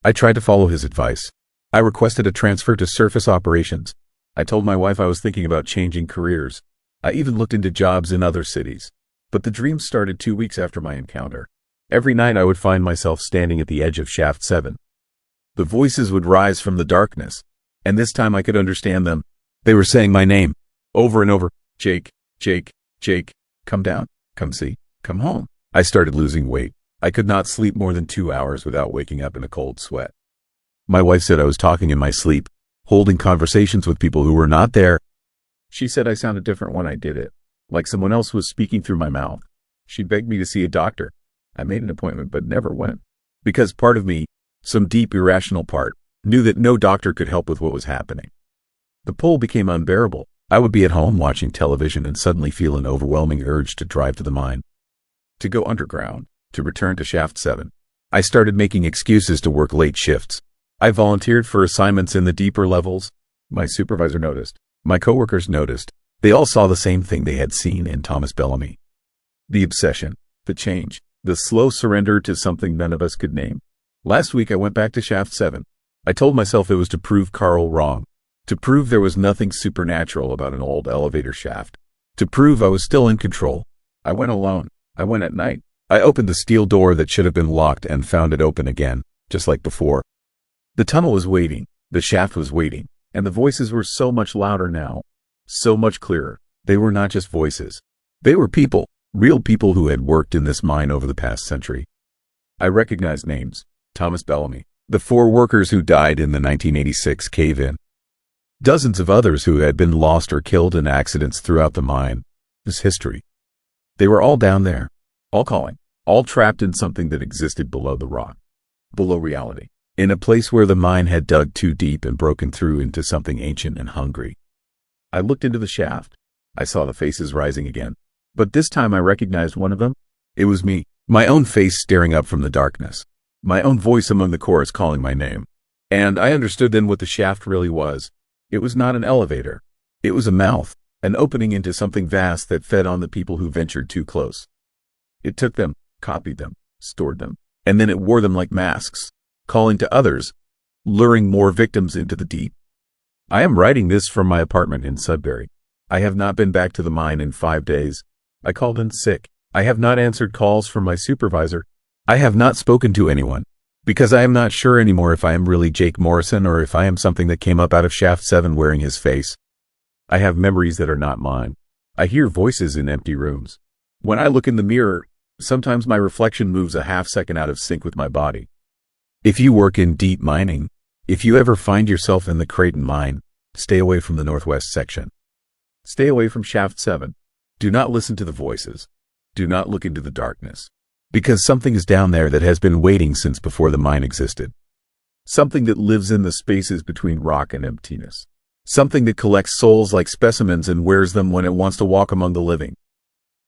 I tried to follow his advice. I requested a transfer to surface operations. I told my wife I was thinking about changing careers. I even looked into jobs in other cities. But the dream started 2 weeks after my encounter. Every night I would find myself standing at the edge of shaft 7. The voices would rise from the darkness, and this time I could understand them. They were saying my name, over and over. Jake, Jake, Jake, come down, come see, come home. I started losing weight. I could not sleep more than 2 hours without waking up in a cold sweat. My wife said I was talking in my sleep, holding conversations with people who were not there. She said I sounded different when I did it, like someone else was speaking through my mouth. She begged me to see a doctor. I made an appointment but never went, because part of me, some deep irrational part, knew that no doctor could help with what was happening. The pull became unbearable. I would be at home watching television and suddenly feel an overwhelming urge to drive to the mine, to go underground, to return to shaft 7. I started making excuses to work late shifts. I volunteered for assignments in the deeper levels. My supervisor noticed. My coworkers noticed. They all saw the same thing they had seen in Thomas Bellamy. The obsession, the change, the slow surrender to something none of us could name. Last week I went back to shaft 7. I told myself it was to prove Carl wrong, to prove there was nothing supernatural about an old elevator shaft, to prove I was still in control. I went alone. I went at night. I opened the steel door that should have been locked and found it open again, just like before. The tunnel was waiting, the shaft was waiting, and the voices were so much louder now, so much clearer. They were not just voices. They were people, real people who had worked in this mine over the past century. I recognized names. Thomas Bellamy, the 4 workers who died in the 1986 cave-in, dozens of others who had been lost or killed in accidents throughout the mine. This history. They were all down there, all calling, all trapped in something that existed below the rock, below reality, in a place where the mine had dug too deep and broken through into something ancient and hungry. I looked into the shaft. I saw the faces rising again, but this time I recognized one of them. It was me, my own face staring up from the darkness, my own voice among the chorus calling my name. And I understood then what the shaft really was. It was not an elevator. It was a mouth, an opening into something vast that fed on the people who ventured too close. It took them, copied them, stored them, and then it wore them like masks, calling to others, luring more victims into the deep. I am writing this from my apartment in Sudbury. I have not been back to the mine in 5 days. I called in sick. I have not answered calls from my supervisor. I have not spoken to anyone, because I am not sure anymore if I am really Jake Morrison or if I am something that came up out of Shaft 7 wearing his face. I have memories that are not mine. I hear voices in empty rooms. When I look in the mirror, sometimes my reflection moves a half second out of sync with my body. If you work in deep mining, if you ever find yourself in the Creighton mine, stay away from the northwest section. Stay away from Shaft 7. Do not listen to the voices. Do not look into the darkness. Because something is down there that has been waiting since before the mine existed. Something that lives in the spaces between rock and emptiness. Something that collects souls like specimens and wears them when it wants to walk among the living.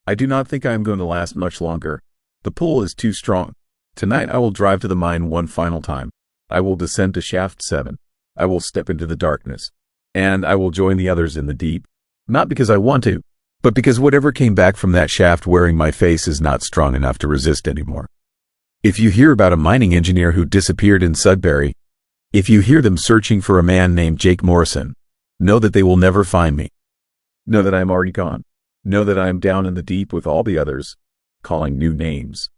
I do not think I am going to last much longer. The pull is too strong. Tonight I will drive to the mine one final time. I will descend to Shaft 7. I will step into the darkness. And I will join the others in the deep. Not because I want to, but because whatever came back from that shaft wearing my face is not strong enough to resist anymore. If you hear about a mining engineer who disappeared in Sudbury, if you hear them searching for a man named Jake Morrison, know that they will never find me. Know that I am already gone. Know that I am down in the deep with all the others, calling new names,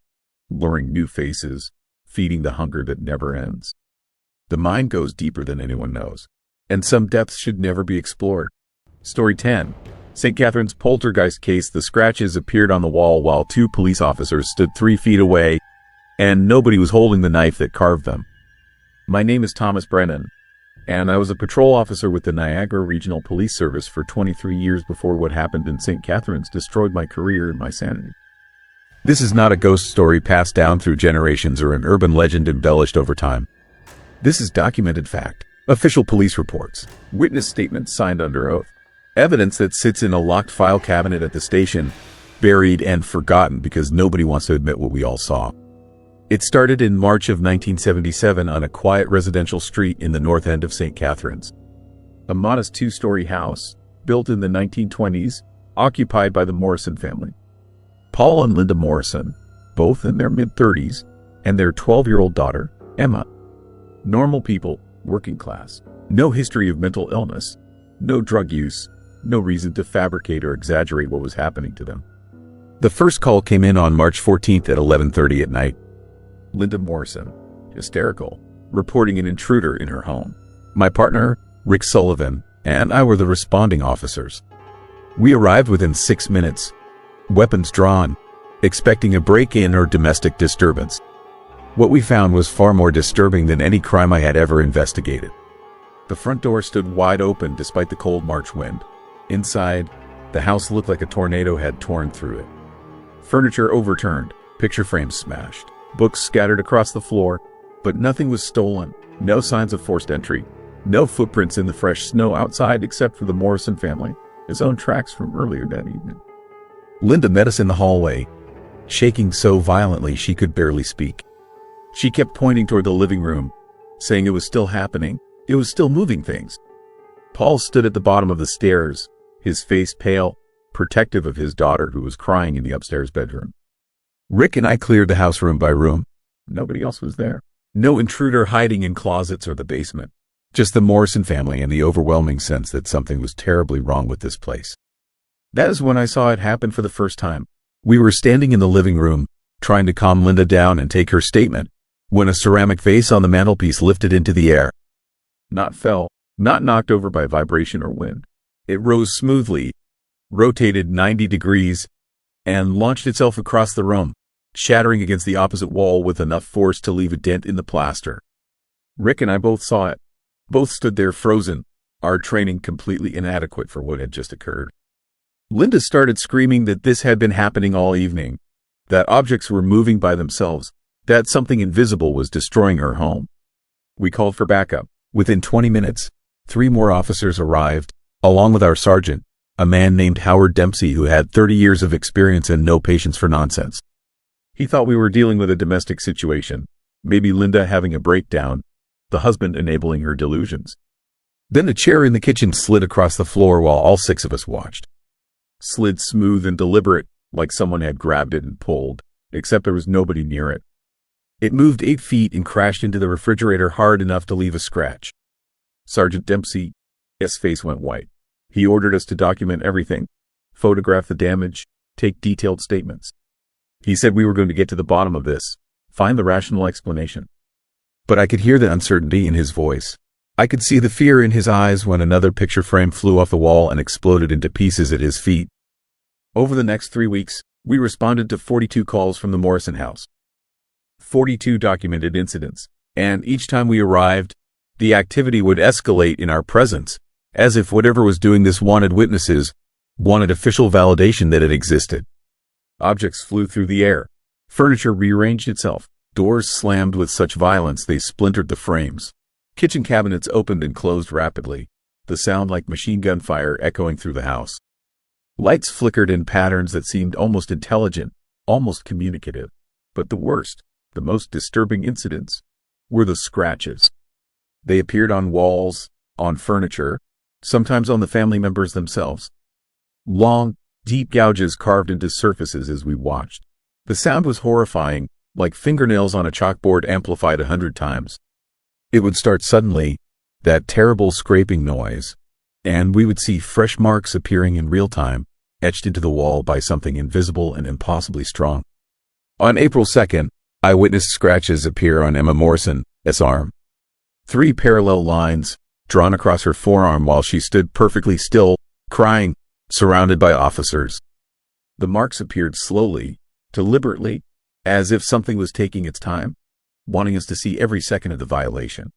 luring new faces, feeding the hunger that never ends. The mine goes deeper than anyone knows, and some depths should never be explored. Story 10. St. Catherine's poltergeist case. The scratches appeared on the wall while 2 police officers stood 3 feet away, and nobody was holding the knife that carved them. My name is Thomas Brennan, and I was a patrol officer with the Niagara Regional Police Service for 23 years before what happened in St. Catherine's destroyed my career and my sanity. This is not a ghost story passed down through generations or an urban legend embellished over time. This is documented fact, official police reports, witness statements signed under oath, evidence that sits in a locked file cabinet at the station, buried and forgotten because nobody wants to admit what we all saw. It started in March of 1977 on a quiet residential street in the north end of St. Catherine's. A modest 2-story house, built in the 1920s, occupied by the Morrison family. Paul and Linda Morrison, both in their mid-30s, and their 12-year-old daughter, Emma. Normal people, working class. No history of mental illness. No drug use. No reason to fabricate or exaggerate what was happening to them. The first call came in on March 14th at 11:30 at night. Linda Morrison, hysterical, reporting an intruder in her home. My partner, Rick Sullivan, and I were the responding officers. We arrived within 6 minutes, weapons drawn, expecting a break-in or domestic disturbance. What we found was far more disturbing than any crime I had ever investigated. The front door stood wide open despite the cold March wind. Inside, the house looked like a tornado had torn through it. Furniture overturned, picture frames smashed, books scattered across the floor, but nothing was stolen, no signs of forced entry, no footprints in the fresh snow outside except for the Morrison family, his own tracks from earlier that evening. Linda met us in the hallway, shaking so violently she could barely speak. She kept pointing toward the living room, saying it was still happening, it was still moving things. Paul stood at the bottom of the stairs, his face pale, protective of his daughter who was crying in the upstairs bedroom. Rick and I cleared the house room by room. Nobody else was there. No intruder hiding in closets or the basement. Just the Morrison family and the overwhelming sense that something was terribly wrong with this place. That is when I saw it happen for the first time. We were standing in the living room, trying to calm Linda down and take her statement, when a ceramic vase on the mantelpiece lifted into the air. Not fell, not knocked over by vibration or wind. It rose smoothly, rotated 90 degrees, and launched itself across the room, shattering against the opposite wall with enough force to leave a dent in the plaster. Rick and I both saw it. Both stood there frozen, our training completely inadequate for what had just occurred. Linda started screaming that this had been happening all evening, that objects were moving by themselves, that something invisible was destroying her home. We called for backup. Within 20 minutes, 3 more officers arrived, along with our sergeant, a man named Howard Dempsey who had 30 years of experience and no patience for nonsense. He thought we were dealing with a domestic situation, maybe Linda having a breakdown, the husband enabling her delusions. Then a chair in the kitchen slid across the floor while all 6 of us watched. Slid smooth and deliberate, like someone had grabbed it and pulled, except there was nobody near it. It moved 8 feet and crashed into the refrigerator hard enough to leave a scratch. Sergeant Dempsey's face went white. He ordered us to document everything, photograph the damage, take detailed statements. He said we were going to get to the bottom of this, find the rational explanation. But I could hear the uncertainty in his voice. I could see the fear in his eyes when another picture frame flew off the wall and exploded into pieces at his feet. Over the next 3 weeks, we responded to 42 calls from the Morrison house. 42 documented incidents, and each time we arrived, the activity would escalate in our presence, as if whatever was doing this wanted witnesses, wanted official validation that it existed. Objects flew through the air. Furniture rearranged itself. Doors slammed with such violence they splintered the frames. Kitchen cabinets opened and closed rapidly, the sound like machine gun fire echoing through the house. Lights flickered in patterns that seemed almost intelligent, almost communicative. But the worst, the most disturbing incidents, were the scratches. They appeared on walls, on furniture, sometimes on the family members themselves. Long, deep gouges carved into surfaces as we watched. The sound was horrifying, like fingernails on a chalkboard amplified 100 times. It would start suddenly, that terrible scraping noise, and we would see fresh marks appearing in real time, etched into the wall by something invisible and impossibly strong. On April 2nd, I witnessed scratches appear on Emma Morrison's arm. 3 parallel lines, drawn across her forearm while she stood perfectly still, crying, surrounded by officers. The marks appeared slowly, deliberately, as if something was taking its time, wanting us to see every second of the violation.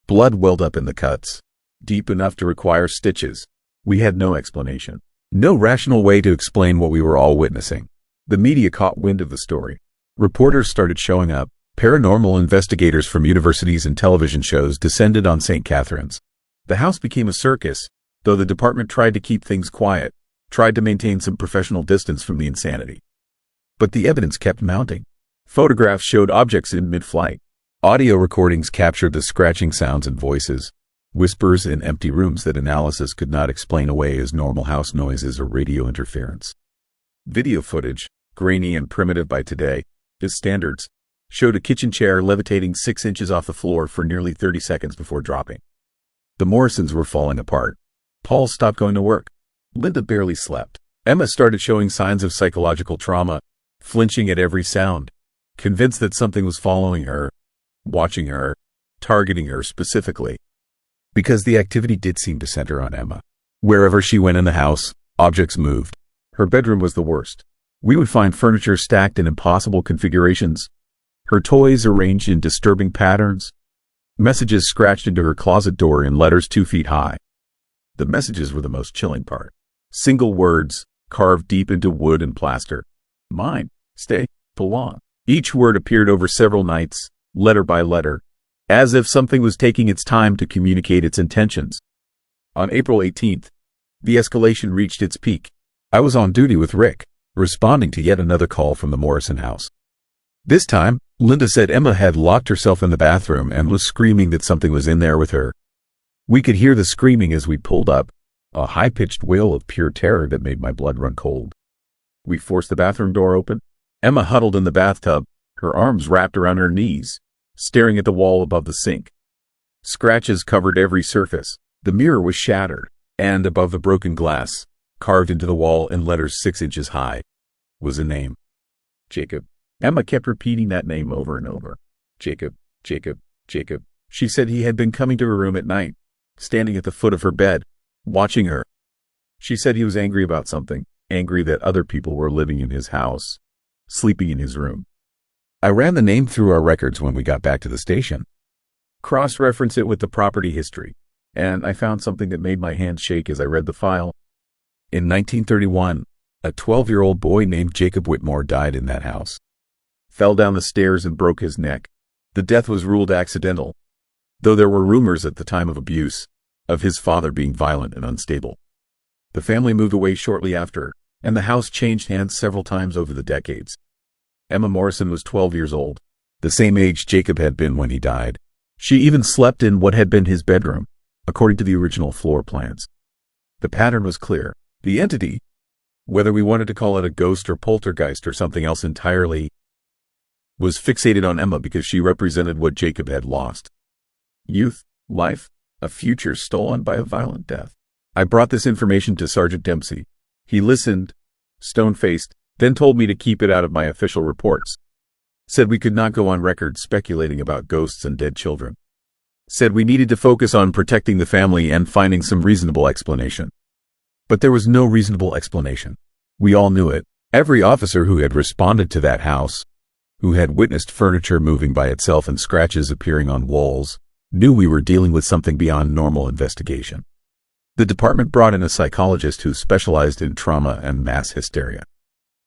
Blood welled up in the cuts, deep enough to require stitches. We had no explanation, no rational way to explain what we were all witnessing. The media caught wind of the story. Reporters started showing up. Paranormal investigators from universities and television shows descended on St. Catharines. The house became a circus, though the department tried to keep things quiet, tried to maintain some professional distance from the insanity. But the evidence kept mounting. Photographs showed objects in mid-flight. Audio recordings captured the scratching sounds and voices, whispers in empty rooms that analysis could not explain away as normal house noises or radio interference. Video footage, grainy and primitive by today's standards, showed a kitchen chair levitating 6 inches off the floor for nearly 30 seconds before dropping. The Morrisons were falling apart. Paul stopped going to work. Linda barely slept. Emma started showing signs of psychological trauma, flinching at every sound, convinced that something was following her, watching her, targeting her specifically. Because the activity did seem to center on Emma. Wherever she went in the house, objects moved. Her bedroom was the worst. We would find furniture stacked in impossible configurations, her toys arranged in disturbing patterns, messages scratched into her closet door in letters 2 feet high. The messages were the most chilling part. Single words, carved deep into wood and plaster. Mine, stay, belong. Each word appeared over several nights, letter by letter, as if something was taking its time to communicate its intentions. On April 18th, the escalation reached its peak. I was on duty with Rick, responding to yet another call from the Morrison house. This time, Linda said Emma had locked herself in the bathroom and was screaming that something was in there with her. We could hear the screaming as we pulled up, a high-pitched wail of pure terror that made my blood run cold. We forced the bathroom door open. Emma huddled in the bathtub, her arms wrapped around her knees, staring at the wall above the sink. Scratches covered every surface. The mirror was shattered, and above the broken glass, carved into the wall in letters 6 inches high, was a name. Jacob. Emma kept repeating that name over and over. Jacob, Jacob, Jacob. She said he had been coming to her room at night, standing at the foot of her bed, watching her. She said he was angry about something, angry that other people were living in his house, sleeping in his room. I ran the name through our records when we got back to the station. Cross-referenced it with the property history, and I found something that made my hands shake as I read the file. In 1931, a 12-year-old boy named Jacob Whitmore died in that house. Fell down the stairs and broke his neck. The death was ruled accidental, though there were rumors at the time of abuse, of his father being violent and unstable. The family moved away shortly after, and the house changed hands several times over the decades. Emma Morrison was 12 years old, the same age Jacob had been when he died. She even slept in what had been his bedroom, according to the original floor plans. The pattern was clear. The entity, whether we wanted to call it a ghost or poltergeist or something else entirely, was fixated on Emma because she represented what Jacob had lost. Youth, life, a future stolen by a violent death. I brought this information to Sergeant Dempsey. He listened, stone-faced, then told me to keep it out of my official reports. Said we could not go on record speculating about ghosts and dead children. Said we needed to focus on protecting the family and finding some reasonable explanation. But there was no reasonable explanation. We all knew it. Every officer who had responded to that house, who had witnessed furniture moving by itself and scratches appearing on walls, knew we were dealing with something beyond normal investigation. The department brought in a psychologist who specialized in trauma and mass hysteria.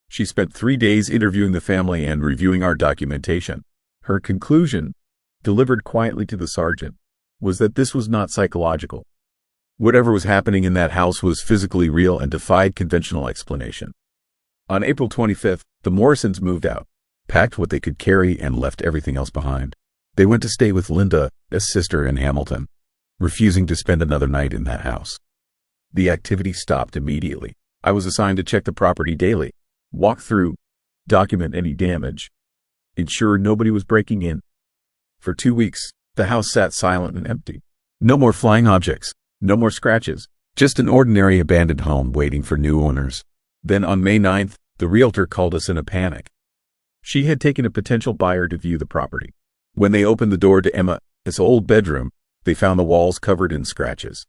She spent 3 days interviewing the family and reviewing our documentation. Her conclusion, delivered quietly to the sergeant, was that this was not psychological. Whatever was happening in that house was physically real and defied conventional explanation. On April 25th, the Morrisons moved out, packed what they could carry, and left everything else behind. They went to stay with Linda, a sister in Hamilton, refusing to spend another night in that house. The activity stopped immediately. I was assigned to check the property daily, walk through, document any damage, ensure nobody was breaking in. For 2 weeks, the house sat silent and empty. No more flying objects, no more scratches, just an ordinary abandoned home waiting for new owners. Then on May 9th, the realtor called us in a panic. She had taken a potential buyer to view the property. When they opened the door to Emma's old bedroom, they found the walls covered in scratches.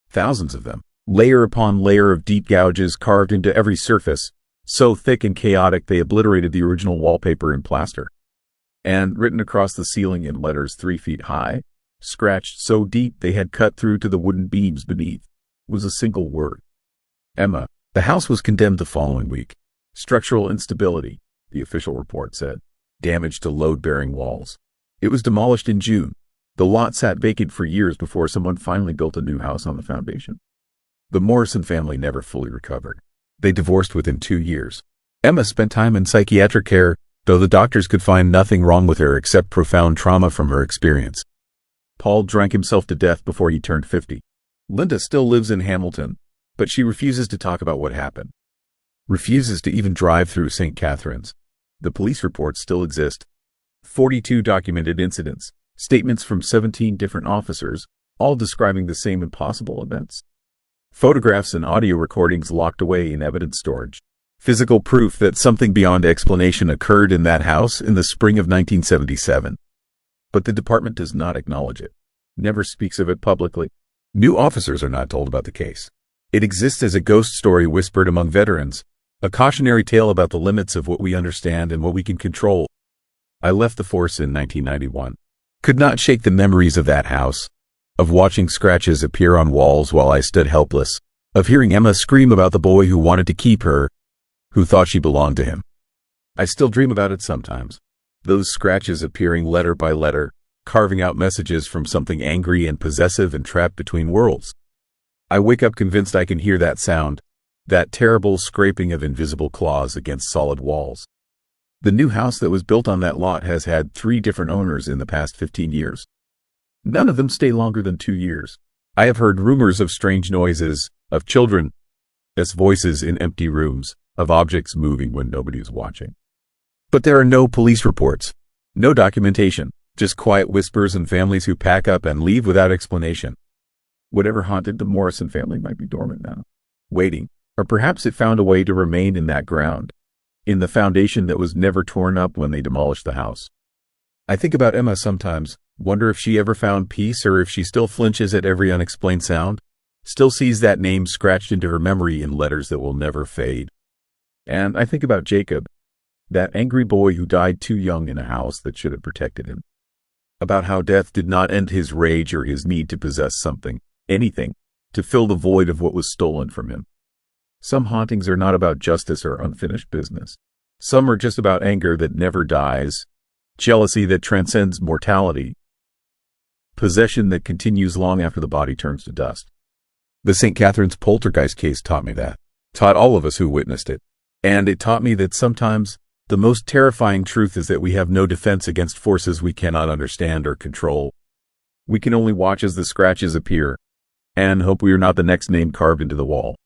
Thousands of them, layer upon layer of deep gouges carved into every surface, so thick and chaotic they obliterated the original wallpaper and plaster. And written across the ceiling in letters 3 feet high, scratched so deep they had cut through to the wooden beams beneath, was a single word: Emma. The house was condemned the following week. Structural instability, the official report said. Damage to load-bearing walls. It was demolished in June. The lot sat vacant for years before someone finally built a new house on the foundation. The Morrison family never fully recovered. They divorced within 2 years. Emma spent time in psychiatric care, though the doctors could find nothing wrong with her except profound trauma from her experience. Paul drank himself to death before he turned 50. Linda still lives in Hamilton, but she refuses to talk about what happened. Refuses to even drive through St. Catharines. The police reports still exist. 42 documented incidents, statements from 17 different officers, all describing the same impossible events. Photographs and audio recordings locked away in evidence storage. Physical proof that something beyond explanation occurred in that house in the spring of 1977. But the department does not acknowledge it, never speaks of it publicly. New officers are not told about the case. It exists as a ghost story whispered among veterans, a cautionary tale about the limits of what we understand and what we can control. I left the force in 1991. Could not shake the memories of that house, of watching scratches appear on walls while I stood helpless, of hearing Emma scream about the boy who wanted to keep her, who thought she belonged to him. I still dream about it sometimes. Those scratches appearing letter by letter, carving out messages from something angry and possessive and trapped between worlds. I wake up convinced I can hear that sound, that terrible scraping of invisible claws against solid walls. The new house that was built on that lot has had 3 different owners in the past 15 years. None of them stay longer than 2 years. I have heard rumors of strange noises, of children, as voices in empty rooms, of objects moving when nobody is watching. But there are no police reports, no documentation, just quiet whispers and families who pack up and leave without explanation. Whatever haunted the Morrison family might be dormant now, waiting, or perhaps it found a way to remain in that ground, in the foundation that was never torn up when they demolished the house. I think about Emma sometimes, wonder if she ever found peace or if she still flinches at every unexplained sound, still sees that name scratched into her memory in letters that will never fade. And I think about Jacob, that angry boy who died too young in a house that should have protected him. About how death did not end his rage or his need to possess something, anything, to fill the void of what was stolen from him. Some hauntings are not about justice or unfinished business. Some are just about anger that never dies, jealousy that transcends mortality, possession that continues long after the body turns to dust. The St. Catharines poltergeist case taught me that, taught all of us who witnessed it. And it taught me that sometimes the most terrifying truth is that we have no defense against forces we cannot understand or control. We can only watch as the scratches appear and hope we are not the next name carved into the wall.